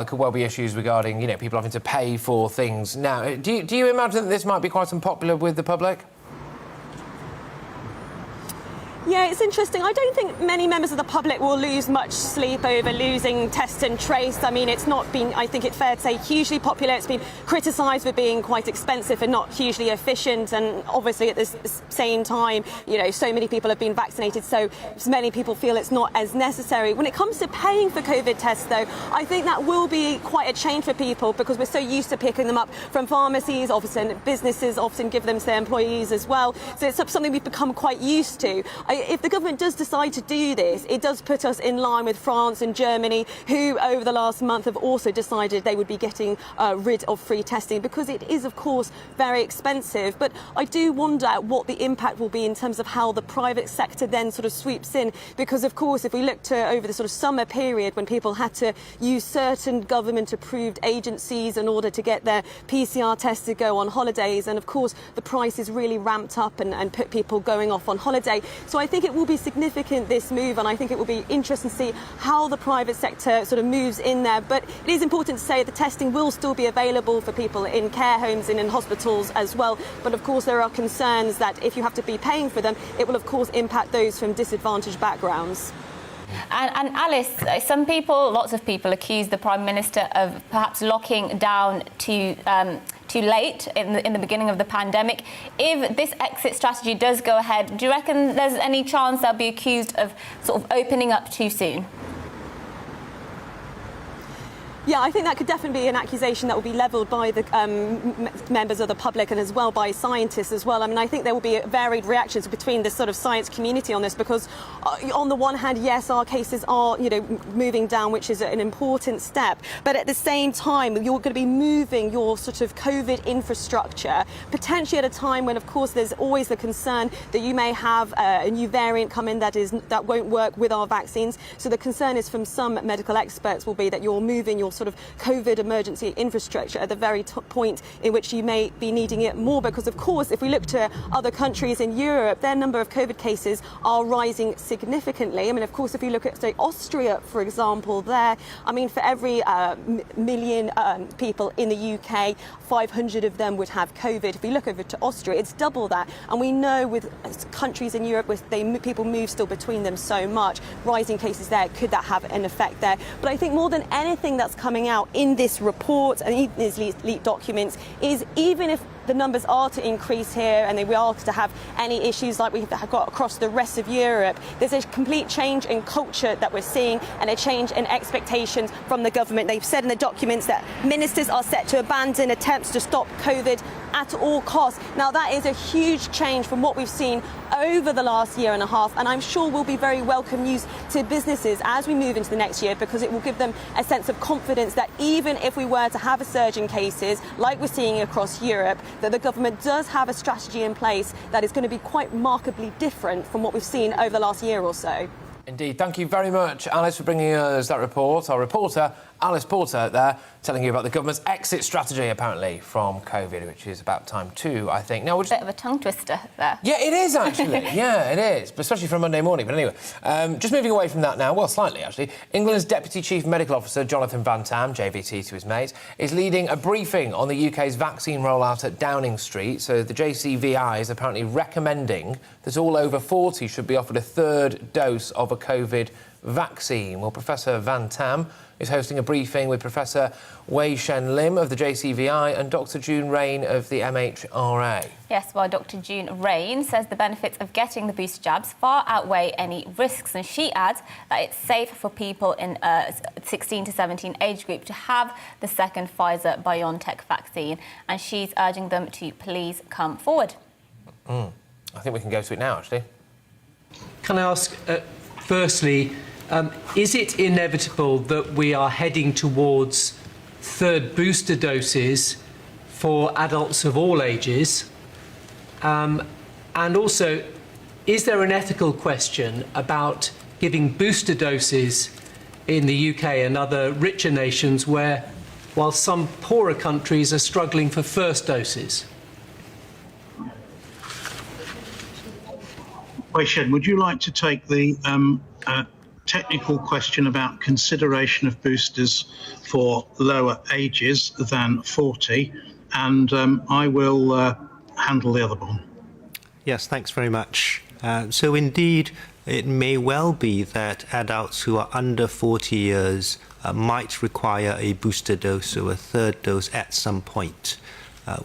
There could well be issues regarding, people having to pay for things now. Do you imagine that this might be quite unpopular with the public? Yeah, it's interesting. I don't think many members of the public will lose much sleep over losing Test and Trace. I mean, it's not been, I think it's fair to say, hugely popular. It's been criticised for being quite expensive and not hugely efficient. And obviously at the same time, so many people have been vaccinated, so many people feel it's not as necessary. When it comes to paying for COVID tests, though, I think that will be quite a change for people because we're so used to picking them up from pharmacies. Often businesses often give them to their employees as well. So it's something we've become quite used to. If the government does decide to do this, it does put us in line with France and Germany, who over the last month have also decided they would be getting rid of free testing because it is, of course, very expensive. But I do wonder what the impact will be in terms of how the private sector then sort of sweeps in. Because, of course, if we look to over the sort of summer period when people had to use certain government-approved agencies in order to get their PCR tests to go on holidays, and, of course, the prices really ramped up and put people going off on holiday. So I think it will be significant, this move, and I think it will be interesting to see how the private sector sort of moves in there. But it is important to say the testing will still be available for people in care homes and in hospitals as well. But of course there are concerns that if you have to be paying for them, it will of course impact those from disadvantaged backgrounds. And Alice, lots of people accuse the Prime Minister of perhaps locking down too late in the beginning of the pandemic. If this exit strategy does go ahead, do you reckon there's any chance they'll be accused of sort of opening up too soon? Yeah, I think that could definitely be an accusation that will be levelled by the members of the public and as well by scientists as well. I mean, I think there will be varied reactions between the sort of science community on this because on the one hand, yes, our cases are, moving down, which is an important step. But at the same time, you're going to be moving your sort of COVID infrastructure, potentially at a time when, of course, there's always the concern that you may have a new variant come in that won't work with our vaccines. So the concern is from some medical experts will be that you're moving your sort of COVID emergency infrastructure at the very point in which you may be needing it more because, of course, if we look to other countries in Europe, their number of COVID cases are rising significantly. I mean, of course, if you look at, say, Austria, for example, there, I mean, for every million people in the UK, 500 of them would have COVID. If we look over to Austria, it's double that. And we know with countries in Europe where people move still between them so much, rising cases there, could that have an effect there? But I think more than anything that's coming out in this report and in these leaked documents is even if the numbers are to increase here and we are to have any issues like we've got across the rest of Europe, there's a complete change in culture that we're seeing and a change in expectations from the government. They've said in the documents that ministers are set to abandon attempts to stop COVID at all costs. Now, that is a huge change from what we've seen over the last year and a half, and I'm sure will be very welcome news to businesses as we move into the next year because it will give them a sense of confidence that even if we were to have a surge in cases like we're seeing across Europe, that the government does have a strategy in place that is going to be quite remarkably different from what we've seen over the last year or so. Indeed. Thank you very much, Alice, for bringing us that report. Our reporter, Alice Porter, there, telling you about the government's exit strategy, apparently, from COVID, which is about time too, I think. Now, we're just... Bit of a tongue twister there. Yeah, it is, actually. Yeah, it is, but especially for a Monday morning. But anyway, just moving away from that now, well, slightly, actually. England's Deputy Chief Medical Officer, Jonathan Van Tam, JVT to his mates, is leading a briefing on the UK's vaccine rollout at Downing Street. So the JCVI is apparently recommending that all over 40 should be offered a third dose of a COVID vaccine. Well, Professor Van Tam is hosting a briefing with Professor Wei Shen Lim of the JCVI and Dr June Rain of the MHRA. Yes, well, Dr June Rain says the benefits of getting the booster jabs far outweigh any risks, and she adds that it's safe for people in 16 to 17 age group to have the second Pfizer-BioNTech vaccine, and she's urging them to please come forward. I think we can go to it now, actually. Can I ask, firstly, is it inevitable that we are heading towards third booster doses for adults of all ages? And also, is there an ethical question about giving booster doses in the UK and other richer nations where, while some poorer countries are struggling for first doses? Wei Shen, would you like to take the technical question about consideration of boosters for lower ages than 40, and I will handle the other one. Yes, thanks very much. So indeed, it may well be that adults who are under 40 years might require a booster dose or a third dose at some point.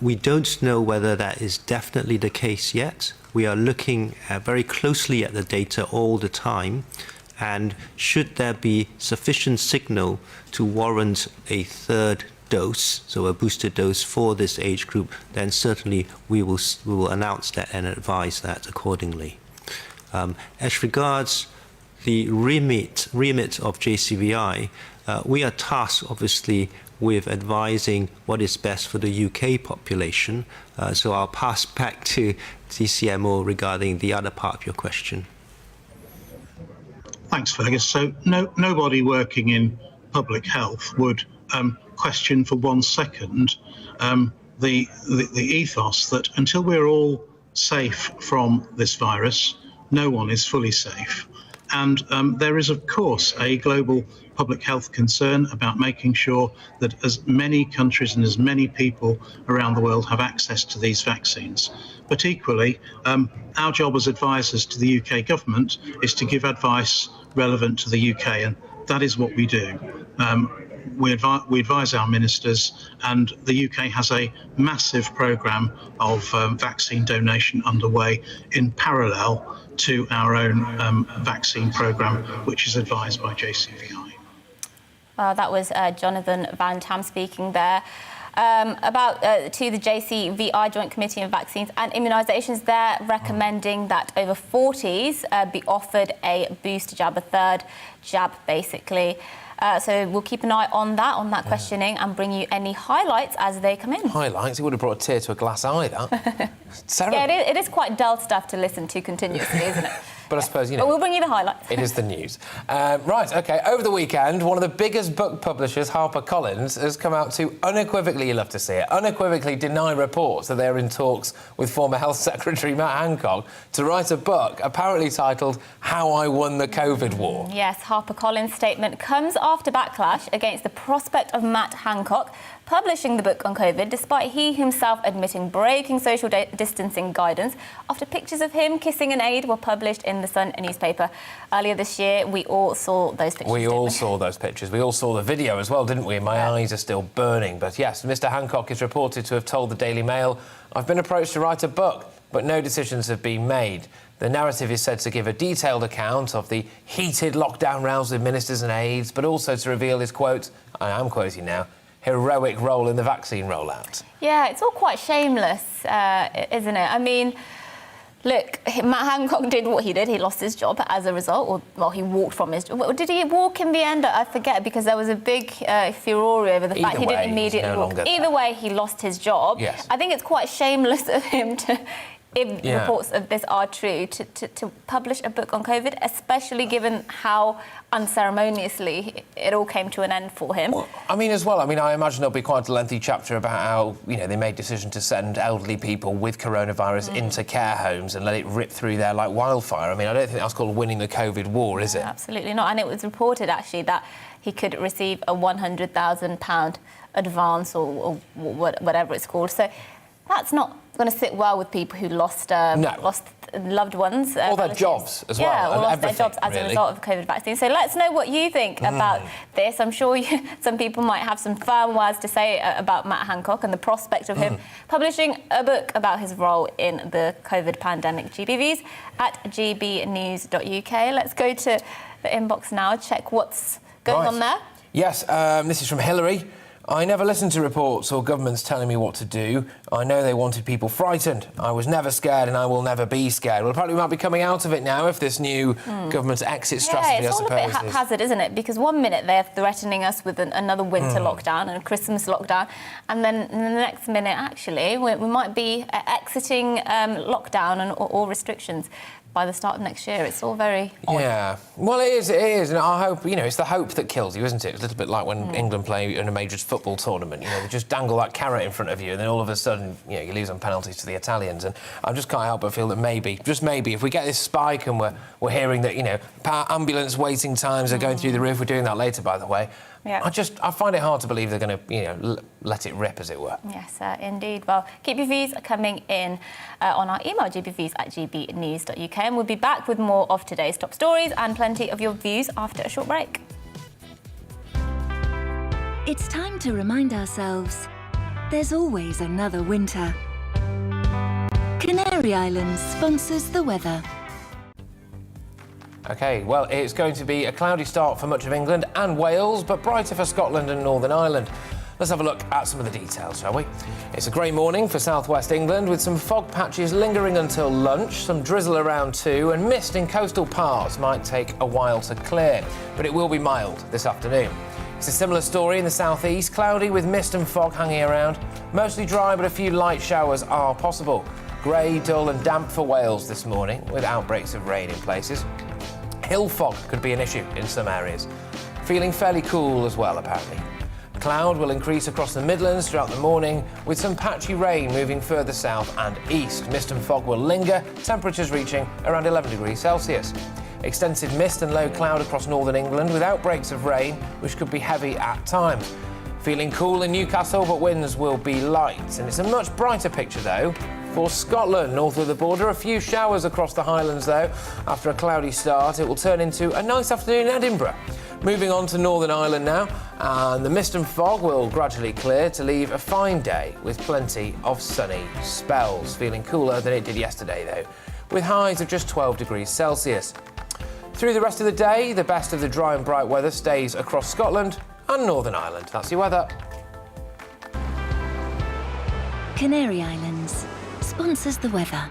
We don't know whether that is definitely the case yet. We are looking very closely at the data all the time, and should there be sufficient signal to warrant a third dose, so a booster dose for this age group, then certainly we will announce that and advise that accordingly. As regards the remit of JCVI, we are tasked, obviously, with advising what is best for the UK population. So I'll pass back to DCMO regarding the other part of your question. Thanks, Fergus. So nobody working in public health would question for 1 second the ethos that until we're all safe from this virus, no one is fully safe. And there is, of course, a global public health concern about making sure that as many countries and as many people around the world have access to these vaccines. But equally, our job as advisors to the UK government is to give advice relevant to the UK, and that is what we do. We advise our ministers, and the UK has a massive programme of vaccine donation underway in parallel to our own vaccine programme, which is advised by JCVI. That was Jonathan Van Tam speaking there. About to the JCVI Joint Committee on Vaccines and Immunisations, they're recommending that over 40s be offered a booster jab, a third jab, basically. So we'll keep an eye on that questioning, and bring you any highlights as they come in. Highlights? It would have brought a tear to a glass eye, that. Terrible. Yeah, it is quite dull stuff to listen to continuously, isn't it? But I suppose, you know... But we'll bring you the highlights. It is the news. Right, OK, over the weekend, one of the biggest book publishers, HarperCollins, has come out to unequivocally, you love to see it, unequivocally deny reports that they're in talks with former Health Secretary Matt Hancock to write a book apparently titled How I Won the COVID War. Yes, HarperCollins' statement comes after backlash against the prospect of Matt Hancock publishing the book on COVID, despite he himself admitting breaking social distancing guidance after pictures of him kissing an aide were published in the Sun newspaper. Earlier this year, we all saw those pictures. We all saw those pictures. We all saw the video as well, didn't we? My eyes are still burning. But yes, Mr. Hancock is reported to have told the Daily Mail, "I've been approached to write a book, but no decisions have been made." The narrative is said to give a detailed account of the heated lockdown rows with ministers and aides, but also to reveal his, quote, I am quoting now, heroic role in the vaccine rollout. Yeah, it's all quite shameless, isn't it? I mean, look, Matt Hancock did what he did. He lost his job as a result, or, well, he walked from his job. Did he walk in the end? I forget, because there was a big furore over the fact he didn't immediately walk. Either way, he lost his job. Yes. I think it's quite shameless of him to... if reports of this are true, to publish a book on COVID, especially given how unceremoniously it all came to an end for him. Well, I mean, as well, I imagine there'll be quite a lengthy chapter about how, you know, they made decision to send elderly people with coronavirus into care homes and let it rip through there like wildfire. I mean, I don't think that's called winning the COVID war, is it? Absolutely not. And it was reported, actually, that he could receive a £100,000 advance or whatever it's called. So that's not going to sit well with people who lost loved ones. Or their jobs as well. Yeah, or lost their jobs as a result of the COVID vaccine. So let's know what you think about this. I'm sure some people might have some firm words to say about Matt Hancock and the prospect of him publishing a book about his role in the COVID pandemic. GBVs at gbnews.uk. Let's go to the inbox now, check what's going on there. Yes, this is from Hillary. I never listened to reports or governments telling me what to do. I know they wanted people frightened. I was never scared and I will never be scared. Well, apparently we might be coming out of it now if this new government's exit strategy, I suppose. Yeah, it's all a bit haphazard, isn't it? Because one minute they're threatening us with another winter lockdown and a Christmas lockdown, and then in the next minute, actually, we might be exiting lockdown and all restrictions. by the start of next year. It's all very odd. Yeah, well, it is, and I hope, it's the hope that kills you, isn't it? It's a little bit like when England play in a major football tournament, they just dangle that carrot in front of you, and then all of a sudden, you lose on penalties to the Italians, and I just can't help but feel that maybe, just maybe, if we get this spike and we're hearing that, ambulance waiting times are going through the roof, we're doing that later, by the way, Yeah. I find it hard to believe they're going to, let it rip, as it were. Yes, indeed. Well, keep your views coming in on our email, gbviews@gbnews.uk, and we'll be back with more of today's top stories and plenty of your views after a short break. It's time to remind ourselves there's always another winter. Canary Islands sponsors the weather. OK, well, it's going to be a cloudy start for much of England and Wales, but brighter for Scotland and Northern Ireland. Let's have a look at some of the details, shall we? It's a grey morning for southwest England, with some fog patches lingering until lunch, some drizzle around too, and mist in coastal parts might take a while to clear, but it will be mild this afternoon. It's a similar story in the southeast, cloudy with mist and fog hanging around. Mostly dry, but a few light showers are possible. Grey, dull and damp for Wales this morning, with outbreaks of rain in places. Hill fog could be an issue in some areas. Feeling fairly cool as well, apparently. Cloud will increase across the Midlands throughout the morning, with some patchy rain moving further south and east. Mist and fog will linger, temperatures reaching around 11 degrees Celsius. Extensive mist and low cloud across northern England, with outbreaks of rain, which could be heavy at times. Feeling cool in Newcastle, but winds will be light. And it's a much brighter picture, though, for Scotland. North of the border, a few showers across the Highlands, though. After a cloudy start, it will turn into a nice afternoon in Edinburgh. Moving on to Northern Ireland now, and the mist and fog will gradually clear to leave a fine day with plenty of sunny spells. Feeling cooler than it did yesterday, though, with highs of just 12 degrees Celsius. Through the rest of the day, the best of the dry and bright weather stays across Scotland and Northern Ireland. That's your weather. Canary Islands sponsors the weather.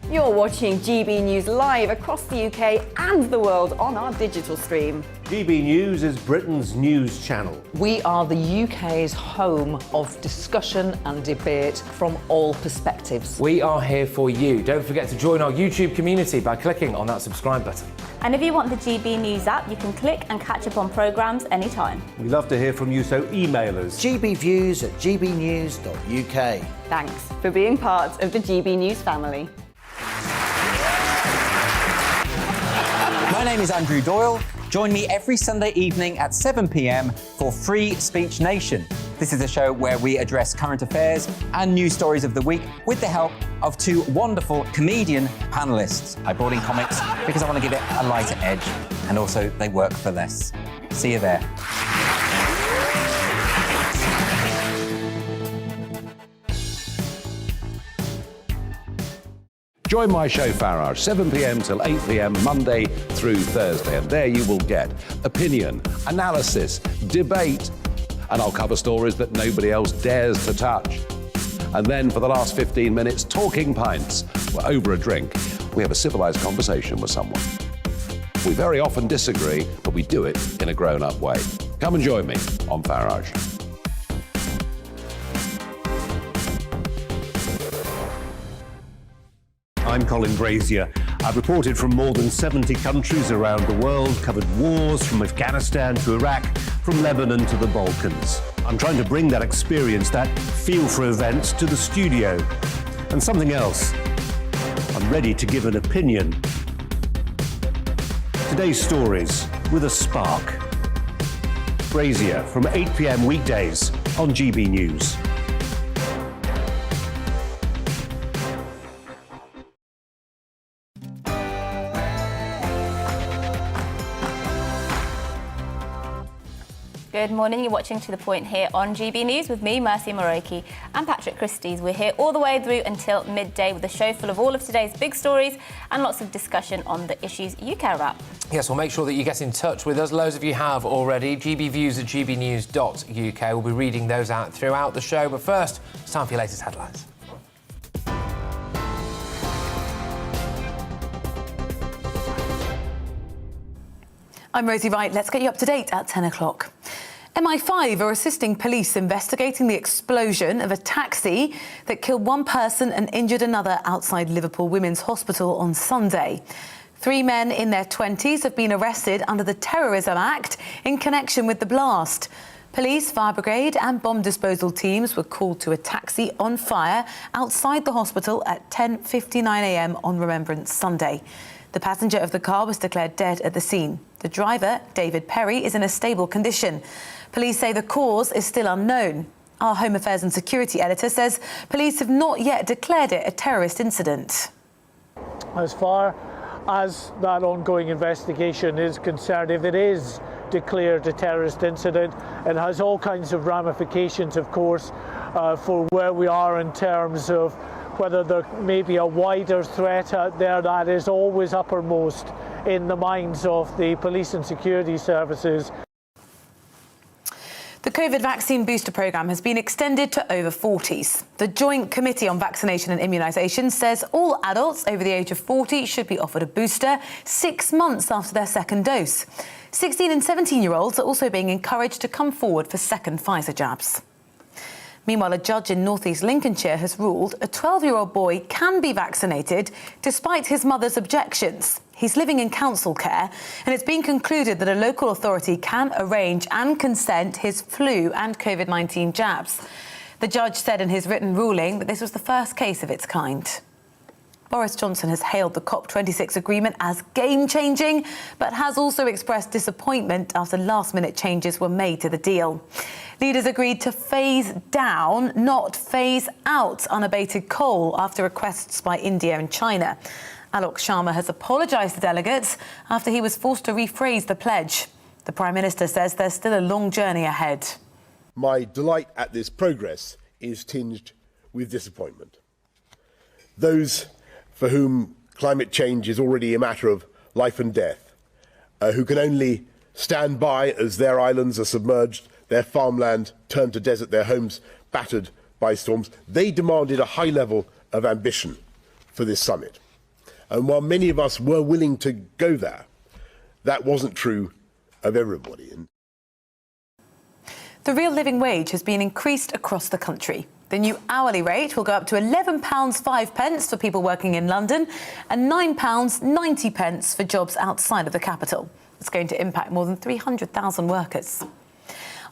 You're watching GB News live across the UK and the world on our digital stream. GB News is Britain's news channel. We are the UK's home of discussion and debate from all perspectives. We are here for you. Don't forget to join our YouTube community by clicking on that subscribe button. And if you want the GB News app, you can click and catch up on programmes anytime. We love to hear from you, so email us. gbviews@gbnews.uk. Thanks for being part of the GB News family. My name is Andrew Doyle. Join me every Sunday evening at 7 p.m. for Free Speech Nation. This is a show where we address current affairs and news stories of the week with the help of two wonderful comedian panellists. I brought in comics because I want to give it a lighter edge, and also they work for less. See you there. Join my show Farage, 7 p.m. till 8 p.m. Monday through Thursday, and there you will get opinion, analysis, debate, and I'll cover stories that nobody else dares to touch. And then for the last 15 minutes, talking pints. We're over a drink. We have a civilised conversation with someone. We very often disagree, but we do it in a grown-up way. Come and join me on Farage. I'm Colin Brazier. I've reported from more than 70 countries around the world, covered wars from Afghanistan to Iraq, from Lebanon to the Balkans. I'm trying to bring that experience, that feel for events, to the studio. And something else, I'm ready to give an opinion. Today's stories with a spark. Brazier from 8 p.m. weekdays on GB News. Good morning, you're watching To The Point here on GB News with me, Mercy Moroki, and Patrick Christie's. We're here all the way through until midday with a show full of all of today's big stories and lots of discussion on the issues you care about. Yes, well, make sure that you get in touch with us. Loads of you have already. gbviews@gbnews.uk. We'll be reading those out throughout the show. But first, it's time for your latest headlines. I'm Rosie Wright. Let's get you up to date at 10 o'clock. MI5 are assisting police investigating the explosion of a taxi that killed one person and injured another outside Liverpool Women's Hospital on Sunday. 3 men in their 20s have been arrested under the Terrorism Act in connection with the blast. Police, fire brigade and bomb disposal teams were called to a taxi on fire outside the hospital at 10:59 a.m. on Remembrance Sunday. The passenger of the car was declared dead at the scene. The driver, David Perry, is in a stable condition. Police say the cause is still unknown. Our Home Affairs and Security editor says police have not yet declared it a terrorist incident. As far as that ongoing investigation is concerned, if it is declared a terrorist incident, it has all kinds of ramifications, of course, for where we are in terms of whether there may be a wider threat out there that is always uppermost in the minds of the police and security services. The COVID vaccine booster programme has been extended to over 40s. The Joint Committee on Vaccination and Immunisation says all adults over the age of 40 should be offered a booster 6 months after their second dose. 16 and 17-year-olds are also being encouraged to come forward for second Pfizer jabs. Meanwhile, a judge in North East Lincolnshire has ruled a 12-year-old boy can be vaccinated despite his mother's objections. He's living in council care, and it's been concluded that a local authority can arrange and consent his flu and COVID-19 jabs. The judge said in his written ruling that this was the first case of its kind. Boris Johnson has hailed the COP26 agreement as game-changing, but has also expressed disappointment after last-minute changes were made to the deal. Leaders agreed to phase down, not phase out, unabated coal after requests by India and China. Alok Sharma has apologised to delegates after he was forced to rephrase the pledge. The Prime Minister says there's still a long journey ahead. My delight at this progress is tinged with disappointment. Those for whom climate change is already a matter of life and death, who can only stand by as their islands are submerged, their farmland turned to desert, their homes battered by storms, they demanded a high level of ambition for this summit. And while many of us were willing to go there, that wasn't true of everybody. The real living wage has been increased across the country. The new hourly rate will go up to £11.05 for people working in London and £9.90 for jobs outside of the capital. It's going to impact more than 300,000 workers.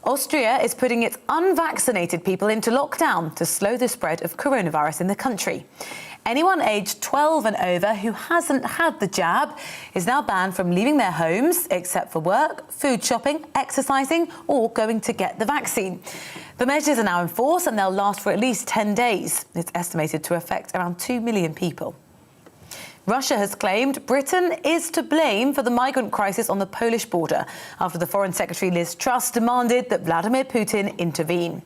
Austria is putting its unvaccinated people into lockdown to slow the spread of coronavirus in the country. Anyone aged 12 and over who hasn't had the jab is now banned from leaving their homes except for work, food shopping, exercising or going to get the vaccine. The measures are now in force and they'll last for at least 10 days. It's estimated to affect around 2 million people. Russia has claimed Britain is to blame for the migrant crisis on the Polish border after the Foreign Secretary Liz Truss demanded that Vladimir Putin intervene.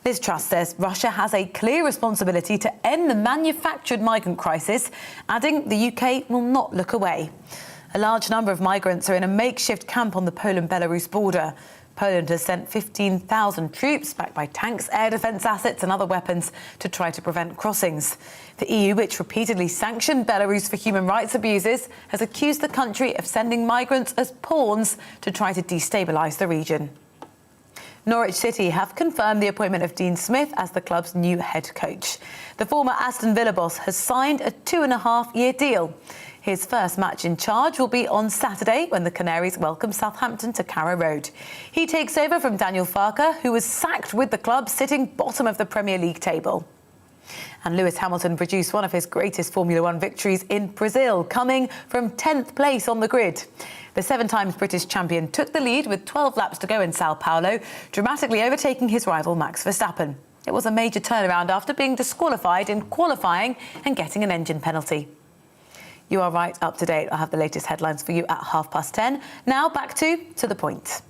Liz Truss says Russia has a clear responsibility to end the manufactured migrant crisis, adding the UK will not look away. A large number of migrants are in a makeshift camp on the Poland-Belarus border. Poland has sent 15,000 troops, backed by tanks, air defence assets and other weapons, to try to prevent crossings. The EU, which repeatedly sanctioned Belarus for human rights abuses, has accused the country of sending migrants as pawns to try to destabilise the region. Norwich City have confirmed the appointment of Dean Smith as the club's new head coach. The former Aston Villa boss has signed a 2.5-year deal. His first match in charge will be on Saturday when the Canaries welcome Southampton to Carrow Road. He takes over from Daniel Farke, who was sacked with the club sitting bottom of the Premier League table. And Lewis Hamilton produced one of his greatest Formula One victories in Brazil, coming from 10th place on the grid. The 7-times British champion took the lead with 12 laps to go in Sao Paulo, dramatically overtaking his rival Max Verstappen. It was a major turnaround after being disqualified in qualifying and getting an engine penalty. You are right up to date. I'll have the latest headlines for you at 10:30. Now back to the point.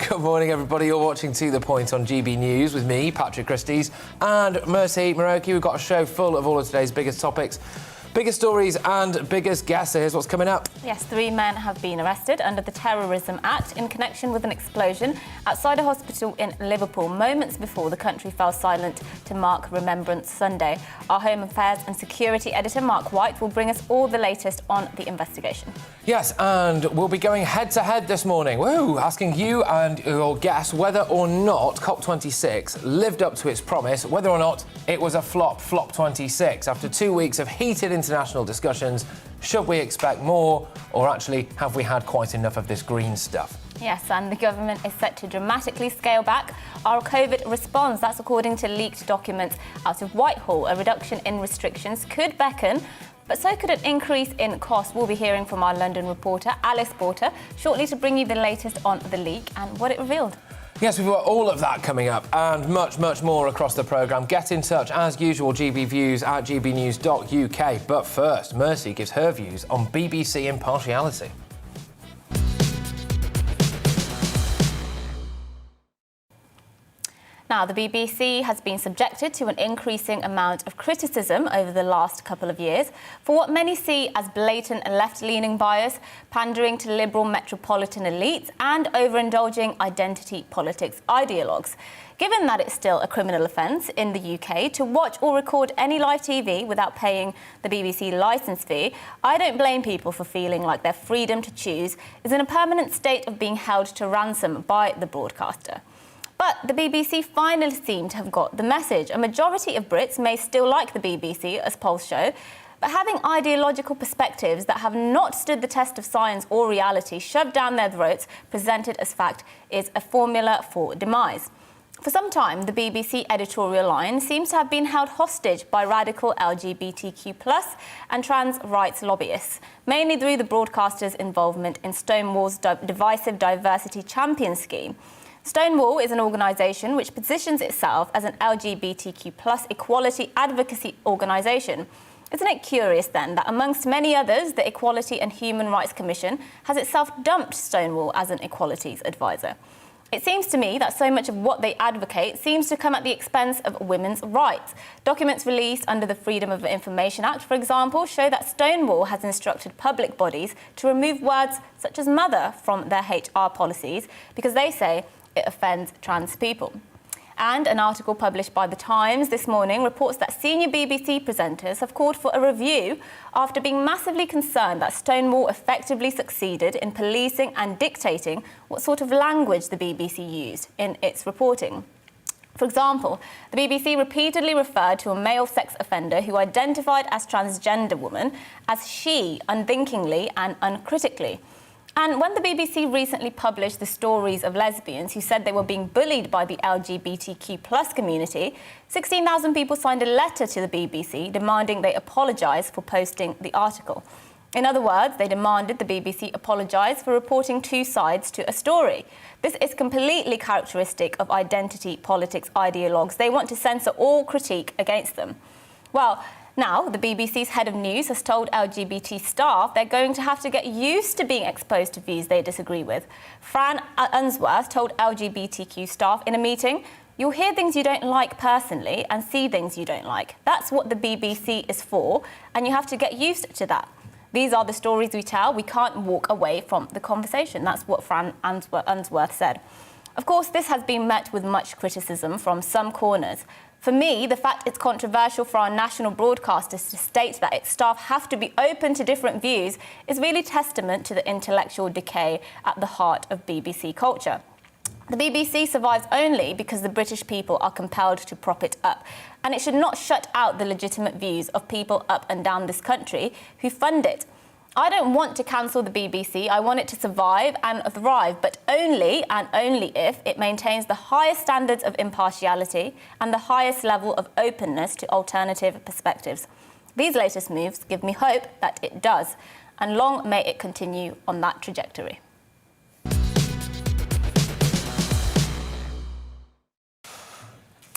Good morning, everybody. You're watching To The Point on GB News with me, Patrick Christie's, and Mercy Moroki. We've got a show full of all of today's biggest topics. Biggest stories and biggest guests. Here's what's coming up. Yes, 3 men have been arrested under the Terrorism Act in connection with an explosion outside a hospital in Liverpool, moments before the country fell silent to mark Remembrance Sunday. Our Home Affairs and Security editor, Mark White, will bring us all the latest on the investigation. Yes, and we'll be going head-to-head this morning. Woo! Asking you and your guests whether or not COP26 lived up to its promise, whether or not it was a flop 26. After 2 weeks of heated international discussions, should we expect more, or actually have we had quite enough of this green stuff? Yes, and the government is set to dramatically scale back our COVID response. That's according to leaked documents out of Whitehall. A reduction in restrictions could beckon, but so could an increase in cost. We'll be hearing from our London reporter, Alice Porter, shortly to bring you the latest on the leak and what it revealed. Yes, we've got all of that coming up and much, much more across the programme. Get in touch, as usual, GBViews at gbnews.uk. But first, Mercy gives her views on BBC impartiality. Now, the BBC has been subjected to an increasing amount of criticism over the last couple of years for what many see as blatant left-leaning bias, pandering to liberal metropolitan elites and overindulging identity politics ideologues. Given that it's still a criminal offence in the UK to watch or record any live TV without paying the BBC licence fee, I don't blame people for feeling like their freedom to choose is in a permanent state of being held to ransom by the broadcaster. But the BBC finally seem to have got the message. A majority of Brits may still like the BBC, as polls show, but having ideological perspectives that have not stood the test of science or reality shoved down their throats, presented as fact, is a formula for demise. For some time, the BBC editorial line seems to have been held hostage by radical LGBTQ+ and trans rights lobbyists, mainly through the broadcaster's involvement in Stonewall's divisive diversity champion scheme. Stonewall is an organisation which positions itself as an LGBTQ+ equality advocacy organisation. Isn't it curious then that amongst many others, the Equality and Human Rights Commission has itself dumped Stonewall as an equalities advisor? It seems to me that so much of what they advocate seems to come at the expense of women's rights. Documents released under the Freedom of Information Act, for example, show that Stonewall has instructed public bodies to remove words such as mother from their HR policies because they say it offends trans people. And an article published by The Times this morning reports that senior BBC presenters have called for a review after being massively concerned that Stonewall effectively succeeded in policing and dictating what sort of language the BBC used in its reporting. For example, the BBC repeatedly referred to a male sex offender who identified as transgender woman as she unthinkingly and uncritically. And when the BBC recently published the stories of lesbians who said they were being bullied by the LGBTQ+ community, 16,000 people signed a letter to the BBC demanding they apologise for posting the article. In other words, they demanded the BBC apologise for reporting two sides to a story. This is completely characteristic of identity politics ideologues. They want to censor all critique against them. Well, now, the BBC's head of news has told LGBT staff they're going to have to get used to being exposed to views they disagree with. Fran Unsworth told LGBTQ staff in a meeting, "You'll hear things you don't like personally and see things you don't like. That's what the BBC is for, and you have to get used to that. These are the stories we tell. We can't walk away from the conversation." That's what Fran Unsworth said. Of course, this has been met with much criticism from some corners. For me, the fact it's controversial for our national broadcasters to state that its staff have to be open to different views is really testament to the intellectual decay at the heart of BBC culture. The BBC survives only because the British people are compelled to prop it up, and it should not shut out the legitimate views of people up and down this country who fund it. I don't want to cancel the BBC. I want it to survive and thrive, but only and only if it maintains the highest standards of impartiality and the highest level of openness to alternative perspectives. These latest moves give me hope that it does, and long may it continue on that trajectory.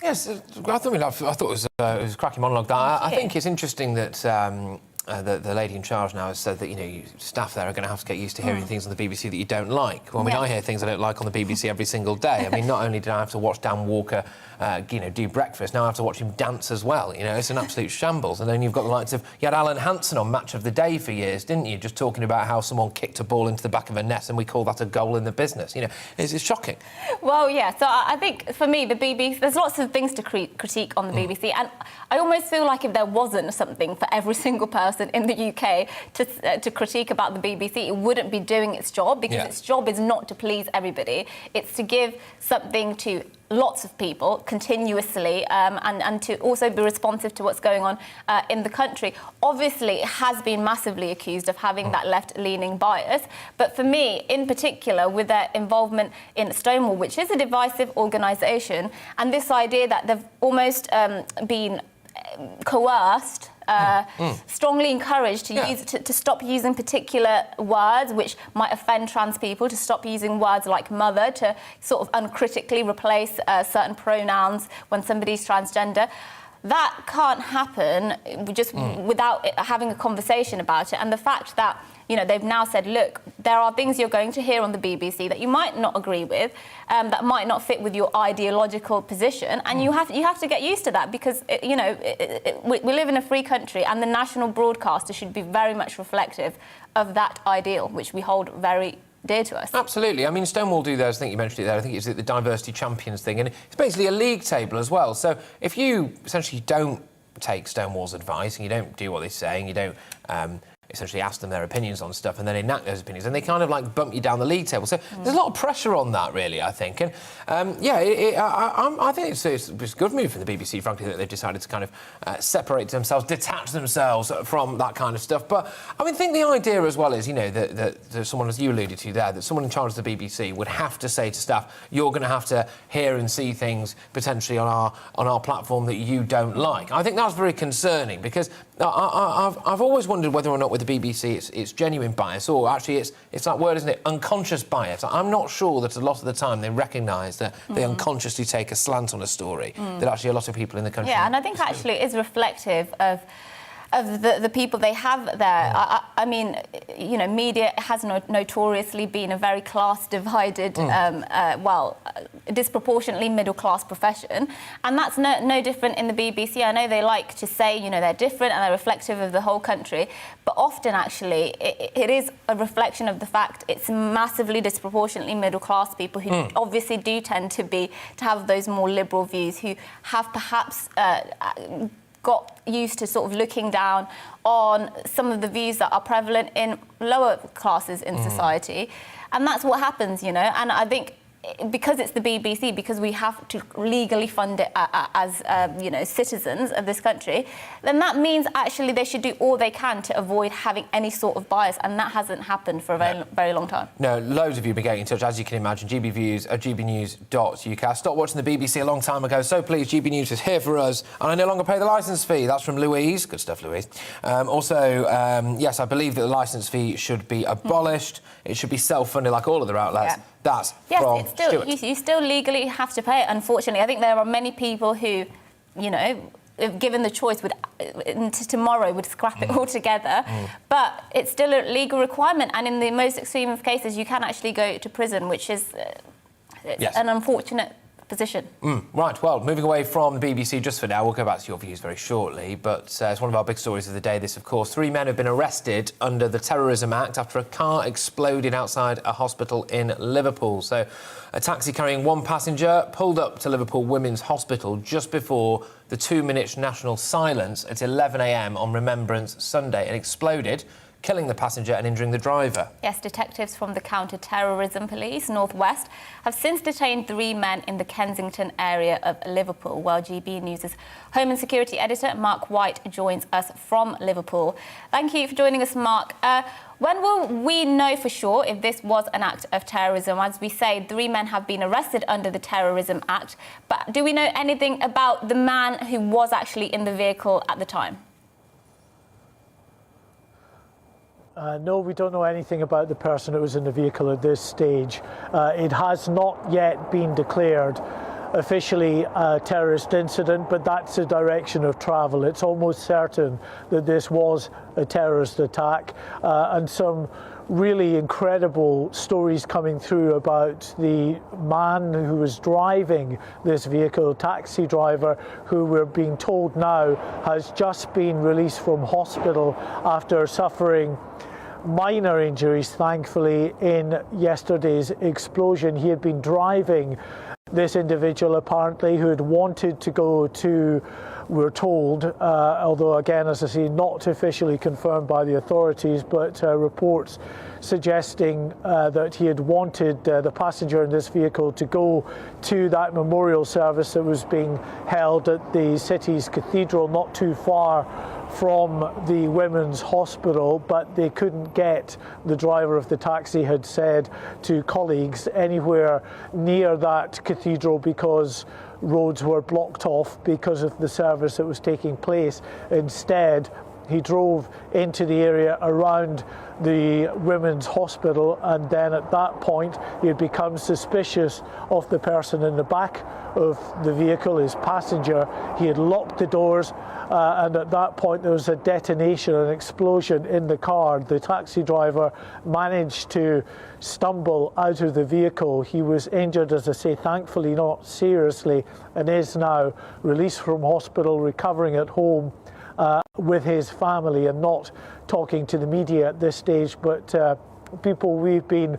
Yes, I thought it was a cracking monologue. I think it's interesting that the lady in charge now has said that, staff there are going to have to get used to hearing things on the BBC that you don't like. Well, I mean, I hear things I don't like on the BBC every single day. I mean, not only did I have to watch Dan Walker, do breakfast, now I have to watch him dance as well. It's an absolute shambles. And then you've got the likes of... You had Alan Hansen on Match of the Day for years, didn't you? Just talking about how someone kicked a ball into the back of a net and we call that a goal in the business. It's shocking. Well, yeah, so I think, for me, the BBC... There's lots of things to critique on the BBC, and I almost feel like if there wasn't something for every single person in the UK to critique about the BBC, it wouldn't be doing its job, because its job is not to please everybody. It's to give something to lots of people continuously, and to also be responsive to what's going on in the country. Obviously, it has been massively accused of having that left-leaning bias, but for me, in particular, with their involvement in Stonewall, which is a divisive organisation, and this idea that they've almost been coerced, strongly encouraged to stop using particular words which might offend trans people, to stop using words like mother, to sort of uncritically replace certain pronouns when somebody's transgender. That can't happen just without having a conversation about it. And the fact that, they've now said, look, there are things you're going to hear on the BBC that you might not agree with, that might not fit with your ideological position, and you have to get used to that, because, we live in a free country, and the national broadcaster should be very much reflective of that ideal, which we hold very dear to us. Absolutely. I mean, Stonewall do theirs, I think you mentioned it there, I think it's the Diversity Champions thing, and it's basically a league table as well. So if you essentially don't take Stonewall's advice and you don't do what they say and you don't essentially ask them their opinions on stuff and then enact those opinions, and they kind of like bump you down the league table. So there's a lot of pressure on that, really, I think. And I think it's a good move for the BBC, frankly, that they've decided to kind of separate themselves, detach themselves from that kind of stuff. But I mean, I think the idea as well is, that someone, as you alluded to there, that someone in charge of the BBC would have to say to staff, you're going to have to hear and see things potentially on our platform that you don't like. I think that's very concerning, because I've always wondered whether or not with the BBC it's genuine bias, or actually it's that word, isn't it, unconscious bias. I'm not sure that a lot of the time they recognise that they unconsciously take a slant on a story that actually a lot of people in the country... Yeah, and I think actually it is reflective of the people they have there. I mean, media has notoriously been a very class-divided, disproportionately middle-class profession, and that's no different in the BBC. I know they like to say, they're different and they're reflective of the whole country, but often, actually, it is a reflection of the fact it's massively disproportionately middle-class people who obviously do tend to have those more liberal views, who have perhaps... got used to sort of looking down on some of the views that are prevalent in lower classes in society. And that's what happens, and I think because it's the BBC, because we have to legally fund it as citizens of this country, then that means actually they should do all they can to avoid having any sort of bias, and that hasn't happened for a very, very long time. No, loads of you have been getting in touch, as you can imagine. GBviews at gbnews.uk. I stopped watching the BBC a long time ago, so pleased GB News is here for us, and I no longer pay the licence fee. That's from Louise. Good stuff, Louise. Yes, I believe that the licence fee should be abolished. It should be self-funded like all other outlets. Yeah. That's from it's still, Stuart. You still legally have to pay it, unfortunately. I think there are many people who, if given the choice, tomorrow would scrap it altogether. But it's still a legal requirement, and in the most extreme of cases, you can actually go to prison, which is an unfortunate position. Right, well, moving away from the BBC just for now, we'll go back to your views very shortly, but it's one of our big stories of the day, this, of course. 3 men have been arrested under the Terrorism Act after a car exploded outside a hospital in Liverpool. So a taxi carrying 1 passenger pulled up to Liverpool Women's Hospital just before the 2-minute national silence at 11 a.m. on Remembrance Sunday and exploded, killing the passenger and injuring the driver. Yes, detectives from the Counter-Terrorism Police, North West, have since detained 3 men in the Kensington area of Liverpool, while GB News' Home and Security Editor, Mark White, joins us from Liverpool. Thank you for joining us, Mark. When will we know for sure if this was an act of terrorism? As we say, 3 men have been arrested under the Terrorism Act, but do we know anything about the man who was actually in the vehicle at the time? No, we don't know anything about the person who was in the vehicle at this stage. It has not yet been declared officially a terrorist incident, but that's the direction of travel. It's almost certain that this was a terrorist attack, and some really incredible stories coming through about the man who was driving this vehicle, taxi driver, who we're being told now has just been released from hospital after suffering minor injuries, thankfully, in yesterday's explosion. He had been driving this individual, apparently, who had wanted to go to, we're told, although again, as I say, not officially confirmed by the authorities, but reports suggesting that he had wanted the passenger in this vehicle to go to that memorial service that was being held at the city's cathedral, not too far from the women's hospital, but they couldn't get, the driver of the taxi had said to colleagues, anywhere near that cathedral because roads were blocked off because of the service that was taking place. Instead, he drove into the area around the women's hospital, and then at that point he had become suspicious of the person in the back of the vehicle, his passenger. He had locked the doors, and at that point there was a detonation, an explosion in the car. The taxi driver managed to stumble out of the vehicle. He was injured, as I say, thankfully not seriously, and is now released from hospital, recovering at home with his family, and not talking to the media at this stage, but people we've been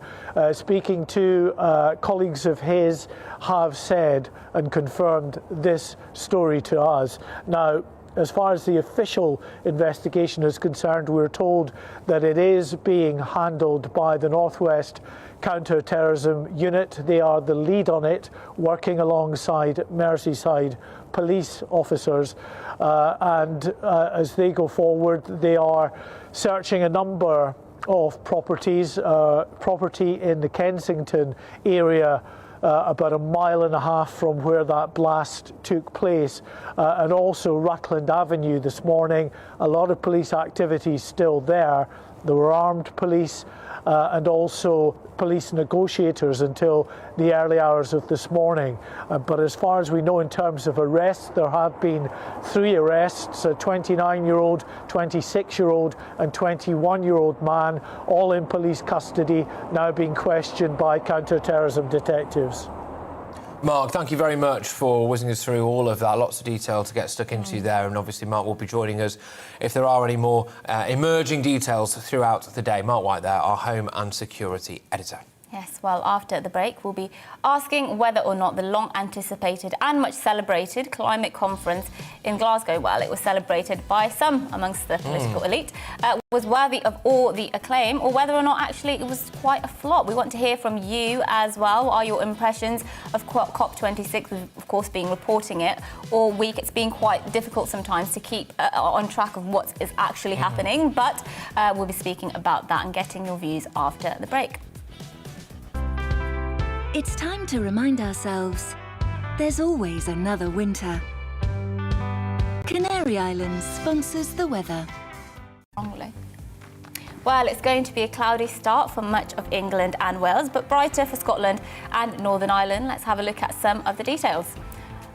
speaking to, colleagues of his, have said and confirmed this story to us. Now, as far as the official investigation is concerned, we're told that it is being handled by the Northwest Counter-Terrorism Unit. They are the lead on it, working alongside Merseyside police officers, and as they go forward, they are searching a number of properties, property in the Kensington area, about a mile and a half from where that blast took place, and also Rutland Avenue this morning. A lot of police activity still there. There were armed police and also police negotiators until the early hours of this morning. But as far as we know, in terms of arrests, there have been 3 arrests, a 29-year-old, 26-year-old and 21-year-old man, all in police custody, now being questioned by counter-terrorism detectives. Mark, thank you very much for whizzing us through all of that. Lots of detail to get stuck into there, and obviously Mark will be joining us if there are any more emerging details throughout the day. Mark White there, our Home and Security Editor. Yes, well, after the break, we'll be asking whether or not the long-anticipated and much-celebrated climate conference in Glasgow, well, it was celebrated by some amongst the political elite, was worthy of all the acclaim, or whether or not actually it was quite a flop. We want to hear from you as well. What are your impressions of COP26? We've, of course, been reporting it all week. It's been quite difficult sometimes to keep on track of what is actually happening, but we'll be speaking about that and getting your views after the break. It's time to remind ourselves there's always another winter. Canary Islands sponsors the weather. Well, it's going to be a cloudy start for much of England and Wales, but brighter for Scotland and Northern Ireland. Let's have a look at some of the details.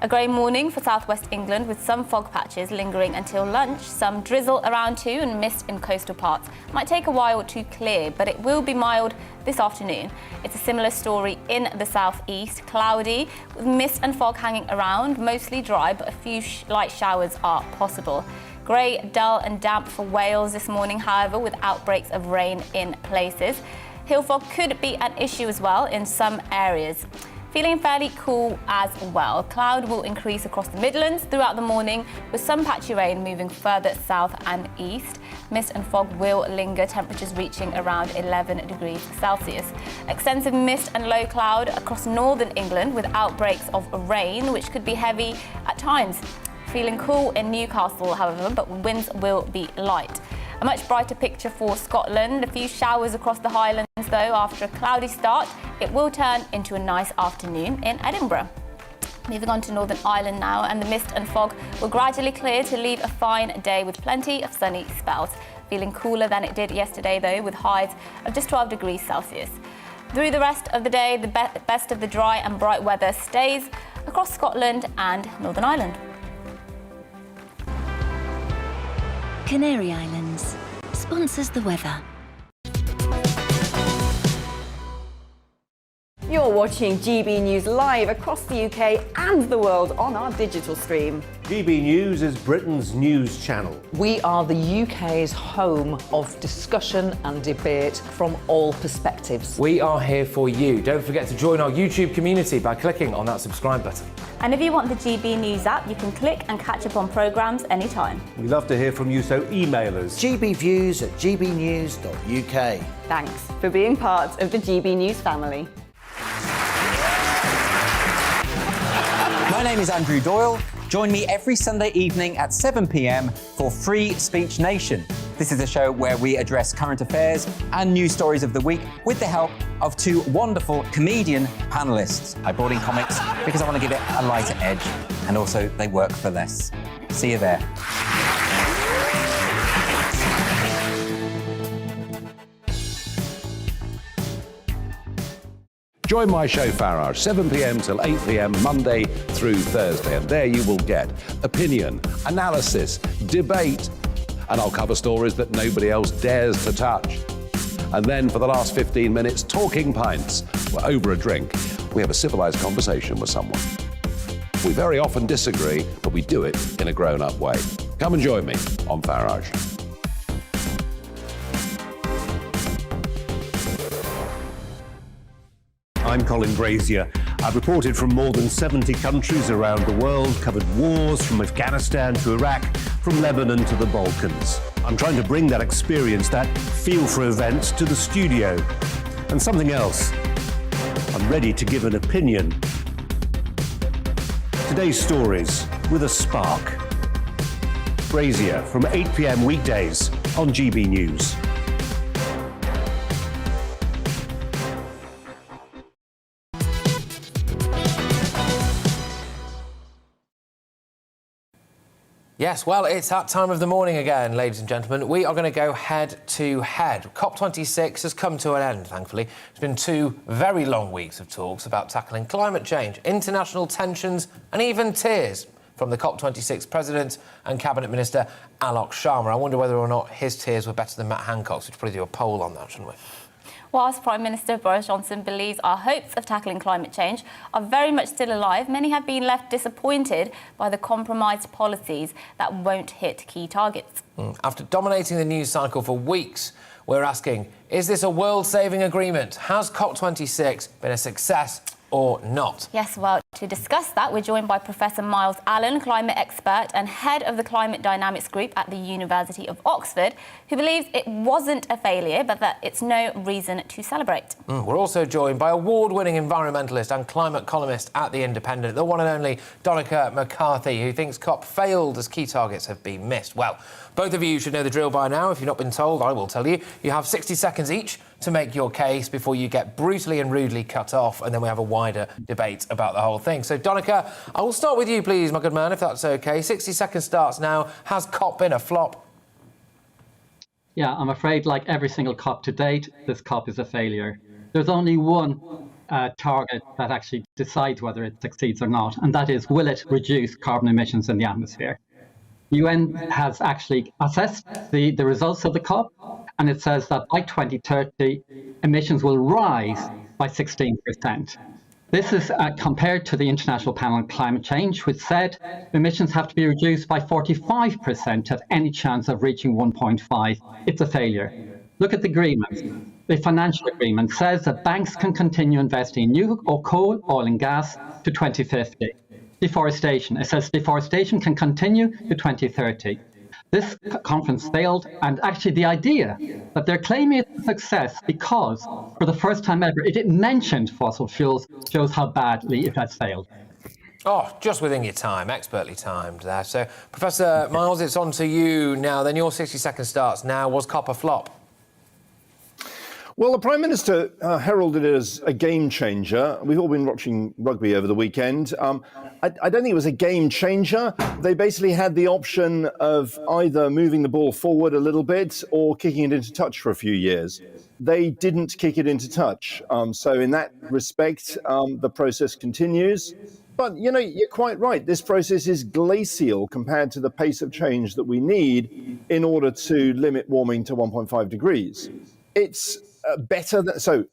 A grey morning for southwest England with some fog patches lingering until lunch, some drizzle around too and mist in coastal parts. Might take a while to clear, but it will be mild this afternoon. It's a similar story in the southeast, cloudy with mist and fog hanging around, mostly dry, but a few light showers are possible. Grey, dull and damp for Wales this morning, however, with outbreaks of rain in places. Hill fog could be an issue as well in some areas. Feeling fairly cool as well. Cloud will increase across the Midlands throughout the morning, with some patchy rain moving further south and east. Mist and fog will linger, temperatures reaching around 11 degrees Celsius. Extensive mist and low cloud across northern England with outbreaks of rain, which could be heavy at times. Feeling cool in Newcastle, however, but winds will be light. A much brighter picture for Scotland. A few showers across the Highlands, though. After a cloudy start, it will turn into a nice afternoon in Edinburgh. Moving on to Northern Ireland now, and the mist and fog will gradually clear to leave a fine day with plenty of sunny spells. Feeling cooler than it did yesterday, though, with highs of just 12 degrees Celsius. Through the rest of the day, the best of the dry and bright weather stays. across Scotland and Northern Ireland. Canary Islands sponsors the weather. You're watching GB News live across the UK and the world on our digital stream. GB News is Britain's news channel. We are the UK's home of discussion and debate from all perspectives. We are here for you. Don't forget to join our YouTube community by clicking on that subscribe button. And if you want the GB News app, you can click and catch up on programmes anytime. We love to hear from you, so email us. gbviews@gbnews.uk. Thanks for being part of the GB News family. My name is Andrew Doyle. Join me every Sunday evening at 7 p.m. for Free Speech Nation. This is a show where we address current affairs and news stories of the week with the help of two wonderful comedian panellists. I brought in comics because I want to give it a lighter edge, and also they work for less. See you there. Join my show Farage, 7 p.m. till 8 p.m. Monday through Thursday, and there you will get opinion, analysis, debate, and I'll cover stories that nobody else dares to touch. And then for the last 15 minutes, talking pints. We're over a drink. We have a civilised conversation with someone. We very often disagree, but we do it in a grown-up way. Come and join me on Farage. I'm Colin Brazier. I've reported from more than 70 countries around the world, covered wars from Afghanistan to Iraq, from Lebanon to the Balkans. I'm trying to bring that experience, that feel for events, to the studio. And something else, I'm ready to give an opinion. Today's stories with a spark. Brazier from 8 p.m. weekdays on GB News. Yes, well, it's that time of the morning again, ladies and gentlemen. We are going to go head to head. COP26 has come to an end, thankfully. It's been 2 very long weeks of talks about tackling climate change, international tensions and even tears from the COP26 President and Cabinet Minister Alok Sharma. I wonder whether or not his tears were better than Matt Hancock's. We should probably do a poll on that, shouldn't we? Whilst Prime Minister Boris Johnson believes our hopes of tackling climate change are very much still alive, many have been left disappointed by the compromised policies that won't hit key targets. After dominating the news cycle for weeks, we're asking, is this a world-saving agreement? Has COP26 been a success or not? Yes, well, to discuss that, we're joined by Professor Miles Allen, climate expert and head of the Climate Dynamics Group at the University of Oxford, who believes it wasn't a failure, but that it's no reason to celebrate. We're also joined by award-winning environmentalist and climate columnist at The Independent, the one and only Donica McCarthy, who thinks COP failed as key targets have been missed. Well, both of you should know the drill by now. If you've not been told, I will tell you. You have 60 seconds each to make your case before you get brutally and rudely cut off, and then we have a wider debate about the whole thing. So, Donica, I will start with you, please, my good man, if that's OK. 60 seconds starts now. Has COP been a flop? Yeah, I'm afraid, like every single COP to date, this COP is a failure. There's only one target that actually decides whether it succeeds or not, and that is, will it reduce carbon emissions in the atmosphere? UN has actually assessed the results of the COP, and it says that by 2030, emissions will rise by 16%. This is compared to the International Panel on Climate Change, which said emissions have to be reduced by 45% to have any chance of reaching 1.5. It's a failure. Look at the agreement. The financial agreement says that banks can continue investing in new or coal, oil and gas to 2050. Deforestation. It says deforestation can continue to 2030. This conference failed, and actually the idea that they're claiming it's a success because, for the first time ever, it mentioned fossil fuels shows how badly it has failed. Oh, just within your time, expertly timed there. So, Professor Miles, it's on to you now. Then your 60 seconds starts now. Was COP a flop? Well, the Prime Minister heralded it as a game changer. We've all been watching rugby over the weekend. I don't think it was a game changer. They basically had the option of either moving the ball forward a little bit or kicking it into touch for a few years. They didn't kick it into touch. So in that respect, the process continues. But, you know, you're quite right. This process is glacial compared to the pace of change that we need in order to limit warming to 1.5 degrees. It's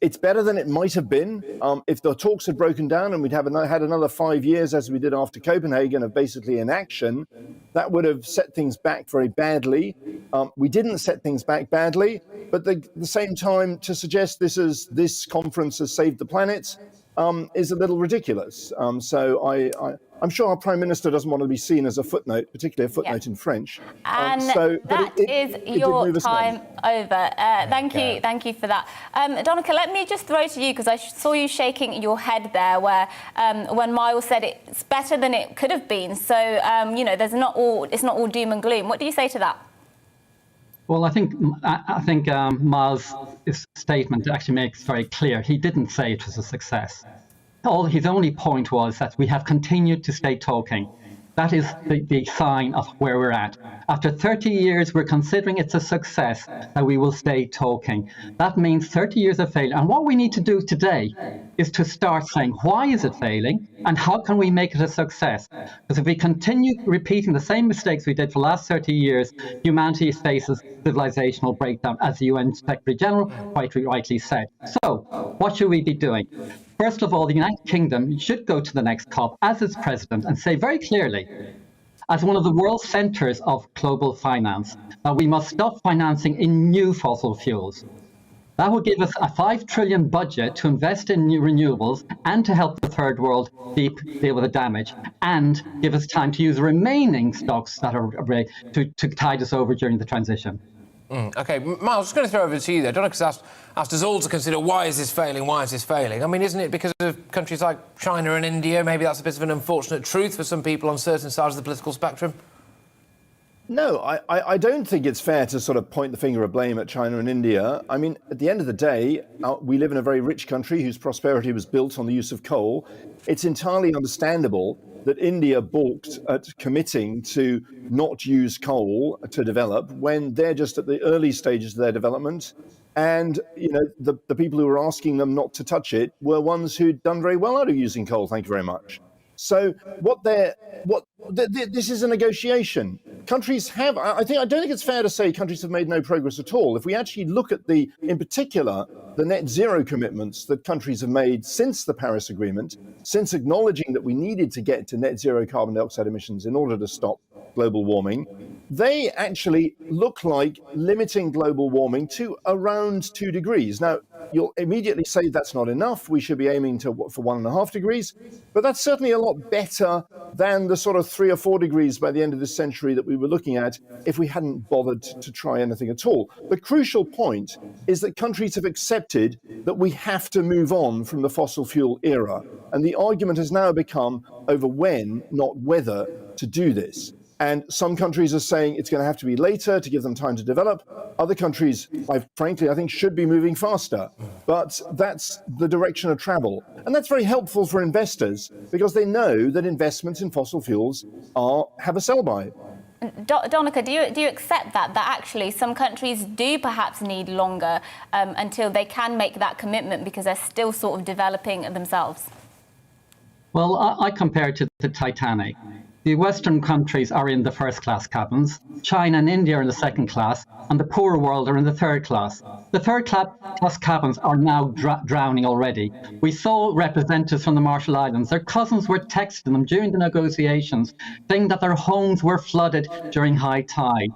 it's better than it might have been if the talks had broken down and we'd had another 5 years, as we did after Copenhagen, of basically inaction. That would have set things back very badly. We didn't set things back badly, but at the same time, to suggest this conference has saved the planet is a little ridiculous. I'm sure our Prime Minister doesn't want to be seen as a footnote, particularly a footnote in French. And that is your time over. Thank you for that. Donica, let me just throw to you, because I saw you shaking your head there where when Miles said it's better than it could have been. So, you know, it's not all doom and gloom. What do you say to that? Well, I think Miles' statement actually makes very clear he didn't say it was a success. His only point was that we have continued to stay talking. That is the sign of where we're at. After 30 years, we're considering it's a success that we will stay talking. That means 30 years of failure. And what we need to do today is to start saying, why is it failing? And how can we make it a success? Because if we continue repeating the same mistakes we did for the last 30 years, humanity faces civilizational breakdown, as the UN Secretary General quite rightly said. So, what should we be doing? First of all, the United Kingdom should go to the next COP as its president and say very clearly, as one of the world centres of global finance, that we must stop financing in new fossil fuels. That would give us a $5 trillion budget to invest in new renewables and to help the third world deal with the damage, and give us time to use the remaining stocks that are ready to tide us over during the transition. OK, Miles, just going to throw over to you there. Donica's asked us all to consider, why is this failing? Why is this failing? I mean, isn't it because of countries like China and India? Maybe that's a bit of an unfortunate truth for some people on certain sides of the political spectrum. No, I don't think it's fair to sort of point the finger of blame at China and India. I mean, at the end of the day, we live in a very rich country whose prosperity was built on the use of coal. It's entirely understandable that India balked at committing to not use coal to develop when they're just at the early stages of their development. And, you know, the people who were asking them not to touch it were ones who'd done very well out of using coal. Thank you very much. So this is a negotiation. Countries have, I don't think it's fair to say countries have made no progress at all. If we actually look at in particular, the net zero commitments that countries have made since the Paris Agreement, since acknowledging that we needed to get to net zero carbon dioxide emissions in order to stop global warming, they actually look like limiting global warming to around 2 degrees. Now, you'll immediately say that's not enough. We should be aiming for 1.5 degrees. But that's certainly a lot better than the sort of 3 or 4 degrees by the end of this century that we were looking at if we hadn't bothered to try anything at all. The crucial point is that countries have accepted that we have to move on from the fossil fuel era. And the argument has now become over when, not whether, to do this. And some countries are saying it's going to have to be later to give them time to develop. Other countries, frankly, I think should be moving faster. But that's the direction of travel. And that's very helpful for investors because they know that investments in fossil fuels have a sell-by. Donica, do you accept that actually some countries do perhaps need longer until they can make that commitment because they're still sort of developing themselves? Well, I compare it to the Titanic. The Western countries are in the first-class cabins, China and India are in the second class, and the poorer world are in the third class. The third-class cabins are now drowning already. We saw representatives from the Marshall Islands. Their cousins were texting them during the negotiations, saying that their homes were flooded during high tide.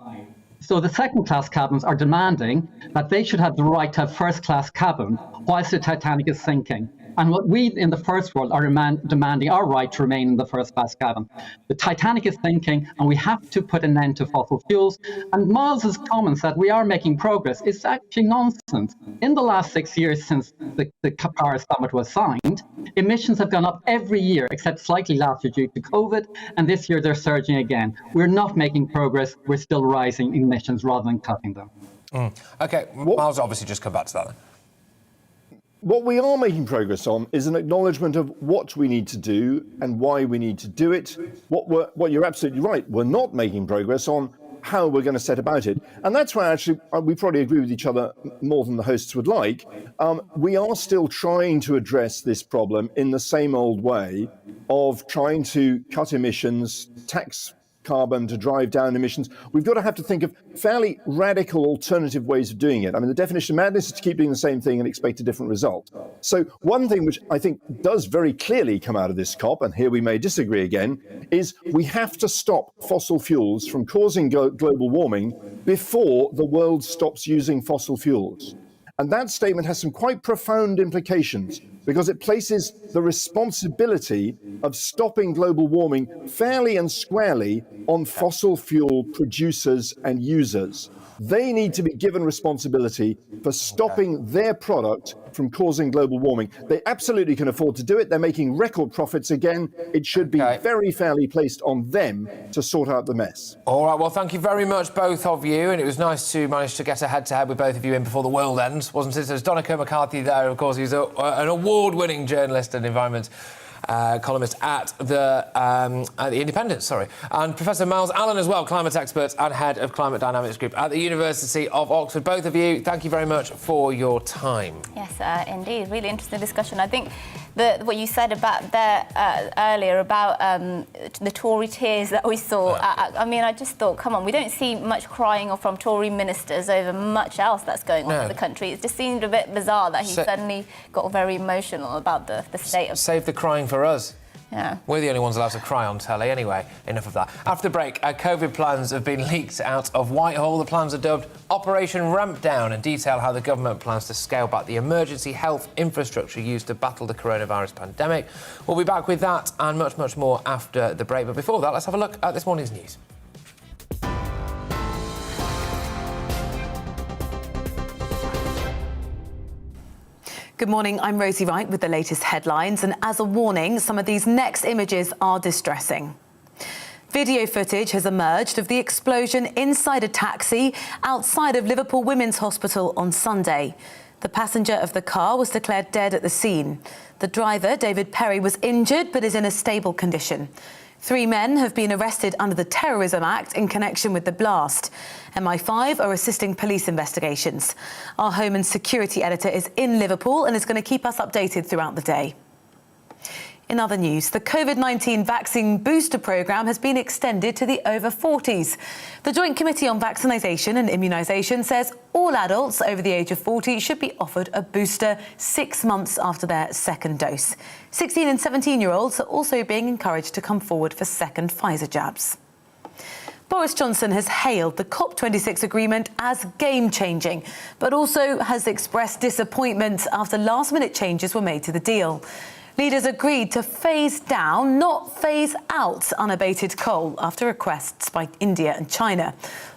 So the second-class cabins are demanding that they should have the right to have first-class cabin whilst the Titanic is sinking. And what we in the first world are demanding our right to remain in the first-class cabin. The Titanic is sinking, and we have to put an end to fossil fuels. And Miles's comments that we are making progress is actually nonsense. In the last 6 years since the Paris Summit was signed, emissions have gone up every year, except slightly last year due to COVID, and this year they're surging again. We're not making progress. We're still rising emissions rather than cutting them. OK, Miles obviously just come back to that then. What we are making progress on is an acknowledgement of what we need to do and why we need to do it. What you're absolutely right, we're not making progress on how we're going to set about it. And that's why actually we probably agree with each other more than the hosts would like. We are still trying to address this problem in the same old way of trying to cut emissions, tax carbon to drive down emissions. We've got to have to think of fairly radical alternative ways of doing it. I mean, the definition of madness is to keep doing the same thing and expect a different result. So one thing which I think does very clearly come out of this COP, and here we may disagree again, is we have to stop fossil fuels from causing global warming before the world stops using fossil fuels. And that statement has some quite profound implications because it places the responsibility of stopping global warming fairly and squarely on fossil fuel producers and users. They need to be given responsibility for stopping their product from causing global warming. They absolutely can afford to do it. They're making record profits again. It should be very fairly placed on them to sort out the mess. All right, well, thank you very much, both of you. And it was nice to manage to get a head-to-head with both of you in before the world ends, wasn't it? There's Donncha McCarthy there, of course. He's an award-winning journalist and environment columnist at the Independent, and Professor Miles Allen as well, climate expert and head of Climate Dynamics Group at the University of Oxford. Both of you, thank you very much for your time. Yes, indeed, really interesting discussion. I think what you said about there earlier about the Tory tears that we saw. I mean, I just thought, come on, we don't see much crying from Tory ministers over much else that's going on in the country. It just seemed a bit bizarre that he suddenly got very emotional about the state of... Save the crying for us. Yeah. We're the only ones allowed to cry on telly. Anyway, enough of that. After the break, COVID plans have been leaked out of Whitehall. The plans are dubbed Operation Ramp Down and detail how the government plans to scale back the emergency health infrastructure used to battle the coronavirus pandemic. We'll be back with that and much, much more after the break. But before that, let's have a look at this morning's news. Good morning, I'm Rosie Wright with the latest headlines, and as a warning, some of these next images are distressing. Video footage has emerged of the explosion inside a taxi outside of Liverpool Women's Hospital on Sunday. The passenger of the car was declared dead at the scene. The driver, David Perry, was injured but is in a stable condition. 3 men have been arrested under the Terrorism Act in connection with the blast. MI5 are assisting police investigations. Our Home and Security editor is in Liverpool and is going to keep us updated throughout the day. In other news, the COVID-19 vaccine booster programme has been extended to the over 40s. The Joint Committee on Vaccination and Immunisation says all adults over the age of 40 should be offered a booster 6 months after their second dose. 16 and 17-year-olds are also being encouraged to come forward for second Pfizer jabs. Boris Johnson has hailed the COP26 agreement as game-changing, but also has expressed disappointment after last-minute changes were made to the deal. Leaders agreed to phase down, not phase out, unabated coal after requests by India and China.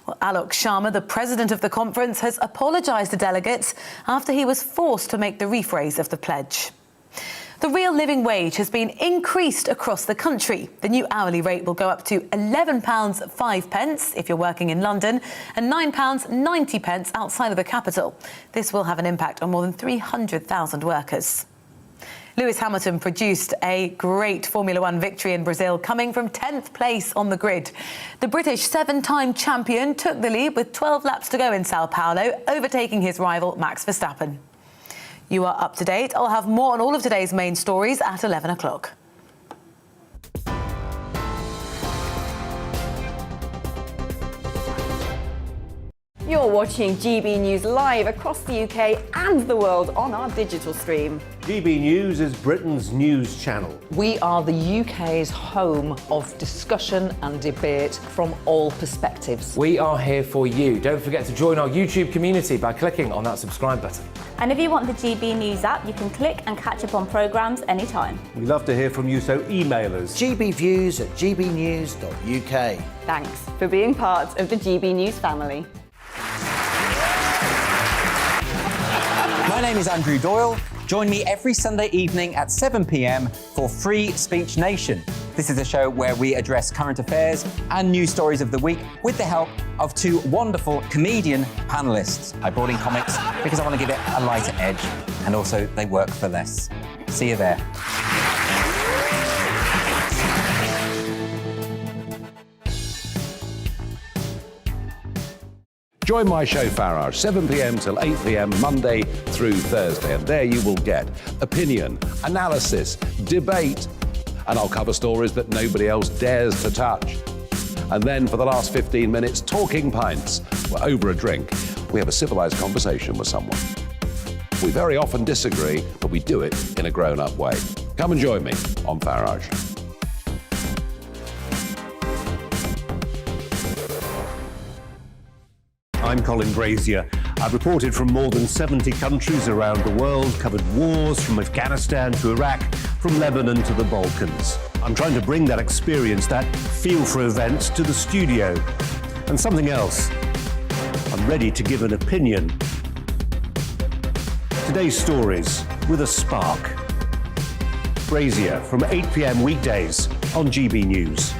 Well, Alok Sharma, the president of the conference, has apologised to delegates after he was forced to make the rephrase of the pledge. The real living wage has been increased across the country. The new hourly rate will go up to £11.05 if you're working in London and £9.90 outside of the capital. This will have an impact on more than 300,000 workers. Lewis Hamilton produced a great Formula One victory in Brazil, coming from 10th place on the grid. The British 7-time champion took the lead with 12 laps to go in Sao Paulo, overtaking his rival Max Verstappen. You are up to date. I'll have more on all of today's main stories at 11 o'clock. You're watching GB News live across the UK and the world on our digital stream. GB News is Britain's news channel. We are the UK's home of discussion and debate from all perspectives. We are here for you. Don't forget to join our YouTube community by clicking on that subscribe button. And if you want the GB News app, you can click and catch up on programmes anytime. We love to hear from you, so email us. gbviews@gbnews.uk. Thanks for being part of the GB News family. My name is Andrew Doyle. Join me every Sunday evening at 7 p.m. for Free Speech Nation. This is a show where we address current affairs and news stories of the week with the help of 2 wonderful comedian panellists. I brought in comics because I want to give it a lighter edge, and also they work for less. See you there. Join my show Farage, 7 p.m. till 8 p.m. Monday through Thursday, and there you will get opinion, analysis, debate, and I'll cover stories that nobody else dares to touch. And then for the last 15 minutes, talking pints. We're over a drink. We have a civilised conversation with someone. We very often disagree, but we do it in a grown-up way. Come and join me on Farage. I'm Colin Brazier. I've reported from more than 70 countries around the world, covered wars from Afghanistan to Iraq, from Lebanon to the Balkans. I'm trying to bring that experience, that feel for events, to the studio. And something else. I'm ready to give an opinion. Today's stories with a spark. Brazier from 8 p.m. weekdays on GB News.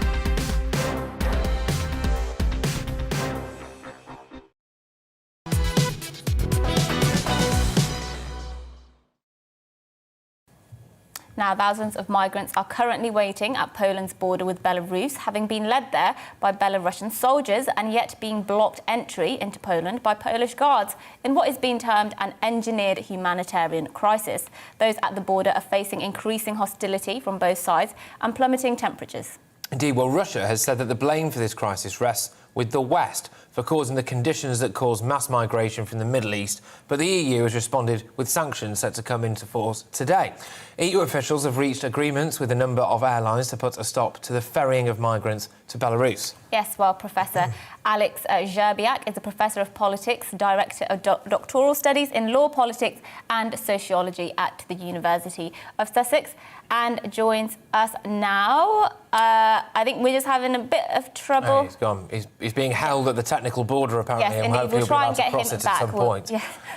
Now, thousands of migrants are currently waiting at Poland's border with Belarus, having been led there by Belarusian soldiers and yet being blocked entry into Poland by Polish guards in what is being termed an engineered humanitarian crisis. Those at the border are facing increasing hostility from both sides and plummeting temperatures. Indeed, well, Russia has said that the blame for this crisis rests with the West for causing the conditions that cause mass migration from the Middle East, but the EU has responded with sanctions set to come into force today. EU officials have reached agreements with a number of airlines to put a stop to the ferrying of migrants to Belarus. Yes, well, Professor Alex Zherbiak is a professor of politics, director of doctoral studies in law, politics and sociology at the University of Sussex, and joins us now. I think we're just having a bit of trouble. No, he's gone. He's being held at the technical border, apparently, yes, and hopefully we'll try and get him it back. at some point.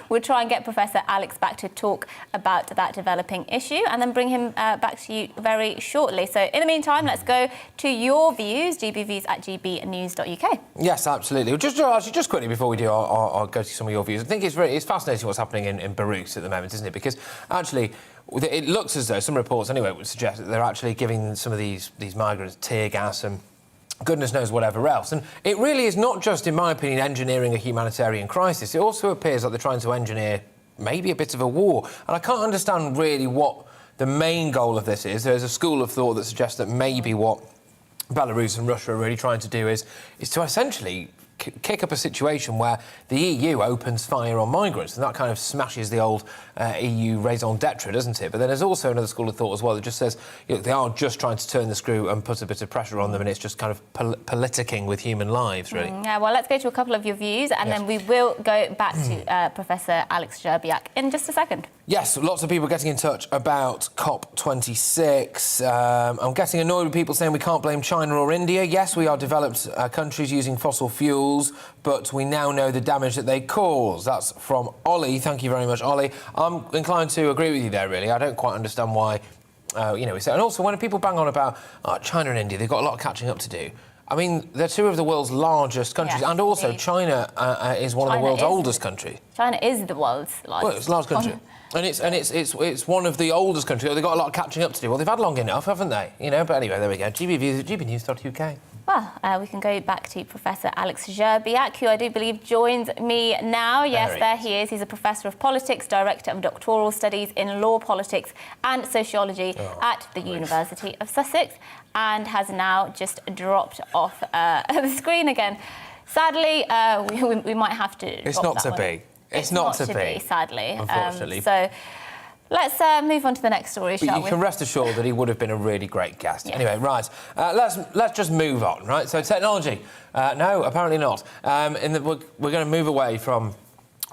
We'll try and get Professor Alex back to talk about that developing issue and then bring him back to you very shortly. So in the meantime, let's go to your views, gbviews@gbnews.uk. Yes, absolutely. Well, just quickly before we do, I'll go to some of your views. I think it's fascinating what's happening in Belarus at the moment, isn't it? Because actually, it looks as though some reports, anyway, would suggest that they're actually giving some of these migrants tear gas and goodness knows whatever else. And it really is not just, in my opinion, engineering a humanitarian crisis. It also appears like they're trying to engineer maybe a bit of a war. And I can't understand really what the main goal of this is. There's a school of thought that suggests that maybe what Belarus and Russia are really trying to do is to essentially kick up a situation where the EU opens fire on migrants, and that kind of smashes the old EU raison d'etre, doesn't it? But then there's also another school of thought as well that just says, you know, they are just trying to turn the screw and put a bit of pressure on them, and it's just kind of politicking with human lives, really. Yeah, well, let's go to a couple of your views, and then we will go back to Professor Alex Zherbiak in just a second. Yes, lots of people getting in touch about COP26. I'm getting annoyed with people saying we can't blame China or India. Yes, we are developed countries using fossil fuels, but we now know the damage that they cause. That's from Ollie. Thank you very much, Ollie. I'm inclined to agree with you there, really. I don't quite understand why, we say... And also, when people bang on about China and India, they've got a lot of catching up to do. I mean, they're two of the world's largest countries, and also China is one of the world's oldest countries. China is the world's largest. Well, it's a large country. And it's one of the oldest countries. They've got a lot of catching up to do. Well, they've had long enough, haven't they? You know, but anyway, there we go. gbnews.uk. Well, we can go back to Professor Alex Zherbiak, who I do believe joins me now. Yes, there he is. He's a professor of politics, director of doctoral studies in law, politics and sociology at the University of Sussex, and has now just dropped off the screen again. Sadly, we might have to. It's not to be. It's not to be, sadly. Unfortunately. So let's move on to the next story, shall we? You can rest assured that he would have been a really great guest. Yeah. Anyway, right, let's just move on, right? So technology, no, apparently not. We're going to move away from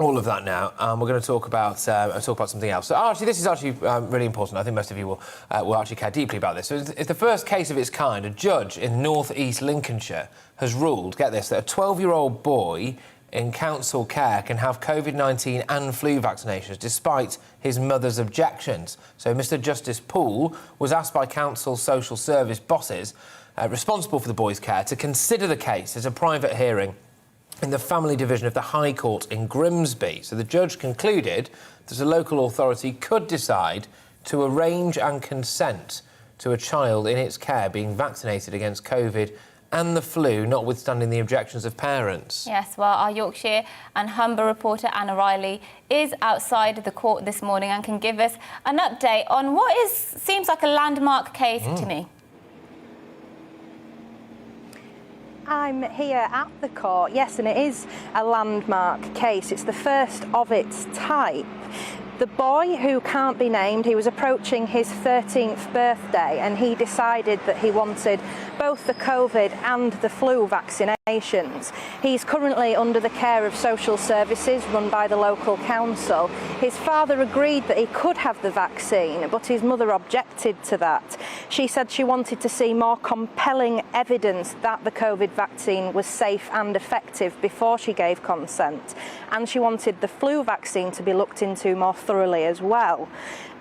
all of that now, and we're going to talk about something else. So actually, this is actually really important. I think most of you will actually care deeply about this. So it's the first case of its kind. A judge in North East Lincolnshire has ruled, get this, that a 12-year-old boy in council care can have COVID-19 and flu vaccinations despite his mother's objections. So Mr Justice Poole was asked by council social service bosses responsible for the boy's care to consider the case as a private hearing in the family division of the High Court in Grimsby. So the judge concluded that a local authority could decide to arrange and consent to a child in its care being vaccinated against COVID and the flu, notwithstanding the objections of parents. Yes, well, our Yorkshire and Humber reporter Anna Riley is outside the court this morning and can give us an update on what seems like a landmark case to me. I'm here at the court, yes, and it is a landmark case. It's the first of its type. The boy, who can't be named, he was approaching his 13th birthday and he decided that he wanted both the COVID and the flu vaccinations. He's currently under the care of social services run by the local council. His father agreed that he could have the vaccine, but his mother objected to that. She said she wanted to see more compelling evidence that the COVID vaccine was safe and effective before she gave consent. And she wanted the flu vaccine to be looked into more thoroughly as well.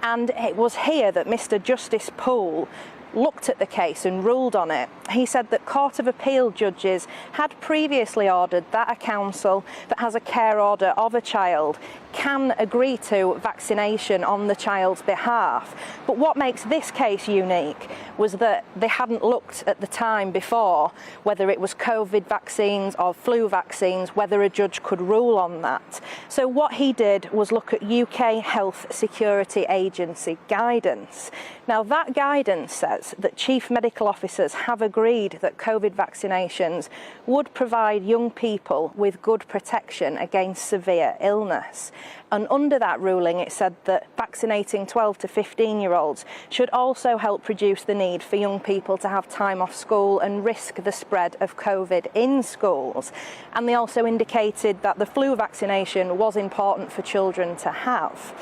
And it was here that Mr. Justice Poole looked at the case and ruled on it. He said that Court of Appeal judges had previously ordered that a council that has a care order of a child can agree to vaccination on the child's behalf. But what makes this case unique was that they hadn't looked at the time before whether it was COVID vaccines or flu vaccines, whether a judge could rule on that. So what he did was look at UK Health Security Agency guidance. Now that guidance says that chief medical officers have agreed that COVID vaccinations would provide young people with good protection against severe illness. And under that ruling, it said that vaccinating 12 to 15-year-olds should also help reduce the need for young people to have time off school and risk the spread of COVID in schools. And they also indicated that the flu vaccination was important for children to have.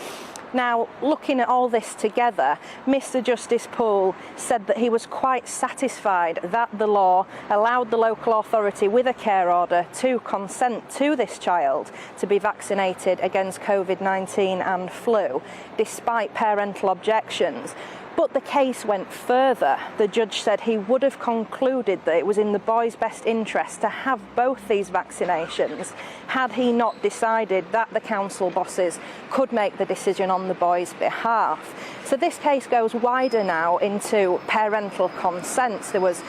Now, looking at all this together, Mr. Justice Poole said that he was quite satisfied that the law allowed the local authority with a care order to consent to this child to be vaccinated against COVID-19 and flu, despite parental objections. But the case went further. The judge said he would have concluded that it was in the boy's best interest to have both these vaccinations had he not decided that the council bosses could make the decision on the boy's behalf. So this case goes wider now into parental consent. There was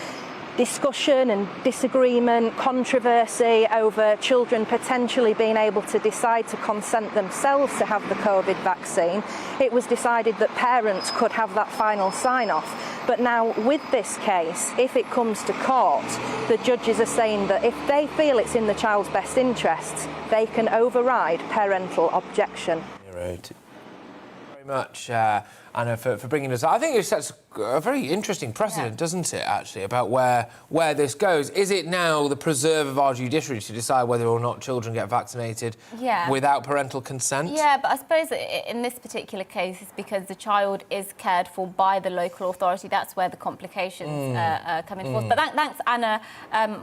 discussion and disagreement, controversy over children potentially being able to decide to consent themselves to have the COVID vaccine. It was decided that parents could have that final sign-off. But now with this case, if it comes to court, the judges are saying that if they feel it's in the child's best interests, they can override parental objection. Right. Very much, Anna, for bringing us up. I think it sets a very interesting precedent, doesn't it, actually, about where this goes. Is it now the preserve of our judiciary to decide whether or not children get vaccinated without parental consent? Yeah, but I suppose in this particular case, it's because the child is cared for by the local authority. That's where the complications come in forth. But thanks, Anna,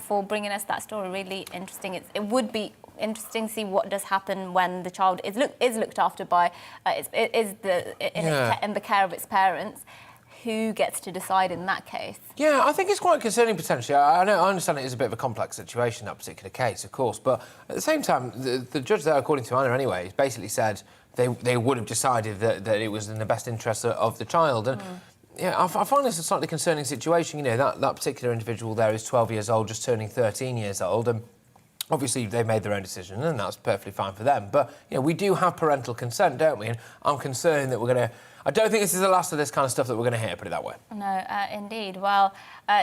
for bringing us that story. Really interesting. It would be interesting to see what does happen when the child is looked after by in the care of its parents. Who gets to decide in that case? Yeah, I think it's quite concerning potentially. I understand it is a bit of a complex situation, that particular case, of course, but at the same time, the judge there, according to Anna anyway, basically said they would have decided that it was in the best interest of the child. And yeah, I find this a slightly concerning situation. You know, that particular individual there is 12 years old, just turning 13 years old, and obviously, they made their own decision, and that's perfectly fine for them. But, you know, we do have parental consent, don't we? And I'm concerned that we're going to... I don't think this is the last of this kind of stuff that we're going to hear, put it that way. No, indeed. Well,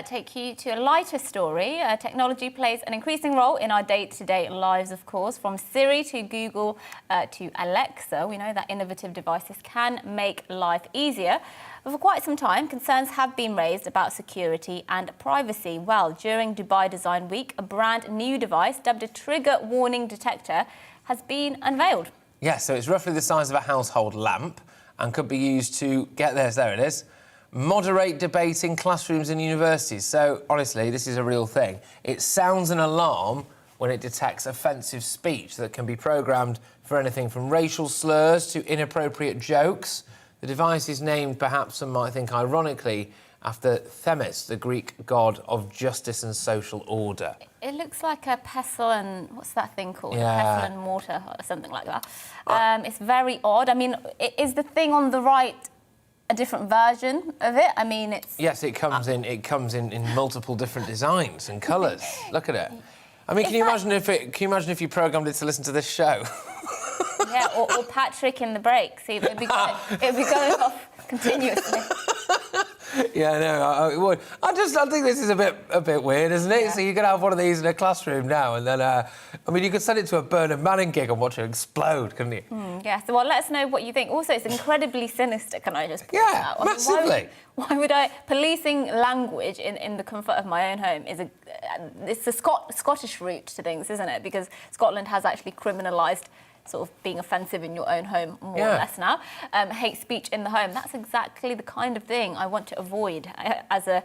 take you to a lighter story. Technology plays an increasing role in our day-to-day lives, of course. From Siri to Google to Alexa, we know that innovative devices can make life easier. But for quite some time, concerns have been raised about security and privacy. Well, during Dubai Design Week, a brand new device dubbed a trigger warning detector has been unveiled. Yes, so it's roughly the size of a household lamp and could be used to, get this, there it is, moderate debate in classrooms and universities. So, honestly, this is a real thing. It sounds an alarm when it detects offensive speech that can be programmed for anything from racial slurs to inappropriate jokes. The device is named, perhaps some might think ironically, after Themis, the Greek god of justice and social order. It looks like a pestle and... what's that thing called? Yeah. Pestle and mortar or something like that. It's very odd. I mean, is the thing on the right a different version of it. I mean, it's... Yes, it comes in multiple different designs and colours. Look at it. I mean, can you imagine if you programmed it to listen to this show? Yeah, or Patrick in the break. See, it'd be going off continuously. Yeah, no, it would. I think this is a bit weird, isn't it? Yeah. So you could have one of these in a classroom now, and then, I mean, you could send it to a Bernard Manning gig and watch it explode, couldn't you? Yeah, so well, let us know what you think. Also, it's incredibly sinister, can I just point out? I mean, massively. Why would I... Policing language in the comfort of my own home is it's a Scottish route to things, isn't it? Because Scotland has actually criminalised sort of being offensive in your own home more or less now. Hate speech in the home, that's exactly the kind of thing I want to avoid as a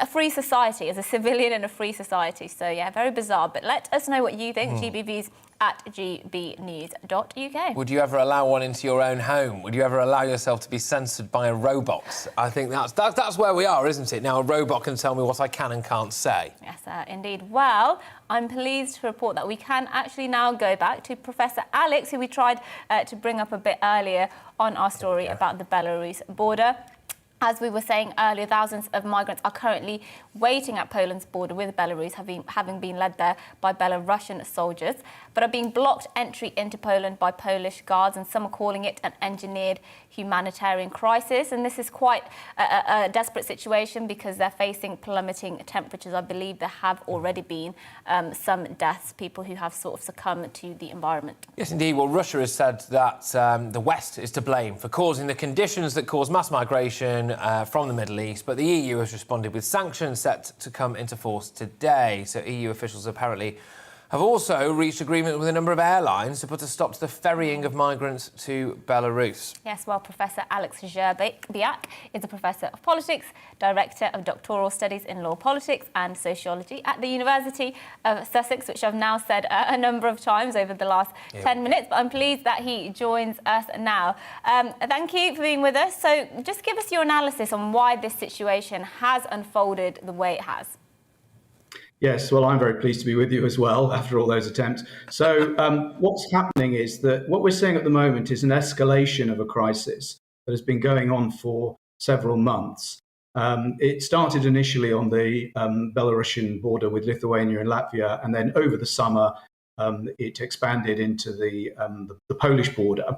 free society, as a civilian in a free society. So, yeah, very bizarre. But let us know what you think. GBVs at gbnews.uk. Would you ever allow one into your own home? Would you ever allow yourself to be censored by a robot? I think that's where we are, isn't it? Now a robot can tell me what I can and can't say. Yes, indeed. Well, I'm pleased to report that we can actually now go back to Professor Alex, who we tried to bring up a bit earlier on our story about the Belarus border. As we were saying earlier, thousands of migrants are currently waiting at Poland's border with Belarus, having been led there by Belarusian soldiers, but are being blocked entry into Poland by Polish guards, and some are calling it an engineered humanitarian crisis. And this is quite a desperate situation because they're facing plummeting temperatures. I believe there have already been some deaths, people who have sort of succumbed to the environment. Yes, indeed. Well, Russia has said that the West is to blame for causing the conditions that cause mass migration from the Middle East, but the EU has responded with sanctions set to come into force today. So EU officials apparently have also reached agreement with a number of airlines to put a stop to the ferrying of migrants to Belarus. Yes, well, Professor Alex Zherbiak is a professor of politics, director of doctoral studies in law, politics and sociology at the University of Sussex, which I've now said a number of times over the last 10 minutes, but I'm pleased that he joins us now. Thank you for being with us. So just give us your analysis on why this situation has unfolded the way it has. Yes, well, I'm very pleased to be with you as well after all those attempts. So what's happening is that what we're seeing at the moment is an escalation of a crisis that has been going on for several months. It started initially on the Belarusian border with Lithuania and Latvia, and then over the summer it expanded into the Polish border.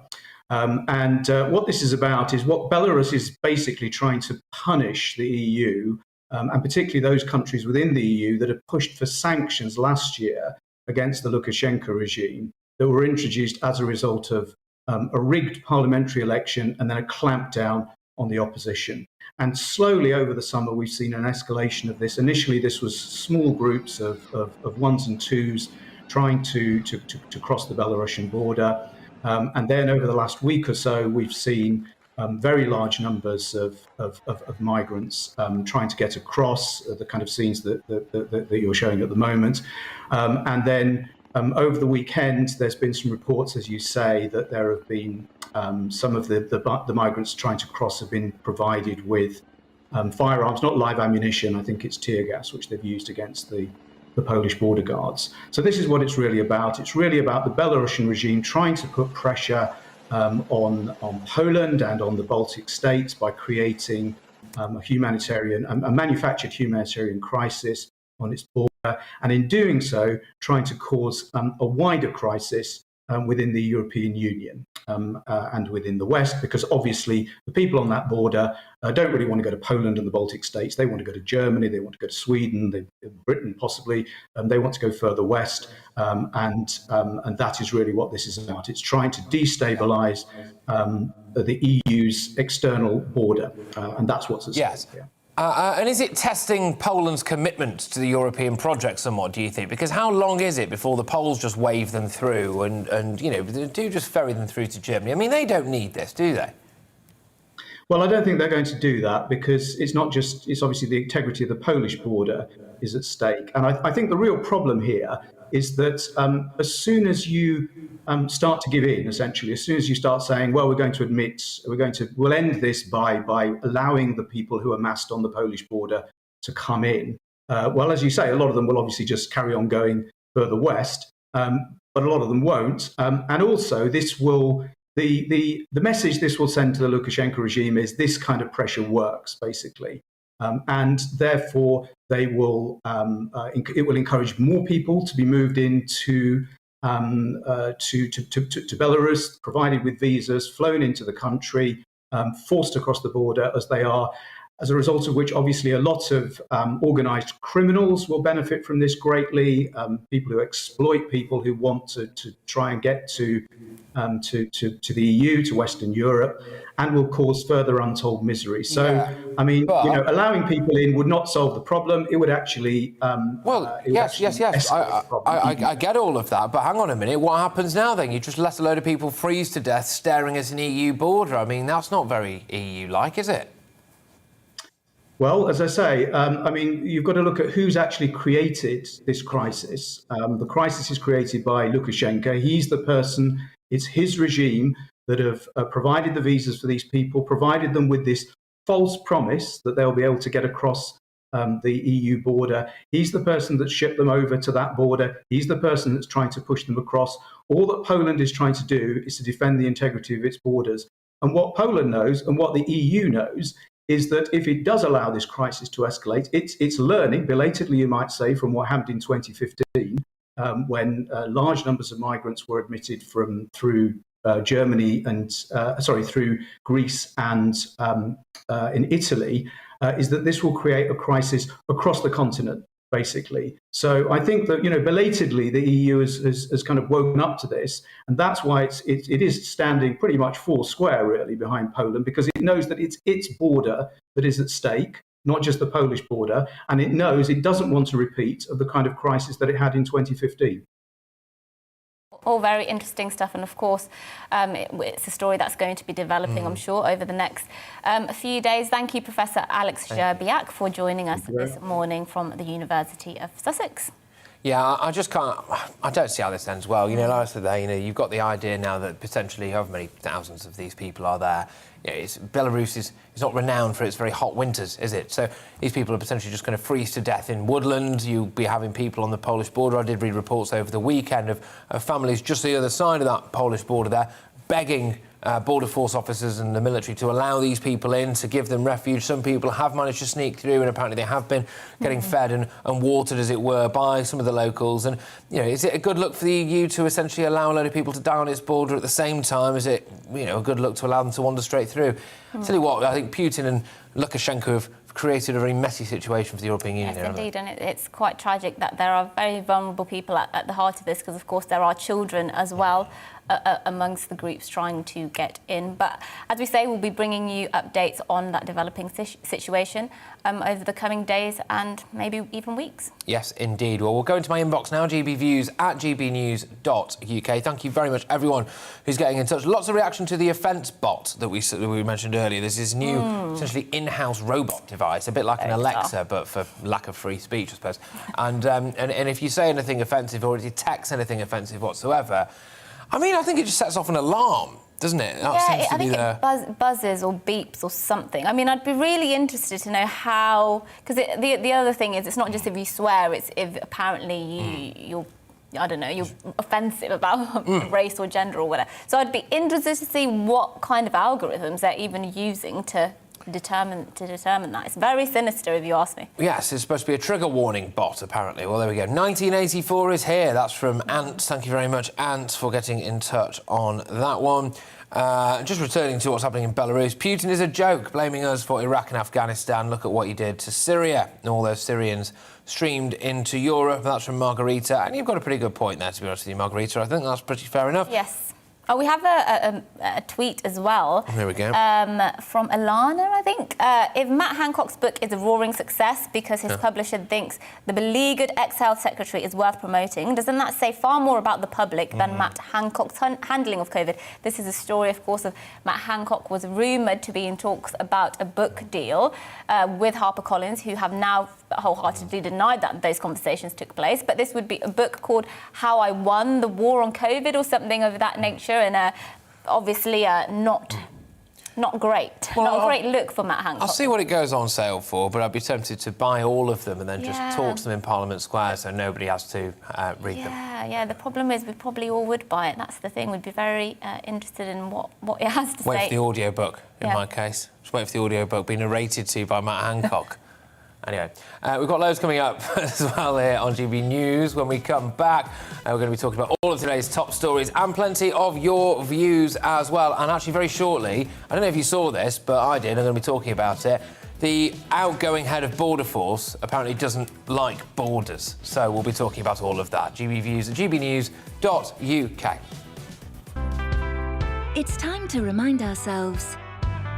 And what this is about is what Belarus is basically trying to punish the EU, and particularly those countries within the EU that have pushed for sanctions last year against the Lukashenko regime that were introduced as a result of a rigged parliamentary election and then a clampdown on the opposition. And slowly over the summer, we've seen an escalation of this. Initially, this was small groups of ones and twos trying to cross the Belarusian border. And then over the last week or so, we've seen very large numbers of migrants trying to get across, the kind of scenes that you're showing at the moment. And then over the weekend, there's been some reports, as you say, that there have been some of the migrants trying to cross have been provided with firearms, not live ammunition. I think it's tear gas, which they've used against the Polish border guards. So this is what it's really about. It's really about the Belarusian regime trying to put pressure on Poland and on the Baltic states by creating a manufactured humanitarian crisis on its border, and in doing so, trying to cause a wider crisis within the European Union and within the West, because obviously the people on that border don't really want to go to Poland and the Baltic states. They want to go to Germany, they want to go to Sweden, Britain possibly. They want to go further west, and that is really what this is about. It's trying to destabilise the EU's external border, and that's what's at stake here. And is it testing Poland's commitment to the European project somewhat, do you think? Because how long is it before the Poles just wave them through and you know, do just ferry them through to Germany? I mean, they don't need this, do they? Well, I don't think they're going to do that, because it's obviously the integrity of the Polish border is at stake. And I think the real problem here is that as soon as you start to give in, essentially, as soon as you start saying, well, we'll end this by allowing the people who are massed on the Polish border to come in. Well, as you say, a lot of them will obviously just carry on going further west, but a lot of them won't. And also, this will the message this will send to the Lukashenko regime is this kind of pressure works, basically. And therefore, they will it will encourage more people to be moved into to Belarus, provided with visas, flown into the country, forced across the border as they are. As a result of which, obviously, a lot of organised criminals will benefit from this greatly. People who exploit people who want to try and get to the EU, to Western Europe, and will cause further untold misery. So, I mean, allowing people in would not solve the problem. It would actually. Yes. I get all of that, but hang on a minute. What happens now then? You just let a load of people freeze to death staring at an EU border. I mean, that's not very EU-like, is it? Well, as I say, I mean, you've got to look at who's actually created this crisis. The crisis is created by Lukashenko. He's the person, it's his regime that have provided the visas for these people, provided them with this false promise that they'll be able to get across the EU border. He's the person that shipped them over to that border. He's the person that's trying to push them across. All that Poland is trying to do is to defend the integrity of its borders. And what Poland knows and what the EU knows is that if it does allow this crisis to escalate, it's learning, belatedly you might say, from what happened in 2015, when large numbers of migrants were admitted through Germany and through Greece and in Italy, is that this will create a crisis across the continent, basically. So I think that, belatedly the EU has kind of woken up to this, and that's why it is standing pretty much four square, really, behind Poland, because it knows that it's its border that is at stake, not just the Polish border, and it knows it doesn't want a repeat of the kind of crisis that it had in 2015. All very interesting stuff, and of course it's a story that's going to be developing, I'm sure, over the next few days. Thank you, Professor Alex Zherbiak, for joining us this morning from the University of Sussex. Yeah, I just can't. I don't see how this ends well. Like I said there, you've got the idea now that potentially however many thousands of these people are there. Belarus is not renowned for its very hot winters, is it? So these people are potentially just going to freeze to death in woodland. You'll be having people on the Polish border. I did read reports over the weekend of families just the other side of that Polish border there begging border force officers and the military to allow these people in, to give them refuge. Some people have managed to sneak through, and apparently they have been getting fed and watered, as it were, by some of the locals. And, is it a good look for the EU to essentially allow a load of people to die on its border at the same time? Is it, a good look to allow them to wander straight through? Tell you what, I think Putin and Lukashenko have created a very messy situation for the European Union. Yes, indeed, and it's quite tragic that there are very vulnerable people at the heart of this, because, of course, there are children as well amongst the groups trying to get in. But as we say, we'll be bringing you updates on that developing situation over the coming days and maybe even weeks. Yes, indeed. Well, we'll go into my inbox now, gbviews@gbnews.uk. Thank you very much, everyone who's getting in touch. Lots of reaction to the offence bot that we mentioned earlier. There's this new, essentially in-house robot device, a bit like an Alexa, but for lack of free speech, I suppose. And if you say anything offensive or detects anything offensive whatsoever, I think it just sets off an alarm, doesn't it? I think it buzzes or beeps or something. I'd be really interested to know how, because the other thing is, it's not just if you swear, it's if apparently you're offensive about race or gender or whatever. So I'd be interested to see what kind of algorithms they're even using to determine that. It's very sinister, if you ask me. Yes, it's supposed to be a trigger warning bot, apparently. Well, there we go. 1984 is here. That's from Ant. Thank you very much, Ant, for getting in touch on that one. Just returning to what's happening in Belarus, Putin is a joke, blaming us for Iraq and Afghanistan. Look at what he did to Syria. And all those Syrians streamed into Europe. That's from Margarita. And you've got a pretty good point there, to be honest with you, Margarita. I think that's pretty fair enough. Yes. Oh, we have a tweet as well. Here we go. From Alana, I think. If Matt Hancock's book is a roaring success because his publisher thinks the beleaguered ex-health secretary is worth promoting, doesn't that say far more about the public than Matt Hancock's handling of COVID? This is a story, of course, of Matt Hancock was rumoured to be in talks about a book deal with HarperCollins, who have now wholeheartedly denied that those conversations took place. But this would be a book called How I Won the War on COVID or something of that nature, and obviously not not great. Well, not a great look for Matt Hancock. I'll see what it goes on sale for, but I'd be tempted to buy all of them and then just torch them in Parliament Square so nobody has to read them. Yeah, the problem is we probably all would buy it. That's the thing. We'd be very interested in what it has to say. Wait for the audiobook, in my case. Just wait for the audiobook being narrated to you by Matt Hancock. Anyway, we've got loads coming up as well here on GB News. When we come back, we're going to be talking about all of today's top stories and plenty of your views as well. And actually, very shortly, I don't know if you saw this, but I did. I'm going to be talking about it. The outgoing head of Border Force apparently doesn't like borders. So we'll be talking about all of that. GB Views at gbnews.uk. It's time to remind ourselves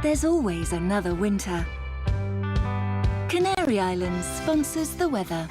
there's always another winter. Canary Islands sponsors the weather.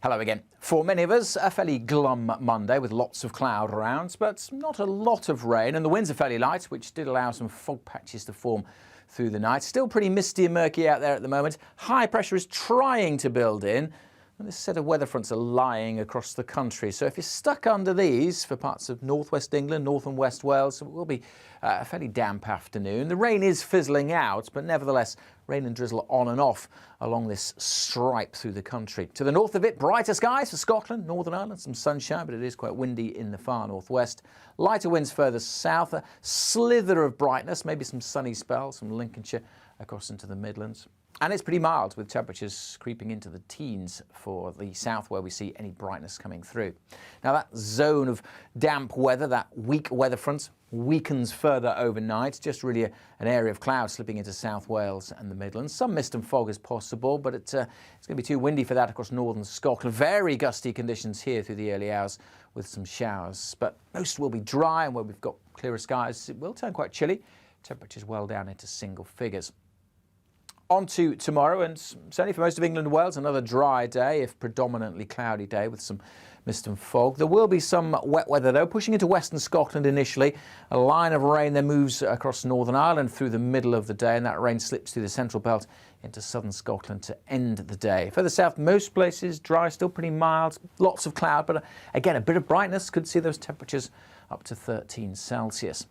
Hello again. For many of us, a fairly glum Monday with lots of cloud around, but not a lot of rain, and the winds are fairly light, which did allow some fog patches to form through the night. Still pretty misty and murky out there at the moment. High pressure is trying to build in, and this set of weather fronts are lying across the country. So if you're stuck under these for parts of northwest England, north and west Wales, it will be a fairly damp afternoon. The rain is fizzling out, but nevertheless, rain and drizzle on and off along this stripe through the country. To the north of it, brighter skies for Scotland, Northern Ireland, some sunshine, but it is quite windy in the far northwest. Lighter winds further south, a slither of brightness, maybe some sunny spells from Lincolnshire across into the Midlands. And it's pretty mild, with temperatures creeping into the teens for the south, where we see any brightness coming through. Now, that zone of damp weather, that weak weather front, weakens further overnight. Just really an area of cloud slipping into South Wales and the Midlands. Some mist and fog is possible, but it's going to be too windy for that across northern Scotland. Very gusty conditions here through the early hours with some showers. But most will be dry, and where we've got clearer skies, it will turn quite chilly. Temperatures well down into single figures. On to tomorrow, and certainly for most of England and Wales, another dry day, if predominantly cloudy day with some mist and fog. There will be some wet weather, though, pushing into western Scotland initially. A line of rain then moves across Northern Ireland through the middle of the day, and that rain slips through the central belt into southern Scotland to end the day. Further south, most places dry, still pretty mild, lots of cloud, but again, a bit of brightness. Could see those temperatures up to 13 Celsius.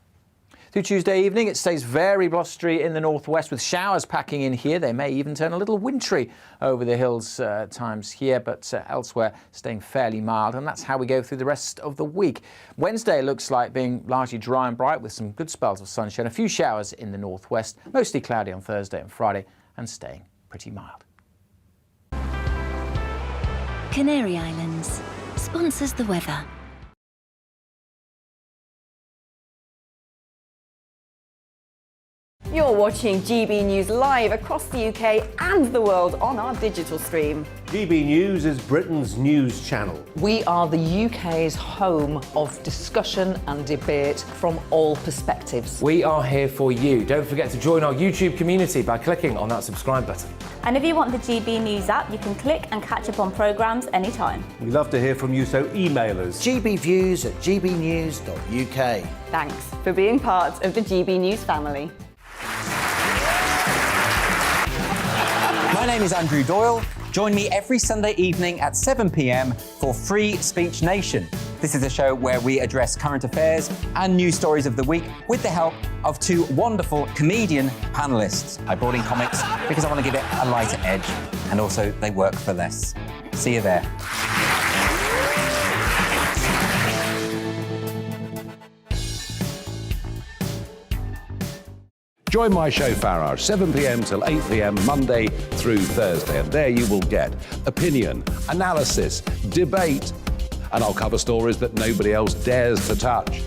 Through Tuesday evening, it stays very blustery in the northwest with showers packing in here. They may even turn a little wintry over the hills times here, but elsewhere staying fairly mild. And that's how we go through the rest of the week. Wednesday looks like being largely dry and bright with some good spells of sunshine. A few showers in the northwest, mostly cloudy on Thursday and Friday, and staying pretty mild. Canary Islands sponsors the weather. You're watching GB News live across the UK and the world on our digital stream. GB News is Britain's news channel. We are the UK's home of discussion and debate from all perspectives. We are here for you. Don't forget to join our YouTube community by clicking on that subscribe button. And if you want the GB News app, you can click and catch up on programmes anytime. We love to hear from you, so email us. gbviews at gbnews.uk. Thanks for being part of the GB News family. My name is Andrew Doyle. Join me every Sunday evening at 7 p.m. for Free Speech Nation. This is a show where we address current affairs and news stories of the week with the help of two wonderful comedian panellists. I brought in comics because I want to give it a lighter edge, and also they work for less. See you there. Join my show Farage, 7 p.m. till 8 p.m. Monday through Thursday, and there you will get opinion, analysis, debate, and I'll cover stories that nobody else dares to touch.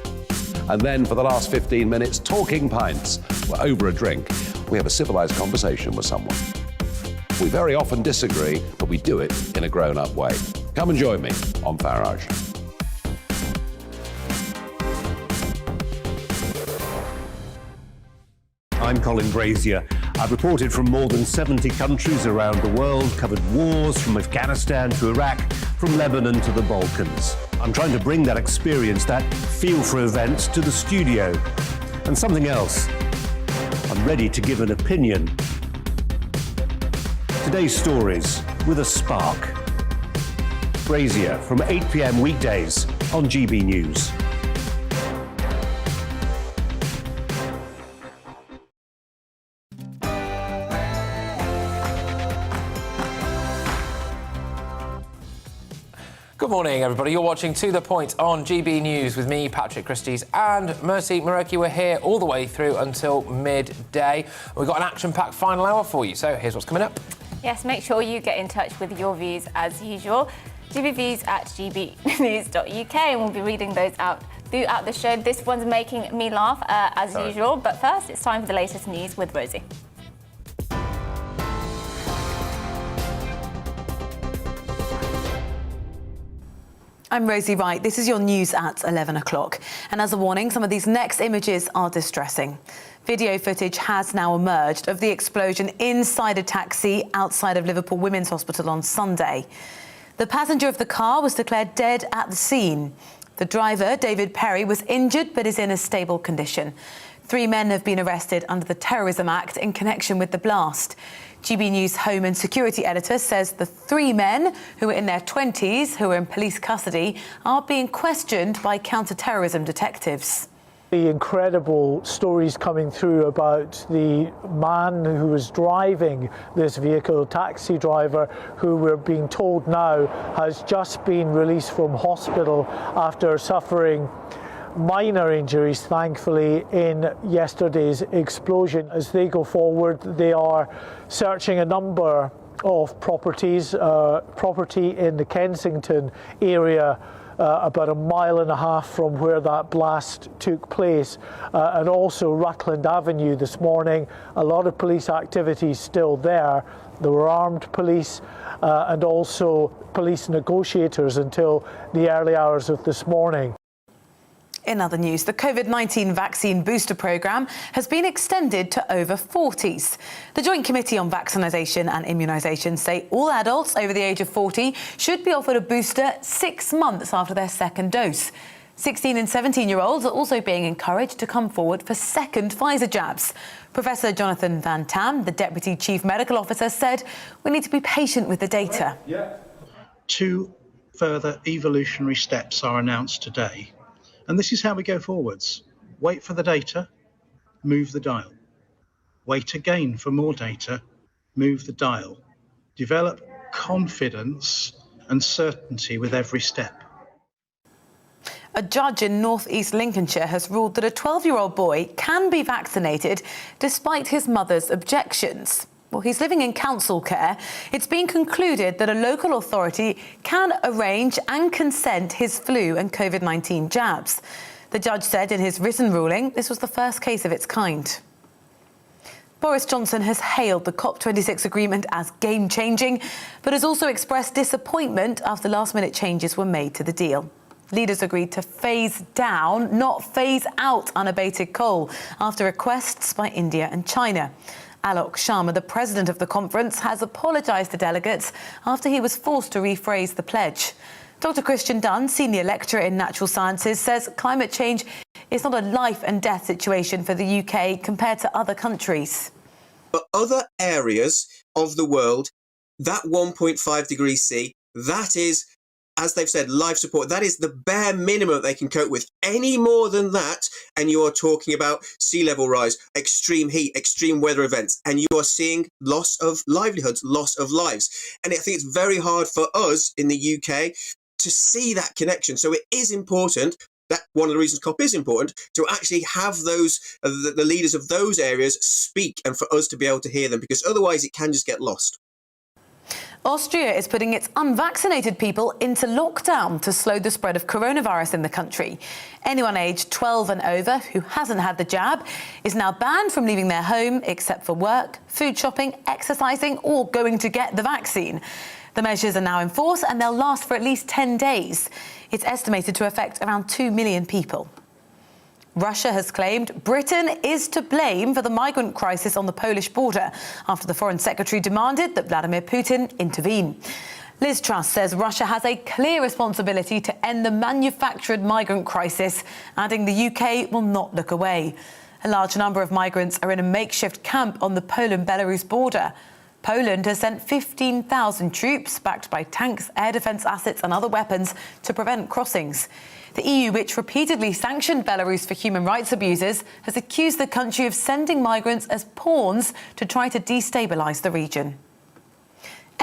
And then for the last 15 minutes, talking pints. We're over a drink. We have a civilized conversation with someone. We very often disagree, but we do it in a grown-up way. Come and join me on Farage. I'm Colin Brazier. I've reported from more than 70 countries around the world, covered wars from Afghanistan to Iraq, from Lebanon to the Balkans. I'm trying to bring that experience, that feel for events, to the studio. And something else. I'm ready to give an opinion. Today's stories with a spark. Brazier from 8 p.m. weekdays on GB News. Good morning, everybody. You're watching To The Point on GB News with me, Patrick Christie's, and Mercy Moroki. We're here all the way through until midday. We've got an action-packed final hour for you, so here's what's coming up. Yes, make sure you get in touch with your views as usual. gbviews@gbnews.uk, and we'll be reading those out throughout the show. This one's making me laugh, as usual. But first, it's time for the latest news with Rosie. I'm Rosie Wright. This is your news at 11 o'clock. And as a warning, some of these next images are distressing. Video footage has now emerged of the explosion inside a taxi outside of Liverpool Women's Hospital on Sunday. The passenger of the car was declared dead at the scene. The driver, David Perry, was injured but is in a stable condition. 3 men have been arrested under the Terrorism Act in connection with the blast. GB News Home and Security Editor says the 3 men, who were in their 20s, who were in police custody, are being questioned by counter-terrorism detectives. The incredible stories coming through about the man who was driving this vehicle, taxi driver, who we're being told now has just been released from hospital after suffering minor injuries, thankfully, in yesterday's explosion. As they go forward, they are searching a number of properties, property in the Kensington area, about 1.5 miles from where that blast took place, and also Rutland Avenue this morning. A lot of police activity still there. There were armed police and also police negotiators until the early hours of this morning. In other news, the COVID-19 vaccine booster programme has been extended to over 40s. The Joint Committee on Vaccination and Immunisation say all adults over the age of 40 should be offered a booster 6 months after their second dose. 16 and 17-year-olds are also being encouraged to come forward for second Pfizer jabs. Professor Jonathan Van Tam, the Deputy Chief Medical Officer, said we need to be patient with the data. 2 further evolutionary steps are announced today. And this is how we go forwards. Wait for the data, move the dial. Wait again for more data, move the dial. Develop confidence and certainty with every step. A judge in North East Lincolnshire has ruled that a 12-year-old boy can be vaccinated despite his mother's objections. Well, he's living in council care. It's been concluded that a local authority can arrange and consent his flu and COVID-19 jabs. The judge said in his written ruling this was the first case of its kind. Boris Johnson has hailed the COP26 agreement as game-changing, but has also expressed disappointment after last-minute changes were made to the deal. Leaders agreed to phase down, not phase out, unabated coal after requests by India and China. Alok Sharma, the president of the conference, has apologised to delegates after he was forced to rephrase the pledge. Dr Christian Dunn, senior lecturer in natural sciences, says climate change is not a life and death situation for the UK compared to other countries. But other areas of the world, that 1.5 degrees C, that is, as they've said, life support, that is the bare minimum that they can cope with. Any more than that, and you are talking about sea level rise, extreme heat, extreme weather events, and you are seeing loss of livelihoods, loss of lives. And I think it's very hard for us in the UK to see that connection. So it is important, that one of the reasons COP is important, to actually have those, the leaders of those areas speak and for us to be able to hear them, because otherwise it can just get lost. Austria is putting its unvaccinated people into lockdown to slow the spread of coronavirus in the country. Anyone aged 12 and over who hasn't had the jab is now banned from leaving their home except for work, food shopping, exercising or going to get the vaccine. The measures are now in force and they'll last for at least 10 days. It's estimated to affect around 2 million people. Russia has claimed Britain is to blame for the migrant crisis on the Polish border after the Foreign Secretary demanded that Vladimir Putin intervene. Liz Truss says Russia has a clear responsibility to end the manufactured migrant crisis, adding the UK will not look away. A large number of migrants are in a makeshift camp on the Poland-Belarus border. Poland has sent 15,000 troops, backed by tanks, air defence assets and other weapons, to prevent crossings. The EU, which repeatedly sanctioned Belarus for human rights abuses, has accused the country of sending migrants as pawns to try to destabilise the region.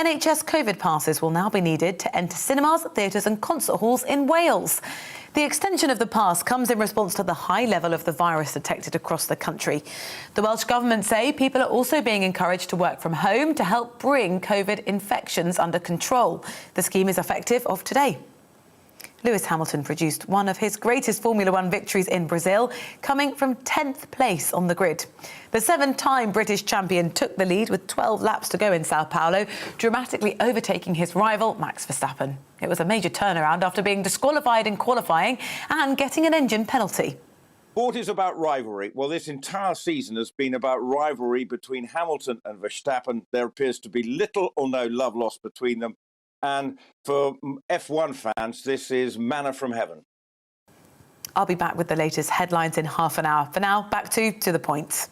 NHS COVID passes will now be needed to enter cinemas, theatres and concert halls in Wales. The extension of the pass comes in response to the high level of the virus detected across the country. The Welsh Government say people are also being encouraged to work from home to help bring COVID infections under control. The scheme is effective of today. Lewis Hamilton produced one of his greatest Formula One victories in Brazil, coming from 10th place on the grid. The 7-time British champion took the lead with 12 laps to go in Sao Paulo, dramatically overtaking his rival, Max Verstappen. It was a major turnaround after being disqualified in qualifying and getting an engine penalty. Sport is about rivalry. Well, this entire season has been about rivalry between Hamilton and Verstappen. There appears to be little or no love lost between them. And for F1 fans, this is manna from heaven. I'll be back with the latest headlines in half an hour. For now, back to the point.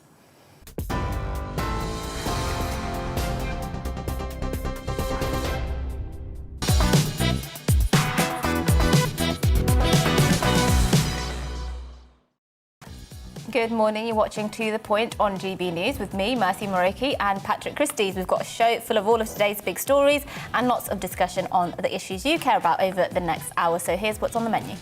Good morning, you're watching To The Point on GB News with me, Mercy Moreki, and Patrick Christie's. We've got a show full of all of today's big stories and lots of discussion on the issues you care about over the next hour. So here's what's on the menu.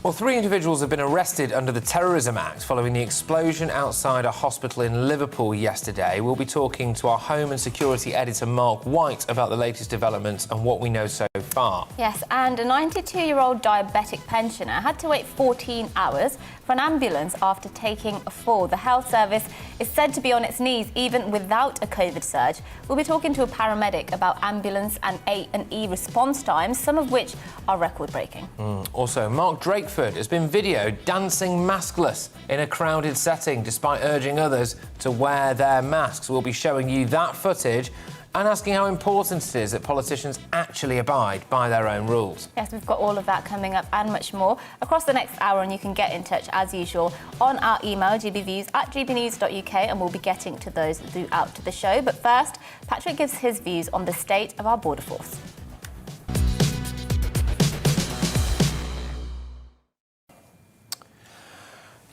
Well, 3 individuals have been arrested under the Terrorism Act following the explosion outside a hospital in Liverpool yesterday. We'll be talking to our Home and Security editor, Mark White, about the latest developments and what we know so far. Yes, and a 92-year-old diabetic pensioner had to wait 14 hours for an ambulance after taking a fall. The health service is said to be on its knees even without a COVID surge. We'll be talking to a paramedic about ambulance and A&E response times, some of which are record-breaking. Also, Mark Drakeford has been videoed dancing maskless in a crowded setting despite urging others to wear their masks. We'll be showing you that footage and asking how important it is that politicians actually abide by their own rules. Yes, we've got all of that coming up and much more across the next hour, and you can get in touch as usual on our email, gbviews@gbnews.uk, and we'll be getting to those throughout the show. But first, Patrick gives his views on the state of our border force.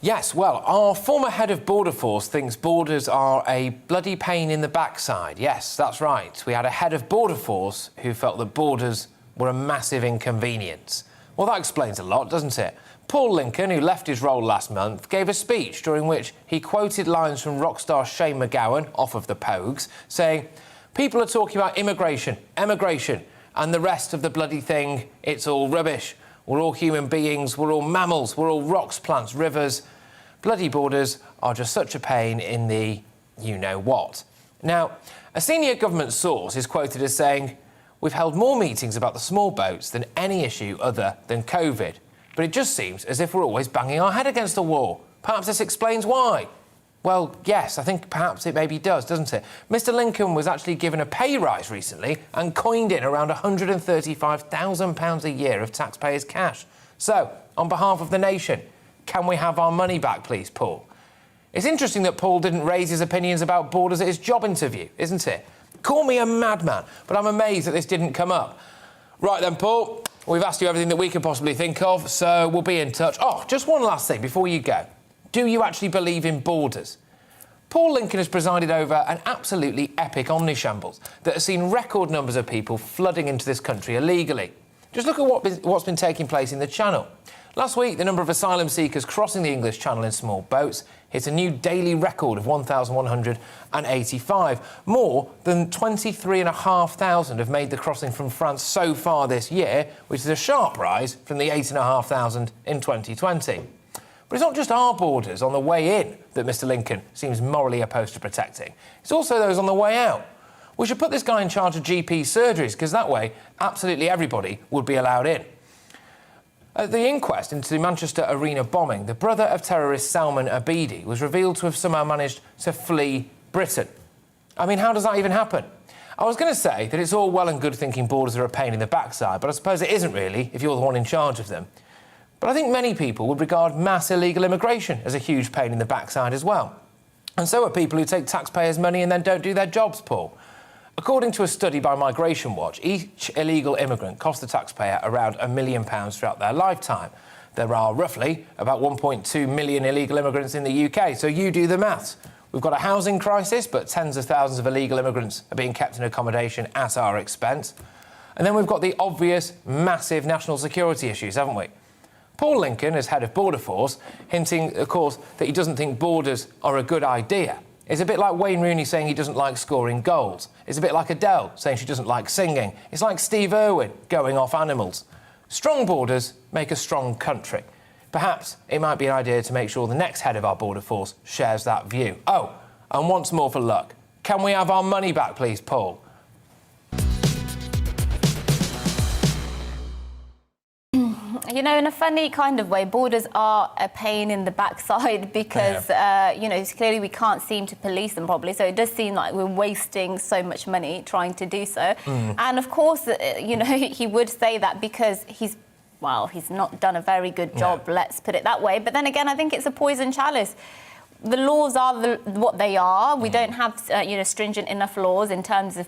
Yes, well, our former head of Border Force thinks borders are a bloody pain in the backside. Yes, that's right. We had a head of Border Force who felt that borders were a massive inconvenience. Well, that explains a lot, doesn't it? Paul Lincoln, who left his role last month, gave a speech during which he quoted lines from rock star Shane McGowan, off of the Pogues, saying, "People are talking about immigration, emigration, and the rest of the bloody thing, it's all rubbish. We're all human beings, we're all mammals, we're all rocks, plants, rivers. Bloody borders are just such a pain in the you-know-what." Now, a senior government source is quoted as saying, "We've held more meetings about the small boats than any issue other than COVID. But it just seems as if we're always banging our head against the wall. Perhaps this explains why." Well, yes, I think perhaps it maybe does, doesn't it? Mr Lincoln was actually given a pay rise recently and coined in around £135,000 a year of taxpayers' cash. So, on behalf of the nation, can we have our money back, please, Paul? It's interesting that Paul didn't raise his opinions about borders at his job interview, isn't it? Call me a madman, but I'm amazed that this didn't come up. Right then, Paul, we've asked you everything that we could possibly think of, so we'll be in touch. Oh, just one last thing before you go. Do you actually believe in borders? Paul Lincoln has presided over an absolutely epic omnishambles that has seen record numbers of people flooding into this country illegally. Just look at what's been taking place in the Channel. Last week, the number of asylum seekers crossing the English Channel in small boats hit a new daily record of 1,185. More than 23,500 have made the crossing from France so far this year, which is a sharp rise from the 8,500 in 2020. But it's not just our borders on the way in that Mr Lincoln seems morally opposed to protecting. It's also those on the way out. We should put this guy in charge of GP surgeries, because that way absolutely everybody would be allowed in. At the inquest into the Manchester Arena bombing, the brother of terrorist Salman Abedi was revealed to have somehow managed to flee Britain. I mean, how does that even happen? I was going to say that it's all well and good thinking borders are a pain in the backside, but I suppose it isn't really if you're the one in charge of them. But I think many people would regard mass illegal immigration as a huge pain in the backside as well. And so are people who take taxpayers' money and then don't do their jobs, Paul. According to a study by Migration Watch, each illegal immigrant costs the taxpayer around £1 million throughout their lifetime. There are roughly about 1.2 million illegal immigrants in the UK, so you do the maths. We've got a housing crisis, but tens of thousands of illegal immigrants are being kept in accommodation at our expense. And then we've got the obvious, massive national security issues, haven't we? Paul Lincoln, as head of Border Force, hinting, of course, that he doesn't think borders are a good idea. It's a bit like Wayne Rooney saying he doesn't like scoring goals. It's a bit like Adele saying she doesn't like singing. It's like Steve Irwin going off animals. Strong borders make a strong country. Perhaps it might be an idea to make sure the next head of our Border Force shares that view. Oh, and once more for luck. Can we have our money back, please, Paul? You know, in a funny kind of way, borders are a pain in the backside because, you know, clearly we can't seem to police them properly. So it does seem like we're wasting so much money trying to do so. And of course, you know, he would say that because he's not done a very good job, let's put it that way. But then again, I think it's a poison chalice. The laws are what they are. We don't have, you know, stringent enough laws in terms of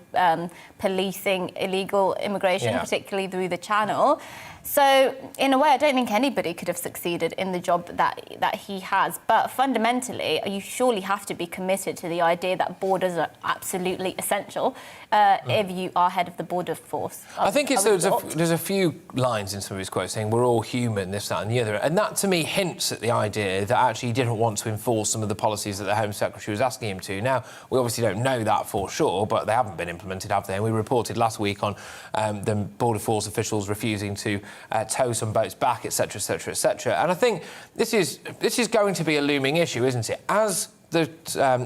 policing illegal immigration, particularly through the Channel. So, in a way, I don't think anybody could have succeeded in the job that he has. But fundamentally, you surely have to be committed to the idea that borders are absolutely essential if you are head of the border force. I think there's a few lines in some of his quotes saying we're all human, this, that and the other. And that, to me, hints at the idea that actually he didn't want to enforce some of the policies that the Home Secretary was asking him to. Now, we obviously don't know that for sure, but they haven't been implemented, have they? And we reported last week on the Border Force officials refusing to tow some boats back, etc., etc., etc. And I think this is going to be a looming issue, isn't it? As the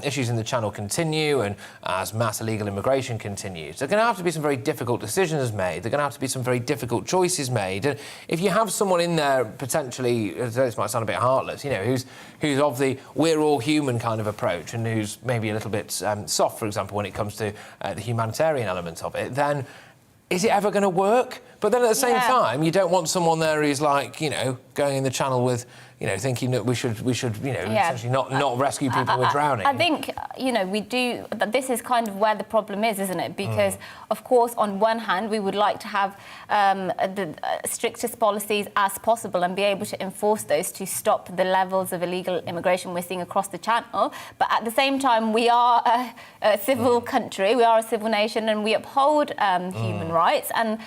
issues in the Channel continue and as mass illegal immigration continues, there are going to have to be some very difficult decisions made. There are going to have to be some very difficult choices made. And if you have someone in there potentially, this might sound a bit heartless, you know, who's of the we're all human kind of approach and who's maybe a little bit soft, for example, when it comes to the humanitarian element of it, then is it ever going to work? But then at the same time, you don't want someone there who's like, you know, going in the Channel with, you know, thinking that we should, you know, essentially not rescue people who are drowning. I think, you know, we do. This is kind of where the problem is, isn't it? Because, of course, on one hand, we would like to have the strictest policies as possible and be able to enforce those to stop the levels of illegal immigration we're seeing across the Channel. But at the same time, we are a civil country, we are a civil nation, and we uphold human rights. And,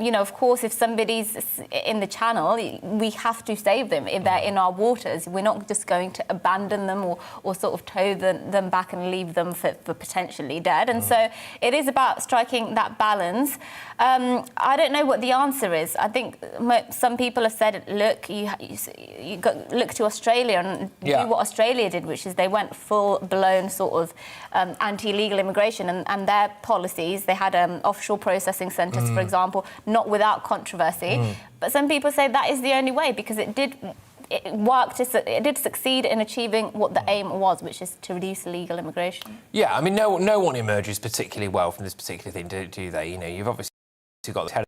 you know, of course, if somebody's in the Channel, we have to save them if they're in our waters. We're not just going to abandon them or sort of tow them back and leave them for potentially dead. And so it is about striking that balance. I don't know what the answer is. I think some people have said, look, you look to Australia and do what Australia did, which is they went full-blown sort of anti-illegal immigration and their policies. They had offshore processing centres, for example, not without controversy. But some people say that is the only way because it did succeed in achieving what the aim was, which is to reduce illegal immigration. Yeah, I mean, no one emerges particularly well from this particular thing, do they? You know, you've obviously got the head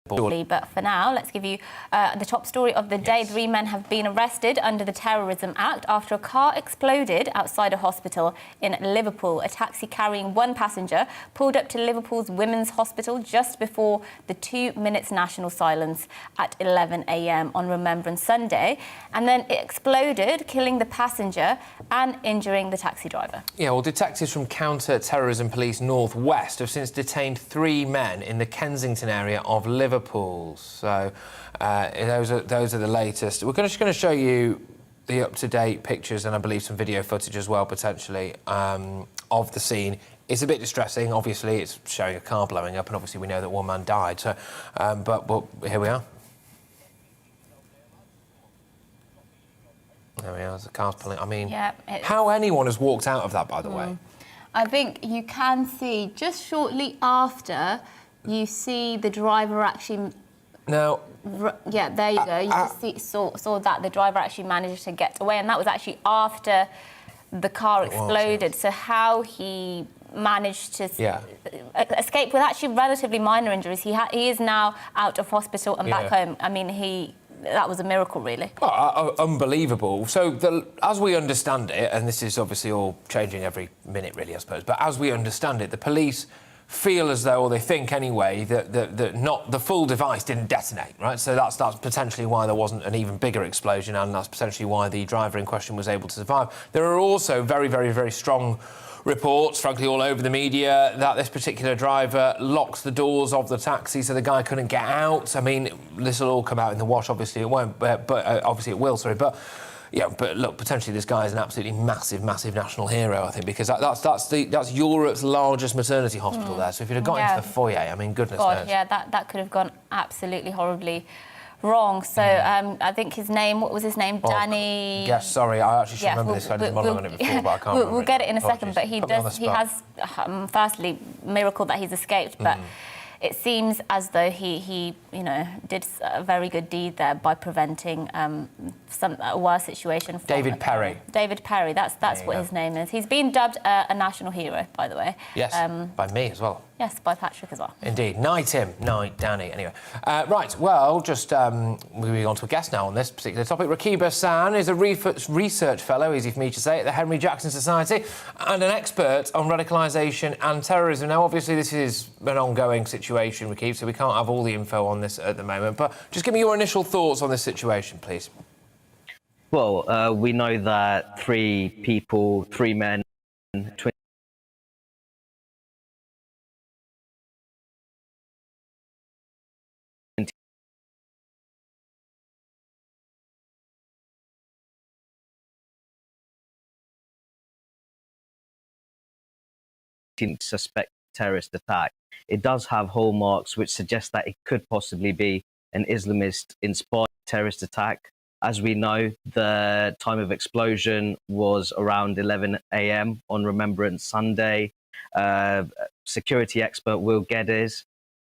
But for now, let's give you the top story of the day. 3 men have been arrested under the Terrorism Act after a car exploded outside a hospital in Liverpool. A taxi carrying one passenger pulled up to Liverpool's Women's Hospital just before the 2 minutes national silence at 11 a.m. on Remembrance Sunday. And then it exploded, killing the passenger and injuring the taxi driver. Yeah, well, detectives from Counter-Terrorism Police North West have since detained 3 men in the Kensington area of Liverpool. So those are the latest. We're just going to show you the up-to-date pictures and I believe some video footage as well, potentially, of the scene. It's a bit distressing. Obviously, it's showing a car blowing up, and obviously we know that 1 man died. So, but here we are. There we are. The car's pulling. I mean, how anyone has walked out of that, by the way. I think you can see just shortly after. You see the driver actually... No. Yeah, there you go. You just saw that the driver actually managed to get away, and that was actually after the car exploded. So how he managed to escape with actually relatively minor injuries. He is now out of hospital and back home. I mean, he that was a miracle, really. Well, unbelievable. So, as we understand it, and this is obviously all changing every minute, really, I suppose, but as we understand it, the police feel as though, or they think anyway, that not the full device didn't detonate, right? So that's potentially why there wasn't an even bigger explosion, and that's potentially why the driver in question was able to survive. There are also very, very, very strong reports, frankly, all over the media, that this particular driver locked the doors of the taxi so the guy couldn't get out. I mean, this will all come out in the wash. Obviously, it won't, but obviously it will. Sorry, but. Yeah, but look, potentially this guy is an absolutely massive, massive national hero, I think, because that's Europe's largest maternity hospital there. So if you'd have got into the foyer, I mean, goodness knows. Yeah, that could have gone absolutely horribly wrong. So I think his name, what was his name? Danny. Yes, sorry, I actually should remember this. I did monologue on it before, but I can't remember. We'll get it in a second, but he has, firstly, miracle that he's escaped, but it seems as though he did a very good deed there by preventing a worse situation. David Perry. David Perry, that's what his name is. He's been dubbed a national hero, by the way. Yes, by me as well. Yes, by Patrick as well. Indeed. Night him, night Danny. Anyway, right, well, just moving on to a guest now on this particular topic. Rakib Hassan is a research fellow, easy for me to say, at the Henry Jackson Society and an expert on radicalisation and terrorism. Now, obviously, this is an ongoing situation, Rakib, so we can't have all the info on this at the moment, but just give me your initial thoughts on this situation, please. Well, we know that 3 men, 20 suspect terrorist attack. It does have hallmarks which suggest that it could possibly be an Islamist-inspired terrorist attack. As we know, the time of explosion was around 11 a.m. on Remembrance Sunday. Security expert Will Geddes,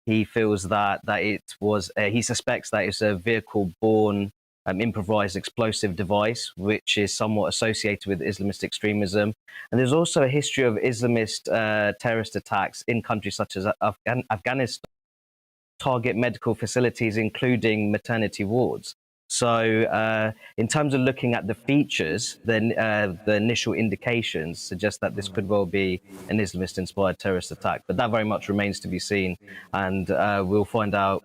he feels that it was, he suspects that it's a vehicle-borne improvised explosive device, which is somewhat associated with Islamist extremism. And there's also a history of Islamist terrorist attacks in countries such as Afghanistan, target medical facilities, including maternity wards. So in terms of looking at the features, the initial indications suggest that this could well be an Islamist-inspired terrorist attack. But that very much remains to be seen, and we'll find out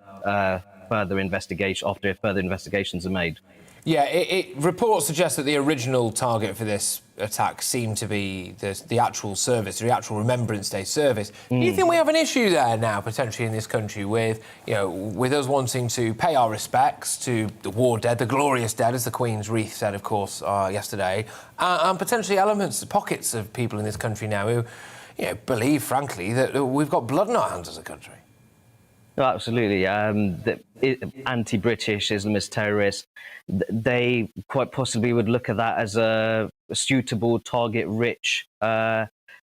further investigation after further investigations are made. Yeah, reports suggest that the original target for this attack seemed to be the actual service, the actual Remembrance Day service. Do you think we have an issue there now, potentially in this country, with us wanting to pay our respects to the war dead, the glorious dead, as the Queen's wreath said, of course, yesterday, and potentially pockets of people in this country now who, believe, frankly, that we've got blood in our hands as a country? Oh, absolutely. The anti-British Islamist terrorists, they quite possibly would look at that as a suitable, target-rich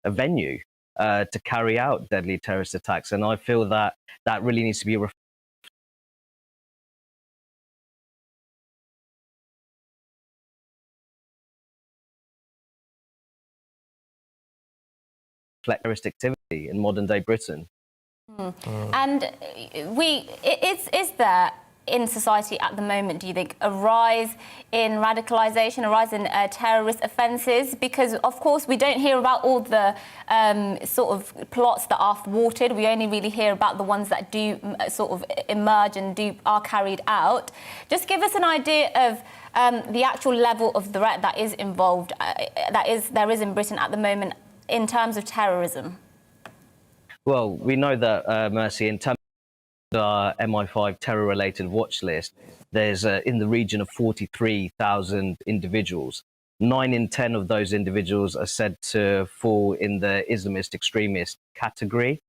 venue to carry out deadly terrorist attacks. And I feel that that really needs to be terrorist activity in modern-day Britain. And is there in society at the moment, do you think, a rise in radicalisation, a rise in terrorist offences? Because, of course, we don't hear about all the sort of plots that are thwarted. We only really hear about the ones that do sort of emerge and are carried out. Just give us an idea of the actual level of threat that is involved, there is in Britain at the moment in terms of terrorism. Well, we know that, Mercy, in terms of our MI5 terror-related watch list, there's in the region of 43,000 individuals. 9 in 10 of those individuals are said to fall in the Islamist extremist category.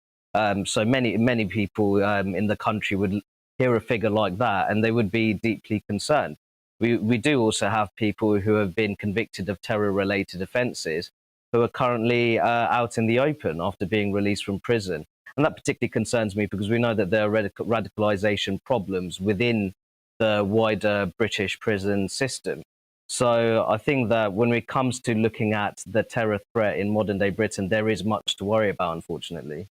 So many people in the country would hear a figure like that and they would be deeply concerned. We do also have people who have been convicted of terror-related offences who are currently out in the open after being released from prison. And that particularly concerns me because we know that there are radicalisation problems within the wider British prison system. So I think that when it comes to looking at the terror threat in modern-day Britain, there is much to worry about, unfortunately.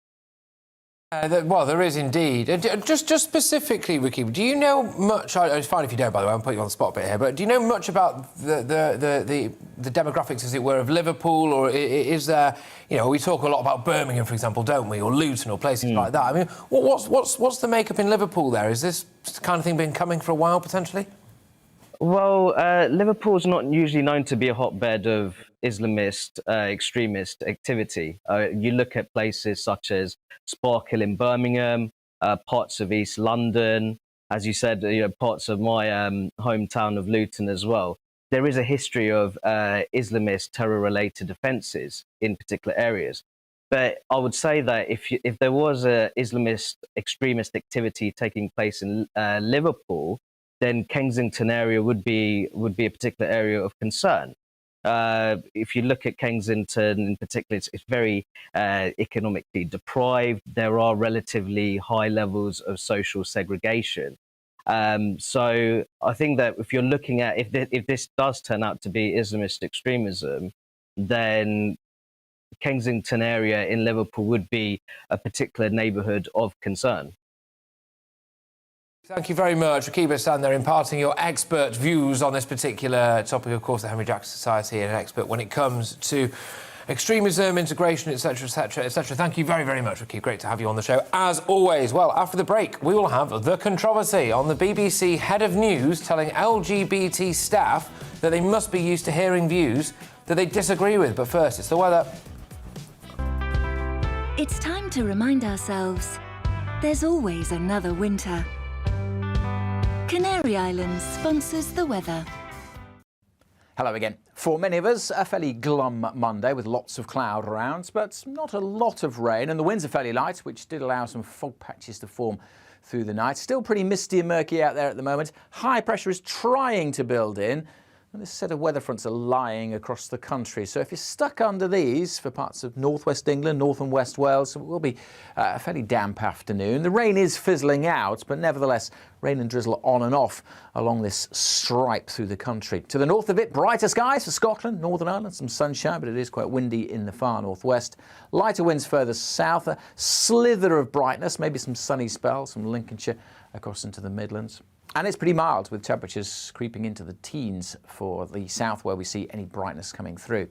Well, there is indeed. Just specifically, Ricky, do you know much? It's fine if you don't, by the way. I'm putting you on the spot a bit here. But do you know much about the demographics, as it were, of Liverpool, or is there? You know, we talk a lot about Birmingham, for example, don't we, or Luton, or places like that. I mean, what's the makeup in Liverpool there? Is this kind of thing been coming for a while, potentially? Well, Liverpool's not usually known to be a hotbed of Islamist, extremist activity. You look at places such as Sparkhill in Birmingham, parts of East London, as you said, parts of my hometown of Luton as well. There is a history of Islamist terror-related offences in particular areas. But I would say that if there was a Islamist extremist activity taking place in Liverpool, then Kensington area would be a particular area of concern. If you look at Kensington in particular, it's very economically deprived. There are relatively high levels of social segregation. So I think that if you're looking at if this does turn out to be Islamist extremism, then Kensington area in Liverpool would be a particular neighbourhood of concern. Thank you very much, Rakib Hassan, there, imparting your expert views on this particular topic, of course, the Henry Jackson Society, and an expert when it comes to extremism, integration, etc., etc., etc. Thank you very, very much, Rakib. Great to have you on the show, as always. Well, after the break, we will have the controversy on the BBC head of news telling LGBT staff that they must be used to hearing views that they disagree with. But first, it's the weather. It's time to remind ourselves there's always another winter. Canary Islands sponsors the weather. Hello again. For many of us, a fairly glum Monday with lots of cloud around, but not a lot of rain, and the winds are fairly light, which did allow some fog patches to form through the night. Still pretty misty and murky out there at the moment. High pressure is trying to build in, and this set of weather fronts are lying across the country. So if you're stuck under these for parts of northwest England, north and west Wales, it will be a fairly damp afternoon. The rain is fizzling out, but nevertheless, rain and drizzle on and off along this stripe through the country. To the north of it, brighter skies for Scotland, Northern Ireland, some sunshine, but it is quite windy in the far northwest. Lighter winds further south, a slither of brightness, maybe some sunny spells from Lincolnshire across into the Midlands. And it's pretty mild, with temperatures creeping into the teens for the south, where we see any brightness coming through.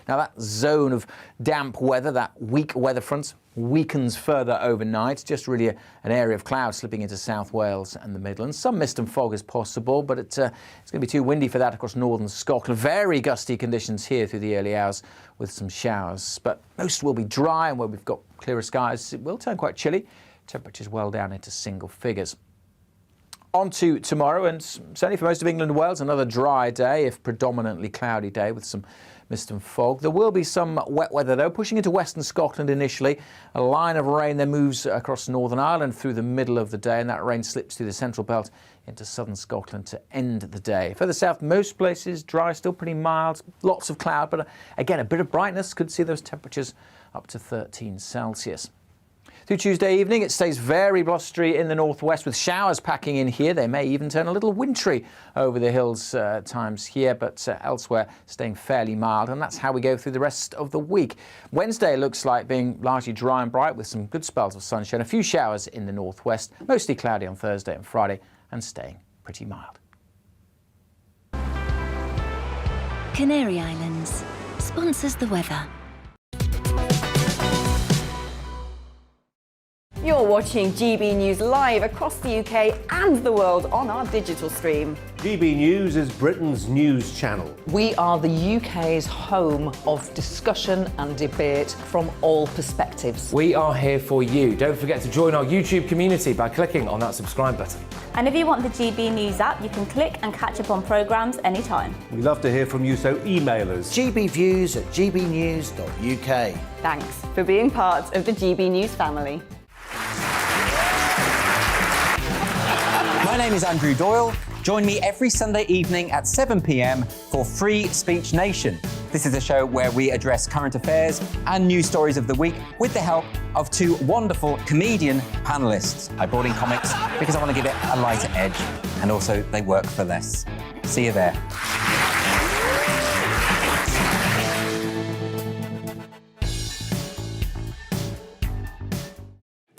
Now, that zone of damp weather, that weak weather front, weakens further overnight. Just really an area of cloud slipping into South Wales and the Midlands. Some mist and fog is possible, but it's going to be too windy for that across northern Scotland. Very gusty conditions here through the early hours with some showers. But most will be dry, and where we've got clearer skies, it will turn quite chilly. Temperatures well down into single figures. On to tomorrow, and certainly for most of England and Wales, another dry day, if predominantly cloudy day with some mist and fog. There will be some wet weather, though, pushing into western Scotland initially. A line of rain then moves across Northern Ireland through the middle of the day, and that rain slips through the central belt into southern Scotland to end the day. Further south, most places dry, still pretty mild, lots of cloud, but again, a bit of brightness. Could see those temperatures up to 13 Celsius. Through Tuesday evening, it stays very blustery in the northwest with showers packing in here. They may even turn a little wintry over the hills times here, but elsewhere staying fairly mild. And that's how we go through the rest of the week. Wednesday looks like being largely dry and bright with some good spells of sunshine. A few showers in the northwest, mostly cloudy on Thursday and Friday, and staying pretty mild. Canary Islands sponsors the weather. You're watching GB News live across the UK and the world on our digital stream. GB News is Britain's news channel. We are the UK's home of discussion and debate from all perspectives. We are here for you. Don't forget to join our YouTube community by clicking on that subscribe button. And if you want the GB News app, you can click and catch up on programmes anytime. We love to hear from you, so email us. gbviews@gbnews.uk. Thanks for being part of the GB News family. My name is Andrew Doyle. Join me every Sunday evening at 7 p.m. for Free Speech Nation. This is a show where we address current affairs and news stories of the week with the help of two wonderful comedian panellists. I brought in comics because I want to give it a lighter edge, and also they work for less. See you there.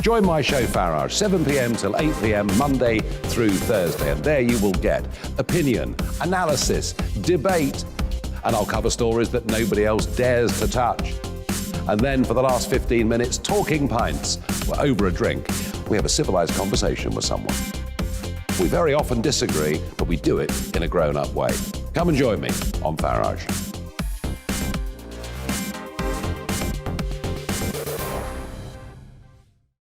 Join my show Farage, 7 p.m. till 8 p.m. Monday through Thursday, and there you will get opinion, analysis, debate, and I'll cover stories that nobody else dares to touch. And then for the last 15 minutes, talking pints. We're over a drink. We have a civilized conversation with someone. We very often disagree, but we do it in a grown-up way. Come and join me on Farage.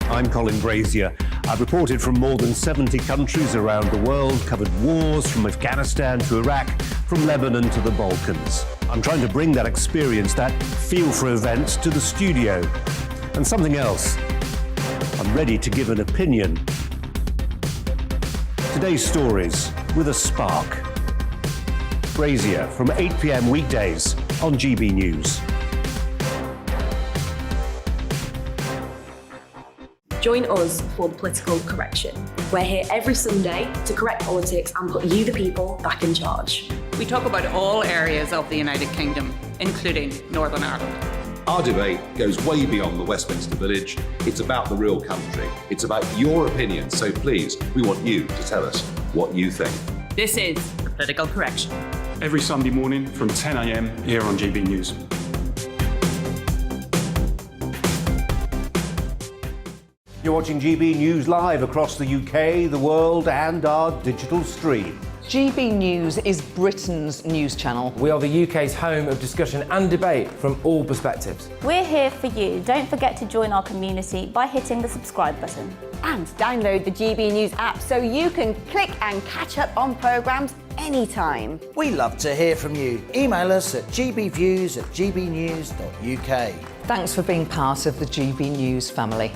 I'm Colin Brazier. I've reported from more than 70 countries around the world, covered wars from Afghanistan to Iraq, from Lebanon to the Balkans. I'm trying to bring that experience, that feel for events, to the studio. And something else. I'm ready to give an opinion. Today's stories with a spark. Brazier from 8 p.m. weekdays on GB News. Join us for the Political Correction. We're here every Sunday to correct politics and put you, the people, back in charge. We talk about all areas of the United Kingdom, including Northern Ireland. Our debate goes way beyond the Westminster Village. It's about the real country. It's about your opinion. So please, we want you to tell us what you think. This is the Political Correction. Every Sunday morning from 10 a.m. here on GB News. You're watching GB News live across the UK, the world, and our digital stream. GB News is Britain's news channel. We are the UK's home of discussion and debate from all perspectives. We're here for you. Don't forget to join our community by hitting the subscribe button. And download the GB News app so you can click and catch up on programmes anytime. We love to hear from you. Email us at gbviews@gbnews.uk. Thanks for being part of the GB News family.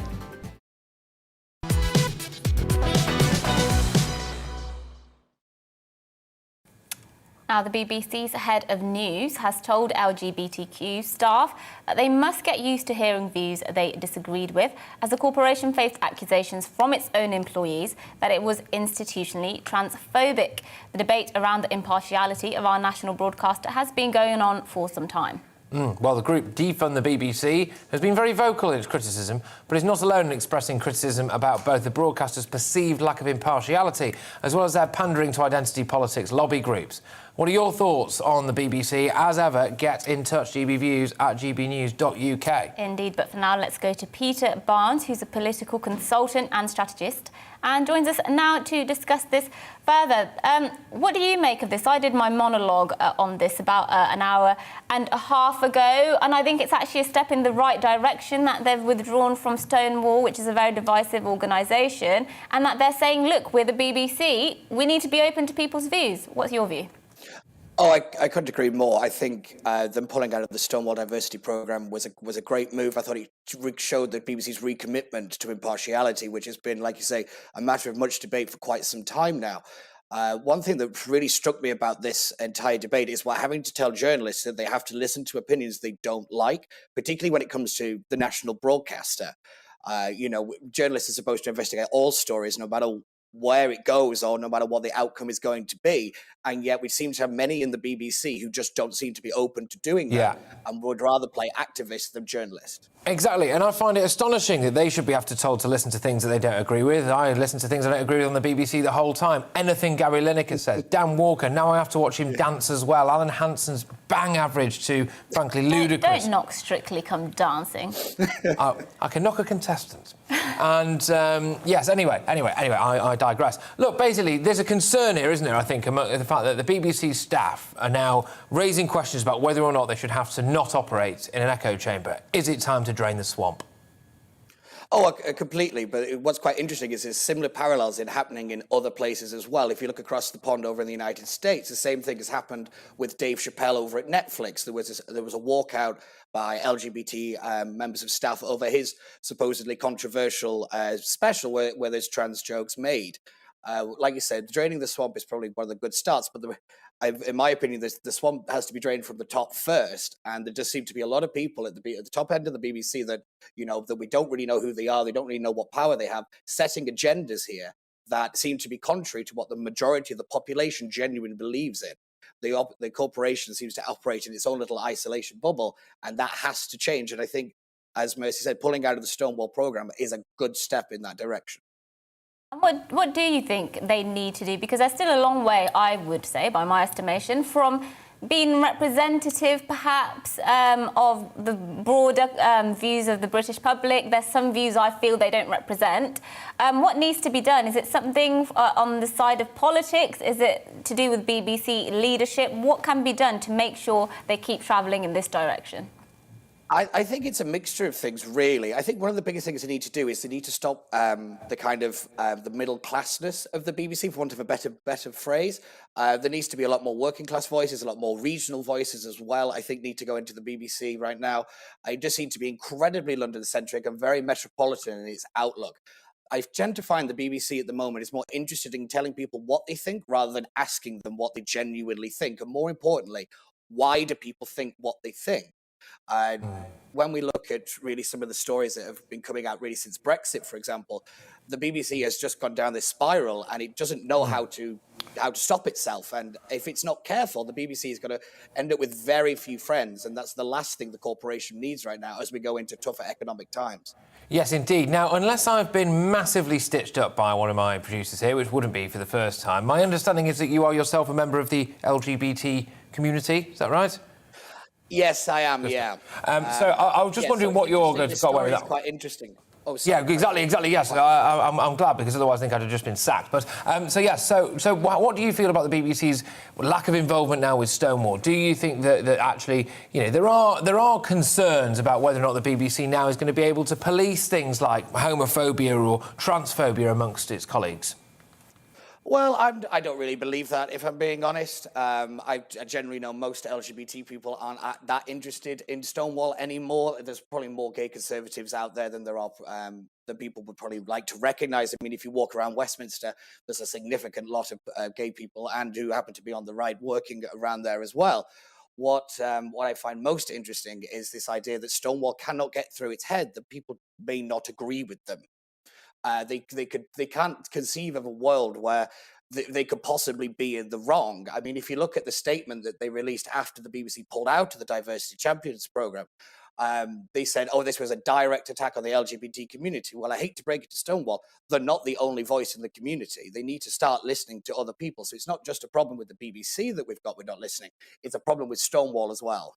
Now, the BBC's head of news has told LGBTQ staff that they must get used to hearing views they disagreed with, as the corporation faced accusations from its own employees that it was institutionally transphobic. The debate around the impartiality of our national broadcaster has been going on for some time. Well, the group Defund the BBC has been very vocal in its criticism, but is not alone in expressing criticism about both the broadcaster's perceived lack of impartiality as well as their pandering to identity politics lobby groups. What are your thoughts on the BBC? As ever, get in touch, gbviews@gbnews.uk. Indeed, but for now, let's go to Peter Barnes, who's a political consultant and strategist, and joins us now to discuss this further. What do you make of this? I did my monologue on this about an hour and a half ago, and I think it's actually a step in the right direction that they've withdrawn from Stonewall, which is a very divisive organisation, and that they're saying, look, we're the BBC, we need to be open to people's views. What's your view? Oh, I couldn't agree more. I think them pulling out of the Stonewall Diversity Programme was a great move. I thought it showed the BBC's recommitment to impartiality, which has been, like you say, a matter of much debate for quite some time now. One thing that really struck me about this entire debate is having to tell journalists that they have to listen to opinions they don't like, particularly when it comes to the national broadcaster. Journalists are supposed to investigate all stories, no matter where it goes or no matter what the outcome is going to be, and yet we seem to have many in the BBC who just don't seem to be open to doing that and would rather play activist than journalist. Exactly, and I find it astonishing that they should be told to listen to things that they don't agree with. I listen to things I don't agree with on the BBC the whole time. Anything Gary Lineker says, Dan Walker, now I have to watch him dance as well. Alan Hansen's bang average to, frankly, ludicrous. Don't knock Strictly Come Dancing. I can knock a contestant. And, yes, anyway, I digress. Look, basically, there's a concern here, isn't there, I think, among the fact that the BBC staff are now raising questions about whether or not they should have to not operate in an echo chamber. Is it time to drain the swamp? Oh, completely. But what's quite interesting is there's similar parallels happening in other places as well. If you look across the pond over in the United States, the same thing has happened with Dave Chappelle over at Netflix. There was a walkout by LGBT members of staff over his supposedly controversial special where there's trans jokes made. Like you said, draining the swamp is probably one of the good starts, but in my opinion, the swamp has to be drained from the top first, and there does seem to be a lot of people at the top end of the BBC that we don't really know who they are, they don't really know what power they have, setting agendas here that seem to be contrary to what the majority of the population genuinely believes in. The corporation seems to operate in its own little isolation bubble, and that has to change. And I think as Mercy said, pulling out of the Stonewall programme is a good step in that direction. And what do you think they need to do? Because they're still a long way, I would say, by my estimation, from being representative, perhaps, of the broader views of the British public. There's some views I feel they don't represent. What needs to be done? Is it something on the side of politics? Is it to do with BBC leadership? What can be done to make sure they keep travelling in this direction? I think it's a mixture of things, really. I think one of the biggest things they need to do is they need to stop the kind of the middle classness of the BBC, for want of a better phrase. There needs to be a lot more working class voices, a lot more regional voices as well. I think need to go into the BBC right now. It just seems to be incredibly London-centric and very metropolitan in its outlook. I tend to find the BBC at the moment is more interested in telling people what they think rather than asking them what they genuinely think. And more importantly, why do people think what they think? When we look at really some of the stories that have been coming out really since Brexit, for example, the BBC has just gone down this spiral and it doesn't know how to stop itself. And if it's not careful, the BBC is going to end up with very few friends. And that's the last thing the corporation needs right now as we go into tougher economic times. Yes, indeed. Now, unless I've been massively stitched up by one of my producers here, which wouldn't be for the first time, my understanding is that you are yourself a member of the LGBT community. Is that right? Yes, I am, yeah. So I was just wondering what you're going to go away with that. Quite interesting. Oh, yeah, exactly. Yes, I'm glad, because otherwise I think I'd have just been sacked. But so what do you feel about the BBC's lack of involvement now with Stonewall? Do you think that actually, there are concerns about whether or not the BBC now is going to be able to police things like homophobia or transphobia amongst its colleagues? Well, I don't really believe that, if I'm being honest. I generally know most LGBT people aren't that interested in Stonewall anymore. There's probably more gay conservatives out there than there are that people would probably like to recognise. I mean, if you walk around Westminster, there's a significant lot of gay people and who happen to be on the right working around there as well. What I find most interesting is this idea that Stonewall cannot get through its head that people may not agree with them. They can't conceive of a world where they could possibly be in the wrong. I mean, if you look at the statement that they released after the BBC pulled out of the Diversity Champions programme, they said, this was a direct attack on the LGBT community. Well, I hate to break it to Stonewall, they're not the only voice in the community. They need to start listening to other people. So it's not just a problem with the BBC that we're not listening. It's a problem with Stonewall as well.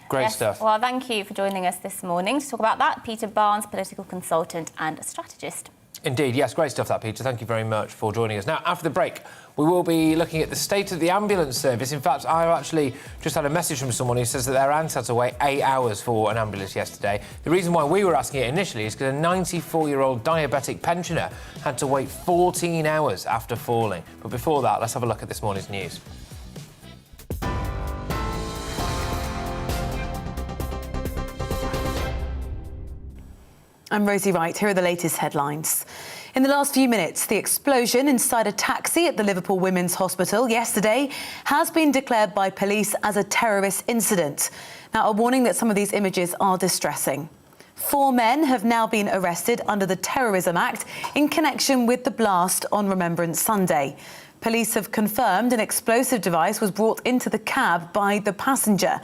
Great stuff. Well, thank you for joining us this morning to talk about that. Peter Barnes, political consultant and strategist. Indeed, yes, great stuff that, Peter. Thank you very much for joining us. Now, after the break, we will be looking at the state of the ambulance service. In fact, I've actually just had a message from someone who says that their aunt had to wait 8 hours for an ambulance yesterday. The reason why we were asking it initially is because a 94-year-old diabetic pensioner had to wait 14 hours after falling. But before that, let's have a look at this morning's news. I'm Rosie Wright. Here are the latest headlines. In the last few minutes, the explosion inside a taxi at the Liverpool Women's Hospital yesterday has been declared by police as a terrorist incident. Now, a warning that some of these images are distressing. 4 men have now been arrested under the Terrorism Act in connection with the blast on Remembrance Sunday. Police have confirmed an explosive device was brought into the cab by the passenger.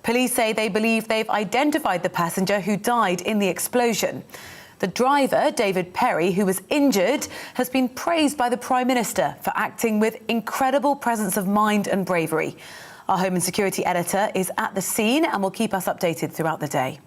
Police say they believe they've identified the passenger who died in the explosion. The driver, David Perry, who was injured, has been praised by the Prime Minister for acting with incredible presence of mind and bravery. Our Home and Security editor is at the scene and will keep us updated throughout the day.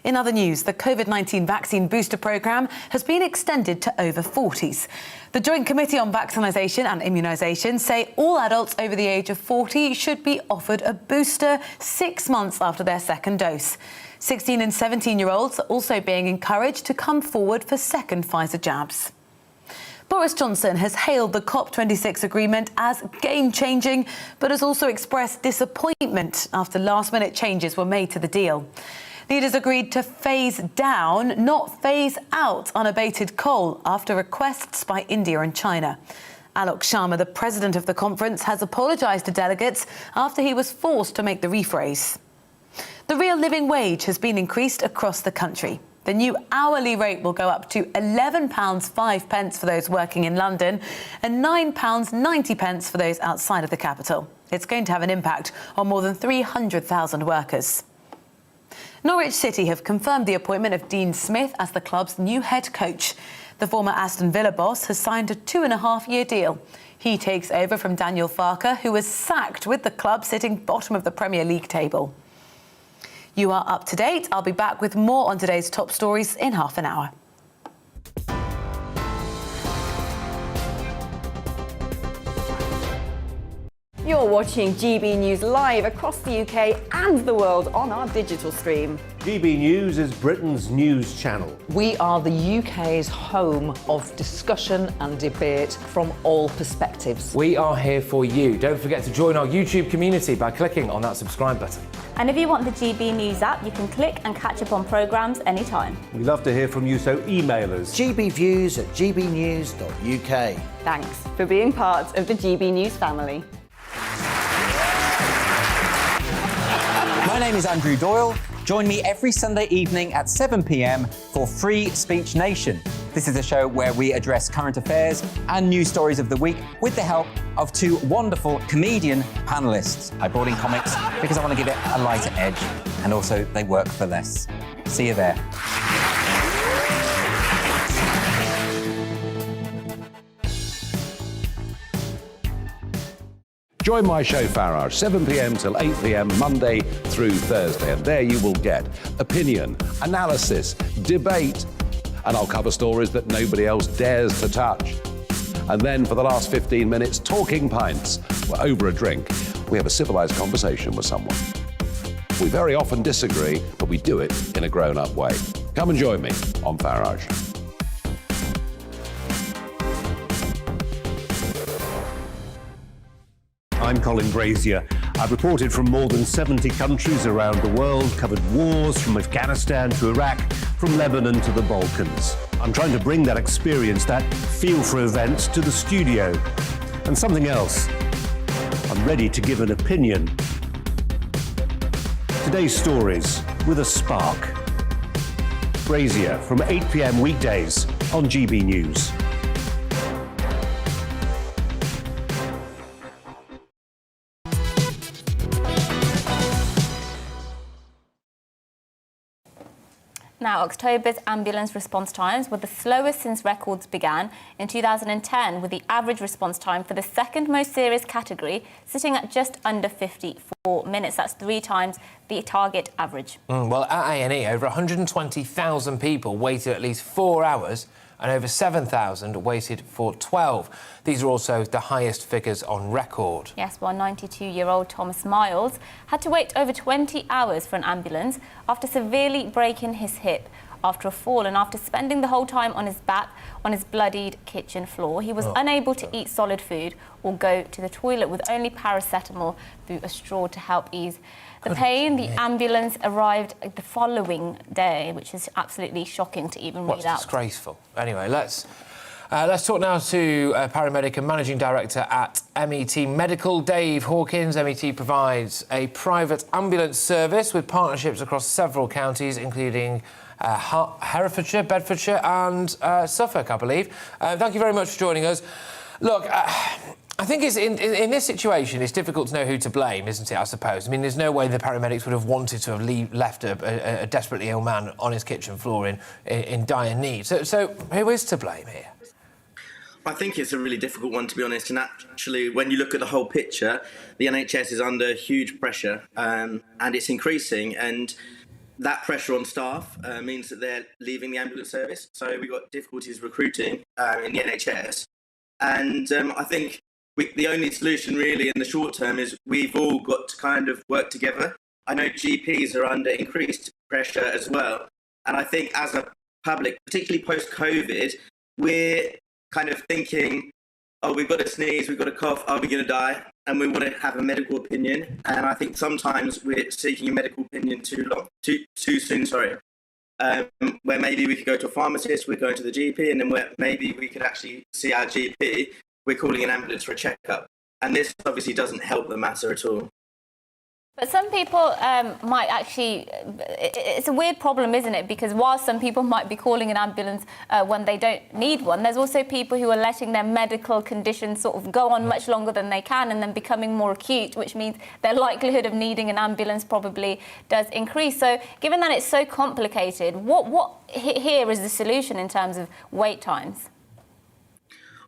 In other news, the COVID-19 vaccine booster programme has been extended to over 40s. The Joint Committee on Vaccination and Immunisation say all adults over the age of 40 should be offered a booster 6 months after their second dose. 16 and 17-year-olds are also being encouraged to come forward for second Pfizer jabs. Boris Johnson has hailed the COP26 agreement as game-changing, but has also expressed disappointment after last-minute changes were made to the deal. Leaders agreed to phase down, not phase out, unabated coal after requests by India and China. Alok Sharma, the president of the conference, has apologised to delegates after he was forced to make the rephrase. The real living wage has been increased across the country. The new hourly rate will go up to £11.05 for those working in London and £9.90 for those outside of the capital. It's going to have an impact on more than 300,000 workers. Norwich City have confirmed the appointment of Dean Smith as the club's new head coach. The former Aston Villa boss has signed a 2.5-year deal. He takes over from Daniel Farke, who was sacked with the club sitting bottom of the Premier League table. You are up to date. I'll be back with more on today's top stories in half an hour. You're watching GB News live across the UK and the world on our digital stream. GB News is Britain's news channel. We are the UK's home of discussion and debate from all perspectives. We are here for you. Don't forget to join our YouTube community by clicking on that subscribe button. And if you want the GB News app, you can click and catch up on programmes anytime. We love to hear from you, so email us. gbviews@gbnews.uk. Thanks for being part of the GB News family. My name is Andrew Doyle. Join me every Sunday evening at 7 p.m. for Free Speech Nation. This is a show where we address current affairs and news stories of the week with the help of two wonderful comedian panellists. I brought in comics because I want to give it a lighter edge, and also they work for less. See you there. Join my show Farage, 7 p.m. till 8 p.m. Monday through Thursday, and there you will get opinion, analysis, debate, and I'll cover stories that nobody else dares to touch. And then for the last 15 minutes, talking pints. We're over a drink. We have a civilized conversation with someone. We very often disagree, but we do it in a grown-up way. Come and join me on Farage. I'm Colin Brazier. I've reported from more than 70 countries around the world, covered wars from Afghanistan to Iraq, from Lebanon to the Balkans. I'm trying to bring that experience, that feel for events, to the studio. And something else. I'm ready to give an opinion. Today's stories with a spark. Brazier from 8 p.m. weekdays on GB News. Now, October's ambulance response times were the slowest since records began in 2010, with the average response time for the second most serious category sitting at just under 54 minutes. That's 3 times the target average. Well, at A&E, over 120,000 people waited at least 4 hours and over 7,000 waited for 12. These are also the highest figures on record. Yes, while 92-year-old Thomas Miles had to wait over 20 hours for an ambulance after severely breaking his hip after a fall, and after spending the whole time on his back on his bloodied kitchen floor. He was unable to eat solid food or go to the toilet, with only paracetamol through a straw to help ease the pain. The ambulance arrived the following day, which is absolutely shocking to even read out. Disgraceful. Anyway, let's talk now to paramedic and managing director at MET Medical, Dave Hawkins. MET provides a private ambulance service with partnerships across several counties, including Herefordshire, Bedfordshire and Suffolk, I believe. Thank you very much for joining us. Look, I think it's in this situation, it's difficult to know who to blame, isn't it, I suppose? I mean, there's no way the paramedics would have wanted to have left a desperately ill man on his kitchen floor in dire need. So who is to blame here? I think it's a really difficult one, to be honest. And actually, when you look at the whole picture, the NHS is under huge pressure and it's increasing. And that pressure on staff means that they're leaving the ambulance service. So we've got difficulties recruiting in the NHS. And I think the only solution really in the short term is we've all got to kind of work together. I know GPs are under increased pressure as well. And I think as a public, particularly post-COVID, we're kind of thinking, oh, we've got a sneeze, we've got a cough, are we going to die? And we want to have a medical opinion. And I think sometimes we're seeking a medical opinion too soon, where maybe we could go to a pharmacist, we're going to the GP, and then where maybe we could actually see our GP, we're calling an ambulance for a checkup. And this obviously doesn't help the matter at all. But some people might actually... It's a weird problem, isn't it? Because while some people might be calling an ambulance when they don't need one, there's also people who are letting their medical conditions sort of go on much longer than they can and then becoming more acute, which means their likelihood of needing an ambulance probably does increase. So given that it's so complicated, what here is the solution in terms of wait times?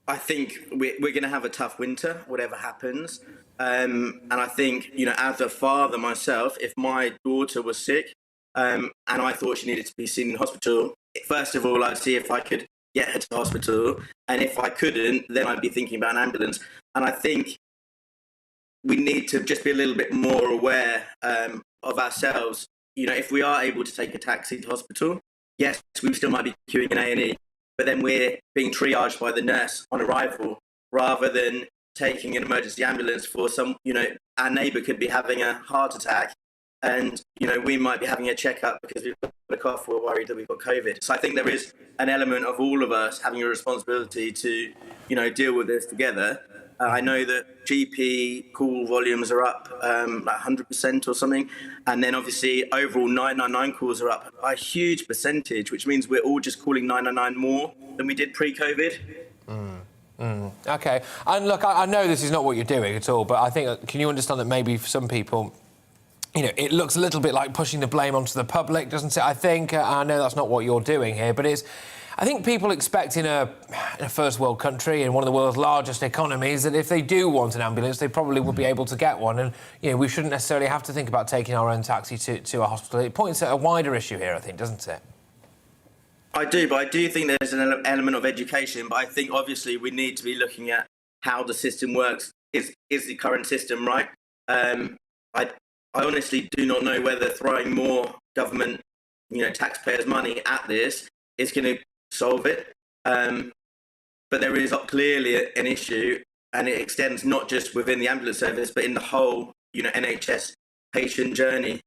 I think we're going to have a tough winter, whatever happens. And I think, you know, as a father myself, if my daughter was sick and I thought she needed to be seen in hospital, first of all, I'd see if I could get her to the hospital. And if I couldn't, then I'd be thinking about an ambulance. And I think we need to just be a little bit more aware of ourselves. You know, if we are able to take a taxi to hospital, yes, we still might be queuing in A&E, but then we're being triaged by the nurse on arrival rather than taking an emergency ambulance for some, you know, our neighbour could be having a heart attack and, you know, we might be having a checkup because we've got a cough, we're worried that we've got COVID. So I think there is an element of all of us having a responsibility to, you know, deal with this together. I know that GP call volumes are up like 100% or something. And then obviously overall 999 calls are up by a huge percentage, which means we're all just calling 999 more than we did pre-COVID. OK. And look, I know this is not what you're doing at all, but I think, can you understand that maybe for some people, you know, it looks a little bit like pushing the blame onto the public, doesn't it? I think, I know that's not what you're doing here, but it's... I think people expect in a first world country, in one of the world's largest economies, that if they do want an ambulance, they probably would be able to get one. And, you know, we shouldn't necessarily have to think about taking our own taxi to a hospital. It points at a wider issue here, I think, doesn't it? I do, but I do think there's an element of education. But I think, obviously, we need to be looking at how the system works. Is the current system right? I honestly do not know whether throwing more government, you know, taxpayers' money at this is going to solve it. But there is clearly an issue, and it extends not just within the ambulance service, but in the whole, you know, NHS patient journey.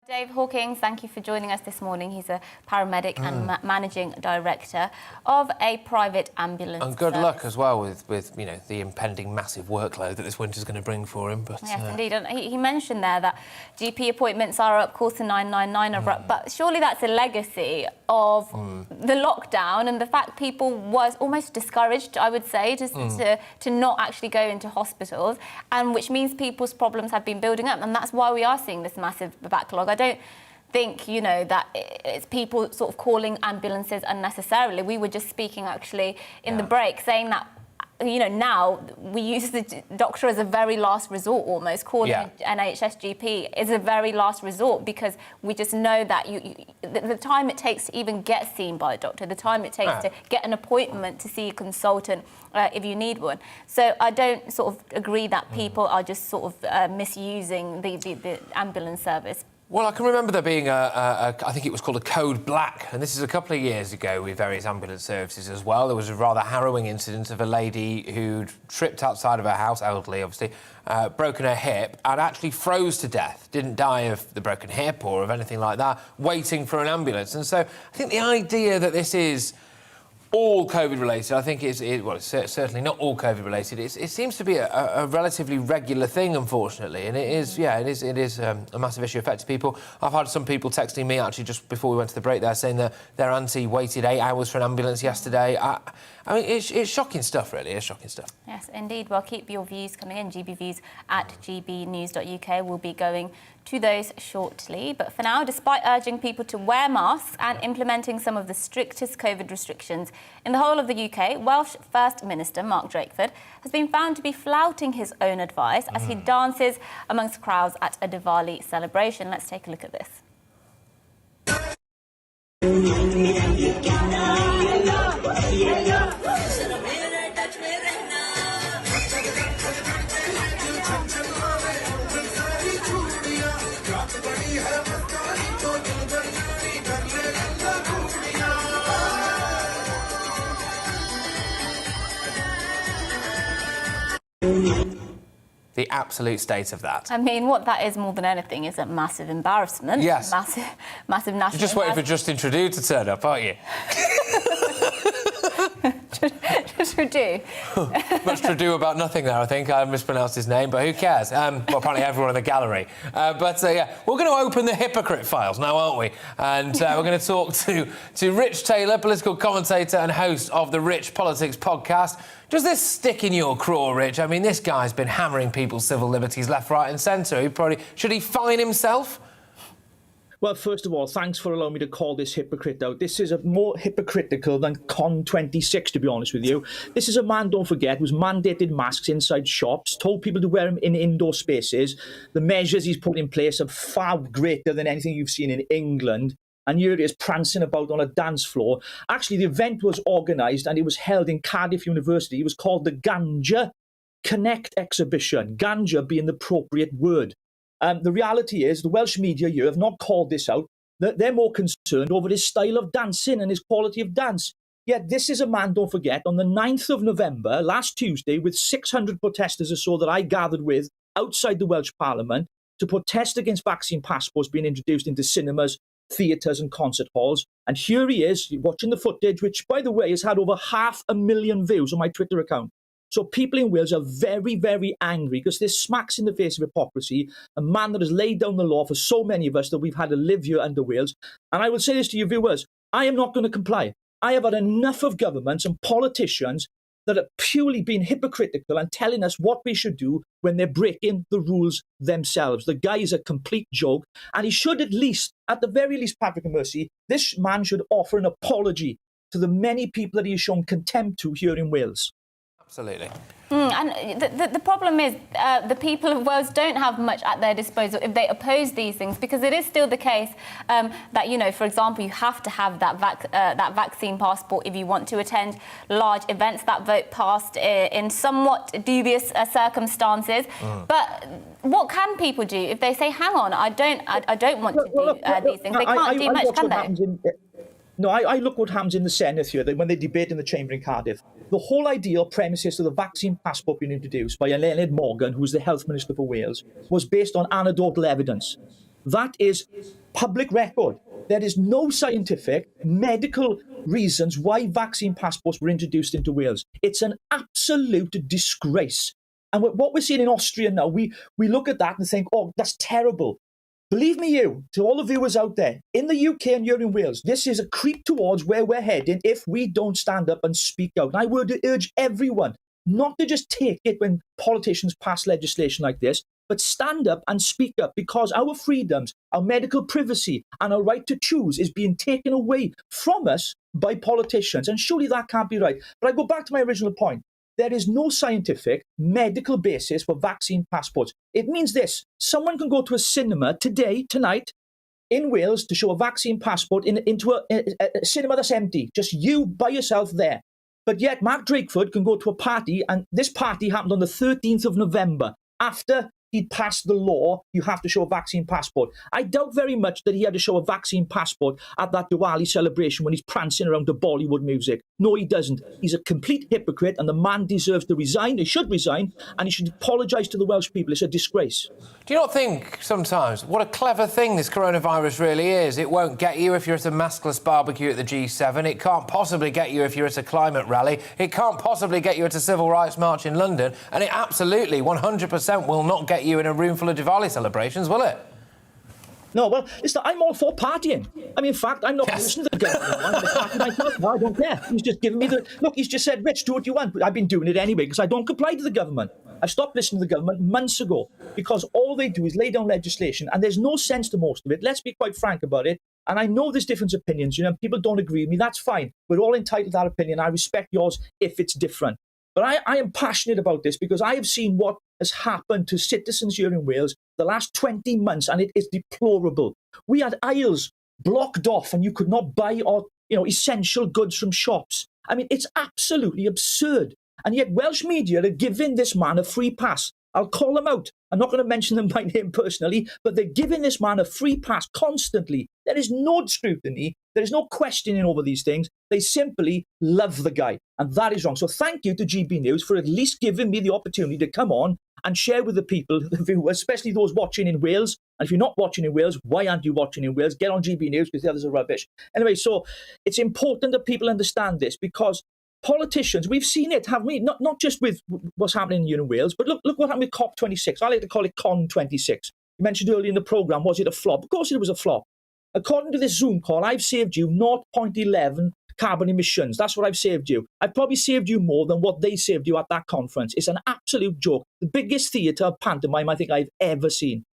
Dave Hawkins, thank you for joining us this morning. He's a paramedic and managing director of a private ambulance. And good luck as well with you know, the impending massive workload that this winter's going to bring for him. But, yes, indeed. And he mentioned there that GP appointments are up, calls to 999 are up, but surely that's a legacy of the lockdown and the fact people was almost discouraged, I would say, to not actually go into hospitals, and which means people's problems have been building up, and that's why we are seeing this massive backlog. I don't think, you know, that it's people sort of calling ambulances unnecessarily. We were just speaking actually in the break, saying that, you know, now we use the doctor as a very last resort almost. Calling an NHS GP is a very last resort because we just know that the time it takes to even get seen by a doctor, the time it takes to get an appointment to see a consultant if you need one. So I don't sort of agree that people are just sort of misusing the ambulance service. Well, I can remember there being I think it was called a code black, and this is a couple of years ago with various ambulance services as well. There was a rather harrowing incident of a lady who'd tripped outside of her house, elderly obviously, broken her hip and actually froze to death. Didn't die of the broken hip or of anything like that, waiting for an ambulance. And so I think the idea that this is all COVID-related, I think it's certainly not all COVID-related. It seems to be a relatively regular thing, unfortunately, and it is a massive issue affecting people. I've had some people texting me, actually, just before we went to the break there, saying that their auntie waited 8 hours for an ambulance yesterday. I mean, it's shocking stuff, really. It's shocking stuff. Yes, indeed. Well, keep your views coming in. gbviews@gbnews.uk. We'll be going to those shortly. But for now, despite urging people to wear masks and implementing some of the strictest COVID restrictions in the whole of the UK, Welsh First Minister Mark Drakeford has been found to be flouting his own advice as he dances amongst crowds at a Diwali celebration. Let's take a look at this. The absolute state of that. I mean, what that is more than anything is a massive embarrassment. Yes. Massive national. You're just waiting for Justin Trudeau to turn up, aren't you? Trudeau. Much to do about nothing there, I think. I mispronounced his name, but who cares? Well, apparently everyone in the gallery. Yeah, we're going to open the hypocrite files now, aren't we? And we're going to talk to Rich Taylor, political commentator and host of the Rich Politics podcast. Does this stick in your craw, Rich? I mean, this guy's been hammering people's civil liberties left, right and centre. Should he fine himself? Well, first of all, thanks for allowing me to call this hypocrite out. This is more hypocritical than Con26, to be honest with you. This is a man, don't forget, who's mandated masks inside shops, told people to wear them in indoor spaces. The measures he's put in place are far greater than anything you've seen in England. And here he is prancing about on a dance floor. Actually, the event was organised and it was held in Cardiff University. It was called the Ganja Connect exhibition, ganja being the appropriate word. The reality is the Welsh media here have not called this out. They're more concerned over his style of dancing and his quality of dance. Yet this is a man, don't forget, on the 9th of November, last Tuesday, with 600 protesters or so that I gathered with outside the Welsh Parliament to protest against vaccine passports being introduced into cinemas, theatres and concert halls. And here he is, watching the footage, which, by the way, has had over 500,000 views on my Twitter account. So people in Wales are very, very angry because this smacks in the face of hypocrisy, a man that has laid down the law for so many of us that we've had to live here under Wales. And I will say this to you viewers, I am not going to comply. I have had enough of governments and politicians that are purely being hypocritical and telling us what we should do when they're breaking the rules themselves. The guy is a complete joke, and he should at the very least, Patrick and Mercy, this man should offer an apology to the many people that he has shown contempt to here in Wales. Absolutely. And the problem is the people of Wales don't have much at their disposal if they oppose these things, because it is still the case that, you know, for example, you have to have that vaccine passport if you want to attend large events. That vote passed in somewhat dubious circumstances. But what can people do if they say, hang on, I don't want to do these things? They can't do much, can they? No, I look what happens in the Senate here when they debate in the chamber in Cardiff. The whole ideal premises of the vaccine passport being introduced by Leonard Morgan, who's the Health Minister for Wales, was based on anecdotal evidence. That is public record. There is no scientific, medical reasons why vaccine passports were introduced into Wales. It's an absolute disgrace. And what we're seeing in Austria now, we look at that and think, oh, that's terrible. Believe me, to all the viewers out there, in the UK and here in Wales, this is a creep towards where we're heading if we don't stand up and speak out. And I would urge everyone not to just take it when politicians pass legislation like this, but stand up and speak up, because our freedoms, our medical privacy and our right to choose is being taken away from us by politicians. And surely that can't be right. But I go back to my original point. There is no scientific medical basis for vaccine passports. It means this: someone can go to a cinema tonight, in Wales to show a vaccine passport into a cinema that's empty, just you by yourself there. But yet Mark Drakeford can go to a party, and this party happened on the 13th of November, after he'd passed the law, you have to show a vaccine passport. I doubt very much that he had to show a vaccine passport at that Diwali celebration when he's prancing around to Bollywood music. No, he doesn't. He's a complete hypocrite, and the man deserves to resign. He should resign, and he should apologise to the Welsh people. It's a disgrace. Do you not think sometimes what a clever thing this coronavirus really is? It won't get you if you're at a maskless barbecue at the G7. It can't possibly get you if you're at a climate rally. It can't possibly get you at a civil rights march in London. And it absolutely, 100% will not get you in a room full of Diwali celebrations, will it? No, well, listen, I'm all for partying. I mean, in fact, I'm not listening to the government. I'm going to party myself. No, I don't care. He's just giving me look, he's just said, Rich, do what you want. I've been doing it anyway because I don't comply to the government. I stopped listening to the government months ago because all they do is lay down legislation, and there's no sense to most of it. Let's be quite frank about it. And I know there's different opinions. You know, people don't agree with me. That's fine. We're all entitled to that opinion. I respect yours if it's different. But I am passionate about this because I have seen what has happened to citizens here in Wales the last 20 months, and it is deplorable. We had aisles blocked off, and you could not buy essential goods from shops. I mean, it's absolutely absurd. And yet Welsh media are giving this man a free pass. I'll call them out. I'm not going to mention them by name personally, but they're giving this man a free pass constantly. There is no scrutiny. There is no questioning over these things. They simply love the guy. And that is wrong. So thank you to GBNews for at least giving me the opportunity to come on and share with the people, the viewers, especially those watching in Wales. And if you're not watching in Wales, why aren't you watching in Wales? Get on GBNews because the others are rubbish. Anyway, so it's important that people understand this, because politicians, we've seen it, haven't we? Not just with what's happening in Wales, but look what happened with COP26. I like to call it CON26. You mentioned earlier in the programme, was it a flop? Of course it was a flop. According to this Zoom call, I've saved you 0.11 carbon emissions. That's what I've saved you. I've probably saved you more than what they saved you at that conference. It's an absolute joke. The biggest theatre of pantomime I think I've ever seen.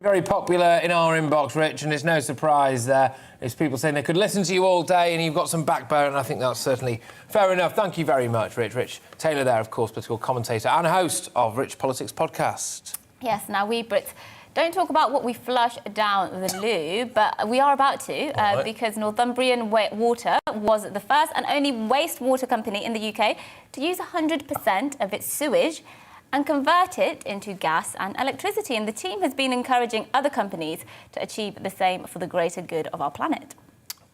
Very popular in our inbox, Rich, and it's no surprise there's people saying they could listen to you all day and you've got some backbone, and I think that's certainly fair enough. Thank you very much, Rich. Rich Taylor there, of course, political commentator and host of Rich Politics Podcast. Yes, now we Brits don't talk about what we flush down the loo, but we are about to, because Northumbrian Water was the first and only wastewater company in the UK to use 100% of its sewage and convert it into gas and electricity. And the team has been encouraging other companies to achieve the same for the greater good of our planet.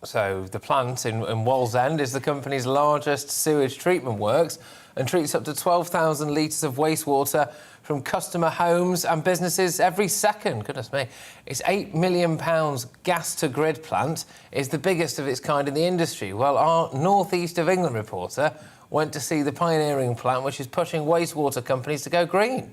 So the plant in Wallsend is the company's largest sewage treatment works and treats up to 12,000 litres of wastewater from customer homes and businesses every second. Goodness me. Its £8 million gas-to-grid plant is the biggest of its kind in the industry. Well, our North East of England reporter went to see the pioneering plant, which is pushing wastewater companies to go green.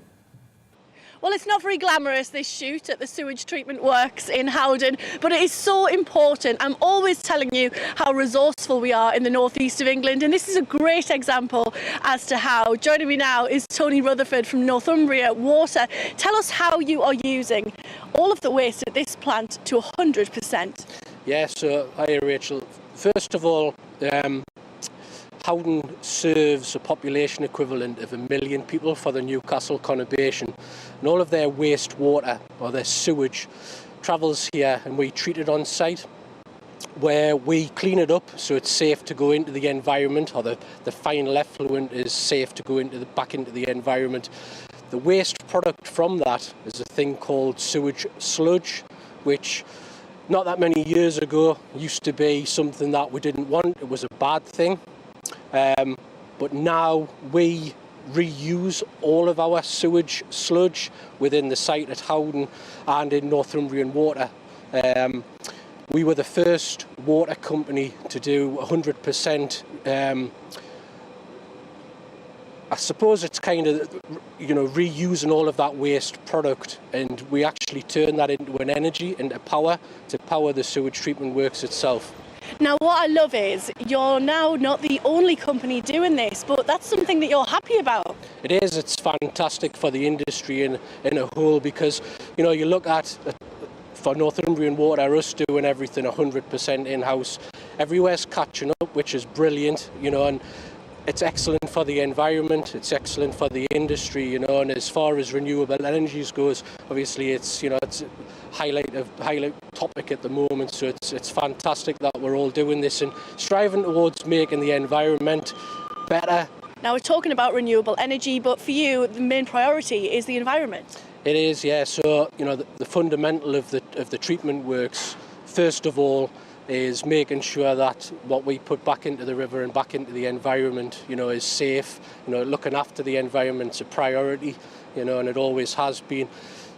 Well, it's not very glamorous, this shoot at the sewage treatment works in Howden, but it is so important. I'm always telling you how resourceful we are in the northeast of England, and this is a great example as to how. Joining me now is Tony Rutherford from Northumbria Water. Tell us how you are using all of the waste at this plant to 100%. Yeah, so hi Rachel. First of all, Howden serves a population equivalent of 1 million people for the Newcastle conurbation, and all of their wastewater or their sewage travels here and we treat it on site, where we clean it up so it's safe to go into the environment, or the final effluent is safe to go back into the environment. The waste product from that is a thing called sewage sludge, which not that many years ago used to be something that we didn't want. It was a bad thing. But now we reuse all of our sewage sludge within the site at Howden and in Northumbrian Water. We were the first water company to do 100%. I suppose it's kind of, reusing all of that waste product, and we actually turn that into an energy, into power, to power the sewage treatment works itself. Now, what I love is you're now not the only company doing this, but that's something that you're happy about. It is. It's fantastic for the industry in a whole, because, you look at, for Northumbrian Water, us doing everything 100% in-house, everywhere's catching up, which is brilliant, and it's excellent for the environment, it's excellent for the industry, and as far as renewable energies goes, obviously it's, it's a highlight topic at the moment, so it's fantastic that we're all doing this and striving towards making the environment better. Now, we're talking about renewable energy, but for you, the main priority is the environment. It is, yeah. So, the fundamental of the treatment works, first of all, is making sure that what we put back into the river and back into the environment, is safe. Looking after the environment's a priority, and it always has been.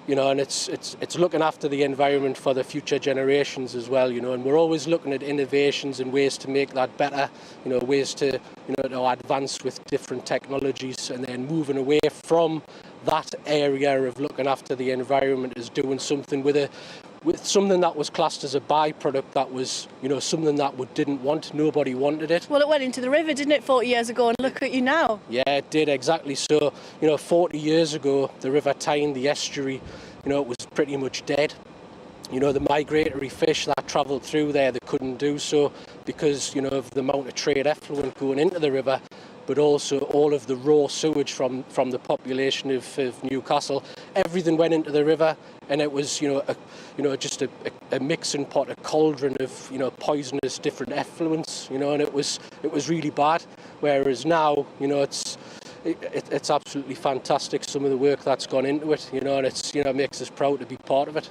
And it's looking after the environment for the future generations as well, and we're always looking at innovations and ways to make that better, ways to, to advance with different technologies, and then moving away from that area of looking after the environment is doing something with something that was classed as a byproduct that was, something that we didn't want, nobody wanted it. Well, it went into the river, didn't it, 40 years ago, and look at you now. Yeah, it did, exactly. So, 40 years ago, the River Tyne, the estuary, it was pretty much dead. The migratory fish that travelled through there, they couldn't do so because, of the amount of trade effluent going into the river, but also all of the raw sewage from the population of Newcastle. Everything went into the river, and it was, just a mixing pot, a cauldron of, poisonous different effluents, and it was really bad. Whereas now, it's absolutely fantastic, some of the work that's gone into it, and it's, makes us proud to be part of it.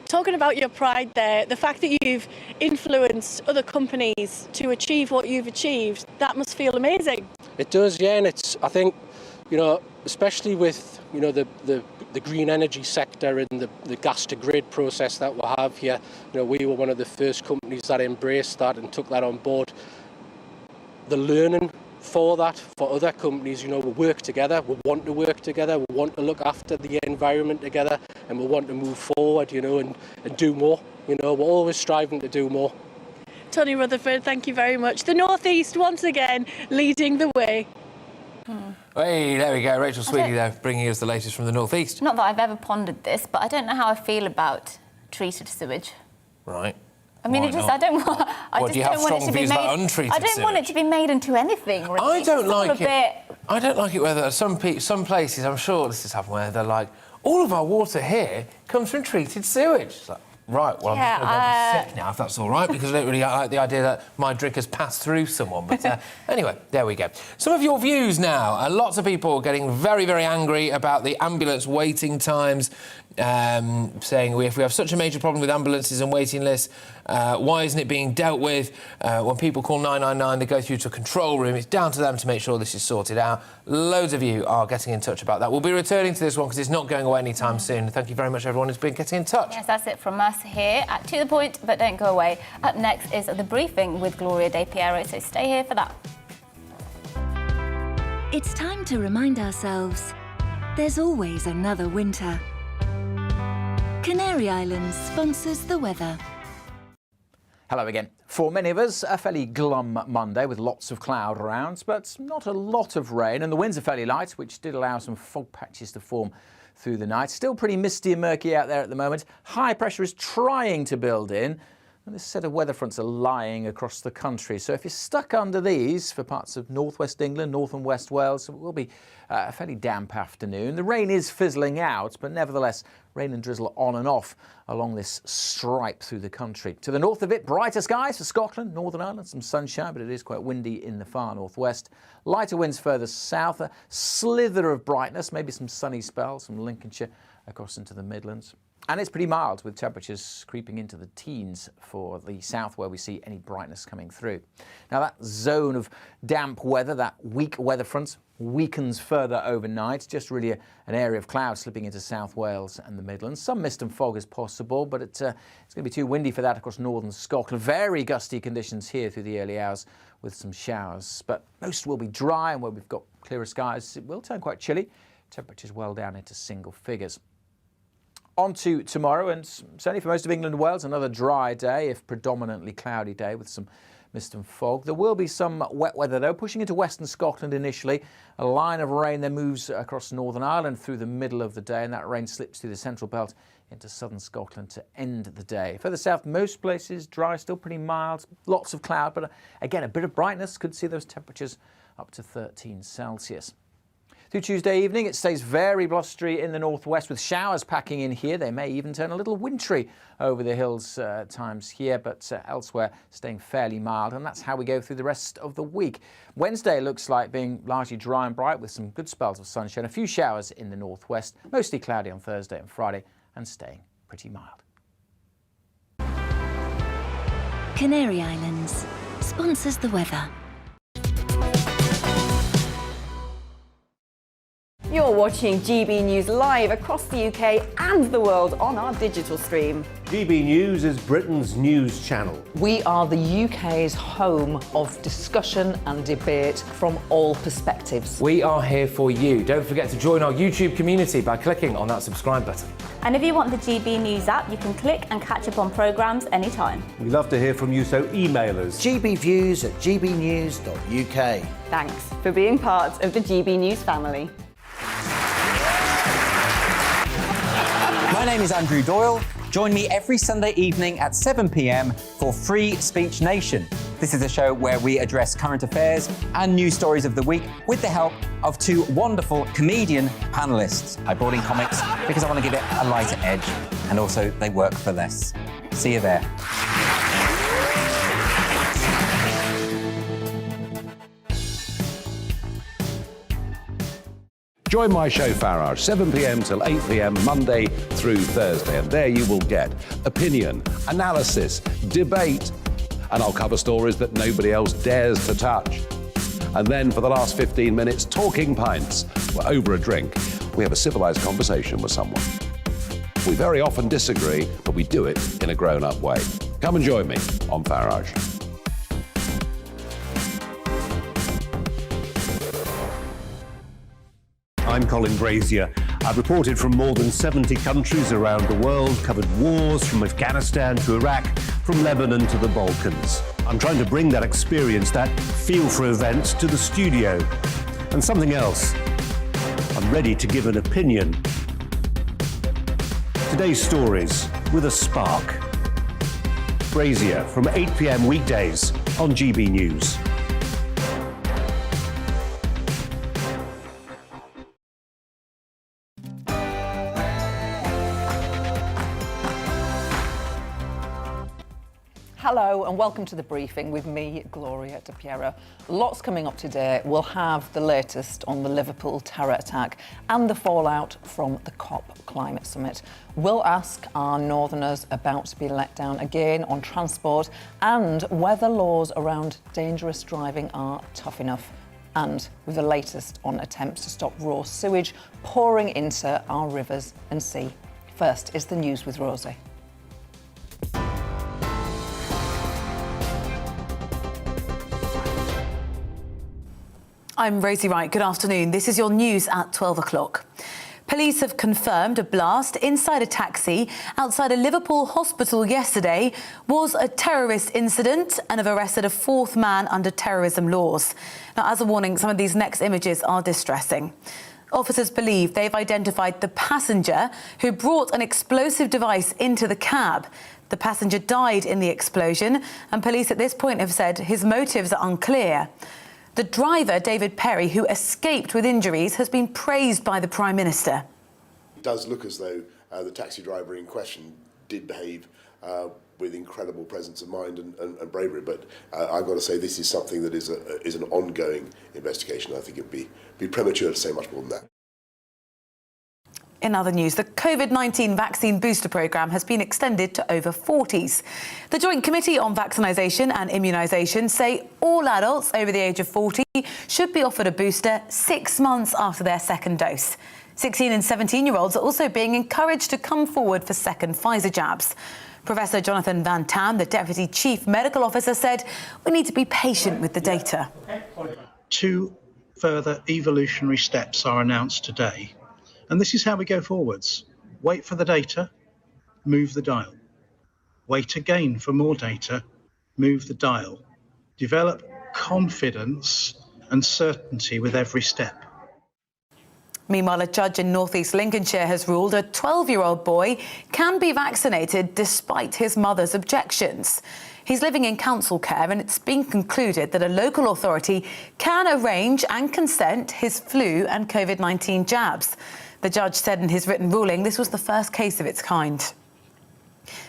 Talking about your pride there, the fact that you've influenced other companies to achieve what you've achieved, that must feel amazing. It does, yeah, and I think, especially with, the green energy sector and the gas to grid process that we have here, we were one of the first companies that embraced that and took that on board. the learning for that, for other companies. You know, we work together, we want to work together, we want to look after the environment together, and we want to move forward, you know, and do more. You know, we're always striving to do more. Tony Rutherford, thank you very much. The North East, once again, leading the way. Hey, there we go. Rachel Sweeney there, bringing us the latest from the North East. Not that I've ever pondered this, but I don't know how I feel about treated sewage. Right. I mean, Why it just, not? I don't want. I What, just do you have don't want it strong to be views made. about untreated I don't want it to be made into anything. Really. I don't It's all like a it. bit. I don't like it whether some places, I'm sure this has happened, where they're like, all of our water here comes from treated sewage. It's like, right, well, Yeah, I'm going to be sick now, if that's all right, because I don't really like the idea that my drink has passed through someone. But anyway, there we go. Some of your views now. Lots of people getting very, very angry about the ambulance waiting times, saying if we have such a major problem with ambulances and waiting lists, why isn't it being dealt with? When people call 999, they go through to a control room. It's down to them to make sure this is sorted out. Loads of you are getting in touch about that. We'll be returning to this one because it's not going away anytime soon. Thank you very much, everyone who's been getting in touch. Yes, that's it from us here at To The Point, but don't go away. Up next is The Briefing with Gloria De Piero, so stay here for that. It's time to remind ourselves there's always another winter. Canary Islands sponsors the weather. Hello again. For many of us, a fairly glum Monday with lots of cloud around, but not a lot of rain, and the winds are fairly light, which did allow some fog patches to form through the night. Still pretty misty and murky out there at the moment. High pressure is trying to build in, and this set of weather fronts are lying across the country. So if you're stuck under these for parts of northwest England, north and west Wales, it will be a fairly damp afternoon. The rain is fizzling out, but nevertheless, rain and drizzle on and off along this stripe through the country. To the north of it, brighter skies for Scotland, Northern Ireland, some sunshine, but it is quite windy in the far northwest. Lighter winds further south, a slither of brightness, maybe some sunny spells from Lincolnshire across into the Midlands. And it's pretty mild, with temperatures creeping into the teens for the south, where we see any brightness coming through. Now, that zone of damp weather, that weak weather front, weakens further overnight. Just really an area of cloud slipping into South Wales and the Midlands. Some mist and fog is possible, but it's going to be too windy for that across northern Scotland. Very gusty conditions here through the early hours with some showers. But most will be dry, and where we've got clearer skies, it will turn quite chilly. Temperatures well down into single figures. On to tomorrow, and certainly for most of England and Wales, another dry day, if predominantly cloudy day with some mist and fog. There will be some wet weather, though, pushing into western Scotland initially. A line of rain then moves across Northern Ireland through the middle of the day, and that rain slips through the central belt into southern Scotland to end the day. Further south, most places dry, still pretty mild, lots of cloud, but again, a bit of brightness. Could see those temperatures up to 13 Celsius. Through Tuesday evening, it stays very blustery in the northwest with showers packing in here. They may even turn a little wintry over the hills at times here, but elsewhere staying fairly mild. And that's how we go through the rest of the week. Wednesday looks like being largely dry and bright with some good spells of sunshine. A few showers in the northwest, mostly cloudy on Thursday and Friday, and staying pretty mild. Canary Islands sponsors the weather. You're watching GB News live across the UK and the world on our digital stream. GB News is Britain's news channel. We are the UK's home of discussion and debate from all perspectives. We are here for you. Don't forget to join our YouTube community by clicking on that subscribe button. And if you want the GB News app, you can click and catch up on programmes anytime. We love to hear from you, so email us. gbviews@gbnews.uk. Thanks for being part of the GB News family. My name is Andrew Doyle. Join me every Sunday evening at 7 p.m. for Free Speech Nation. This is a show where we address current affairs and news stories of the week with the help of two wonderful comedian panellists. I brought in comics because I want to give it a lighter edge, and also they work for less. See you there. Join my show Farage, 7 p.m. till 8 p.m. Monday through Thursday, and there you will get opinion, analysis, debate, and I'll cover stories that nobody else dares to touch. And then for the last 15 minutes, talking pints. We're over a drink. We have a civilized conversation with someone. We very often disagree, but we do it in a grown-up way. Come and join me on Farage. I'm Colin Brazier. I've reported from more than 70 countries around the world, covered wars from Afghanistan to Iraq, from Lebanon to the Balkans. I'm trying to bring that experience, that feel for events, to the studio. And something else. I'm ready to give an opinion. Today's stories with a spark. Brazier from 8 p.m. weekdays on GB News. Hello and welcome to the briefing with me, Gloria De Piero. Lots coming up today. We'll have the latest on the Liverpool terror attack and the fallout from the COP climate summit. We'll ask are Northerners about to be let down again on transport and whether laws around dangerous driving are tough enough. And with the latest on attempts to stop raw sewage pouring into our rivers and sea. First is the news with Rosie. I'm Rosie Wright. Good afternoon. This is your news at 12 o'clock. Police have confirmed a blast inside a taxi outside a Liverpool hospital yesterday was a terrorist incident and have arrested a fourth man under terrorism laws. Now, as a warning, some of these next images are distressing. Officers believe they've identified the passenger who brought an explosive device into the cab. The passenger died in the explosion, and police at this point have said his motives are unclear. The driver, David Perry, who escaped with injuries, has been praised by the Prime Minister. It does look as though the taxi driver in question did behave with incredible presence of mind and bravery, but I've got to say this is something that is an ongoing investigation. I think it would be premature to say much more than that. In other news, the COVID-19 vaccine booster programme has been extended to over 40s. The Joint Committee on Vaccination and Immunisation say all adults over the age of 40 should be offered a booster 6 months after their second dose. 16 and 17-year-olds are also being encouraged to come forward for second Pfizer jabs. Professor Jonathan Van Tam, the Deputy Chief Medical Officer, said we need to be patient with the data. 2 further evolutionary steps are announced today. And this is how we go forwards. Wait for the data, move the dial. Wait again for more data, move the dial. Develop confidence and certainty with every step. Meanwhile, a judge in North East Lincolnshire has ruled a 12-year-old boy can be vaccinated despite his mother's objections. He's living in council care, and it's been concluded that a local authority can arrange and consent his flu and COVID-19 jabs. The judge said in his written ruling this was the first case of its kind.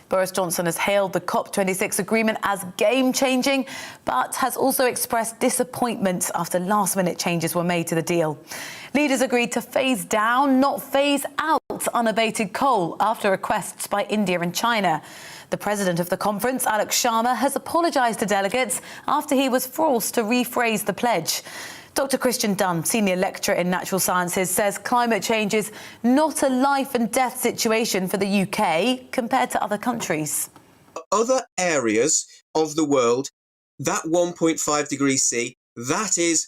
Boris Johnson has hailed the COP26 agreement as game-changing, but has also expressed disappointment after last-minute changes were made to the deal. Leaders agreed to phase down, not phase out, unabated coal after requests by India and China. The president of the conference, Alex Sharma, has apologised to delegates after he was forced to rephrase the pledge. Dr. Christian Dunn, senior lecturer in natural sciences, says climate change is not a life and death situation for the UK compared to other countries. Other areas of the world, that 1.5 degrees C, that is,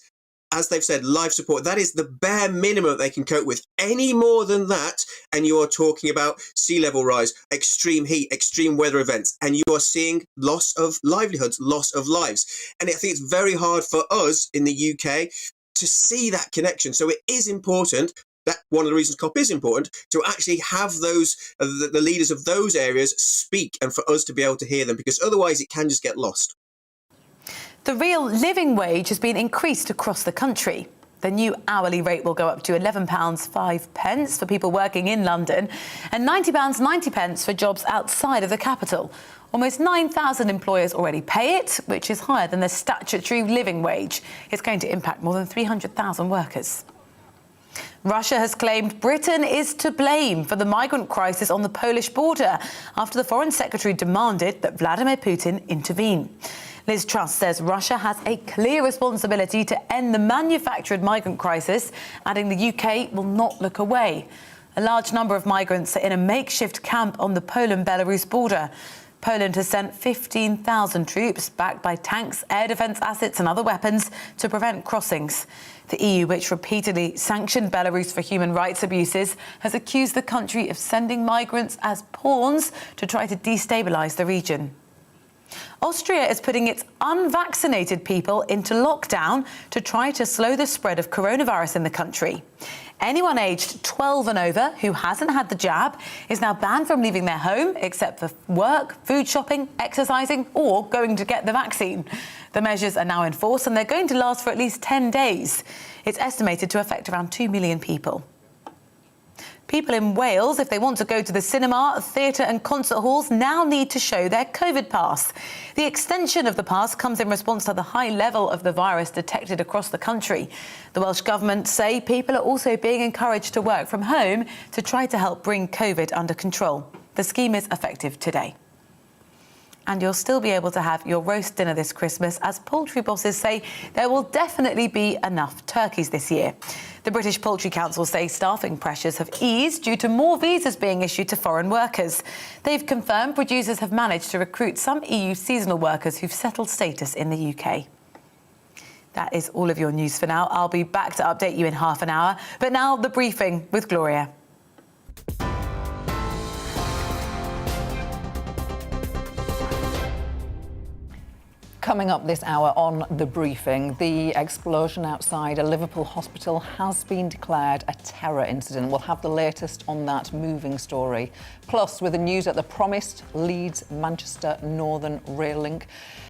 as they've said, life support, that is the bare minimum they can cope with. Any more than that, and you are talking about sea level rise, extreme heat, extreme weather events, and you are seeing loss of livelihoods, loss of lives. And I think it's very hard for us in the UK to see that connection. So it is important, that one of the reasons COP is important, to actually have those, the leaders of those areas speak and for us to be able to hear them, because otherwise it can just get lost. The real living wage has been increased across the country. The new hourly rate will go up to £11.05 for people working in London and £90.90 for jobs outside of the capital. Almost 9,000 employers already pay it, which is higher than the statutory living wage. It's going to impact more than 300,000 workers. Russia has claimed Britain is to blame for the migrant crisis on the Polish border after the Foreign Secretary demanded that Vladimir Putin intervene. Liz Truss says Russia has a clear responsibility to end the manufactured migrant crisis, adding the UK will not look away. A large number of migrants are in a makeshift camp on the Poland-Belarus border. Poland has sent 15,000 troops, backed by tanks, air defence assets and other weapons, to prevent crossings. The EU, which repeatedly sanctioned Belarus for human rights abuses, has accused the country of sending migrants as pawns to try to destabilise the region. Austria is putting its unvaccinated people into lockdown to try to slow the spread of coronavirus in the country. Anyone aged 12 and over who hasn't had the jab is now banned from leaving their home except for work, food shopping, exercising or going to get the vaccine. The measures are now in force and they're going to last for at least 10 days. It's estimated to affect around 2 million people. People in Wales, if they want to go to the cinema, theatre and concert halls, now need to show their COVID pass. The extension of the pass comes in response to the high level of the virus detected across the country. The Welsh Government say people are also being encouraged to work from home to try to help bring COVID under control. The scheme is effective today. And you'll still be able to have your roast dinner this Christmas, as poultry bosses say there will definitely be enough turkeys this year. The British Poultry Council say staffing pressures have eased due to more visas being issued to foreign workers. They've confirmed producers have managed to recruit some EU seasonal workers who've settled status in the UK. That is all of your news for now. I'll be back to update you in half an hour. But now, the briefing with Gloria. Coming up this hour on The Briefing, the explosion outside a Liverpool hospital has been declared a terror incident. We'll have the latest on that moving story. Plus, with the news at the promised Leeds-Manchester Northern Rail link,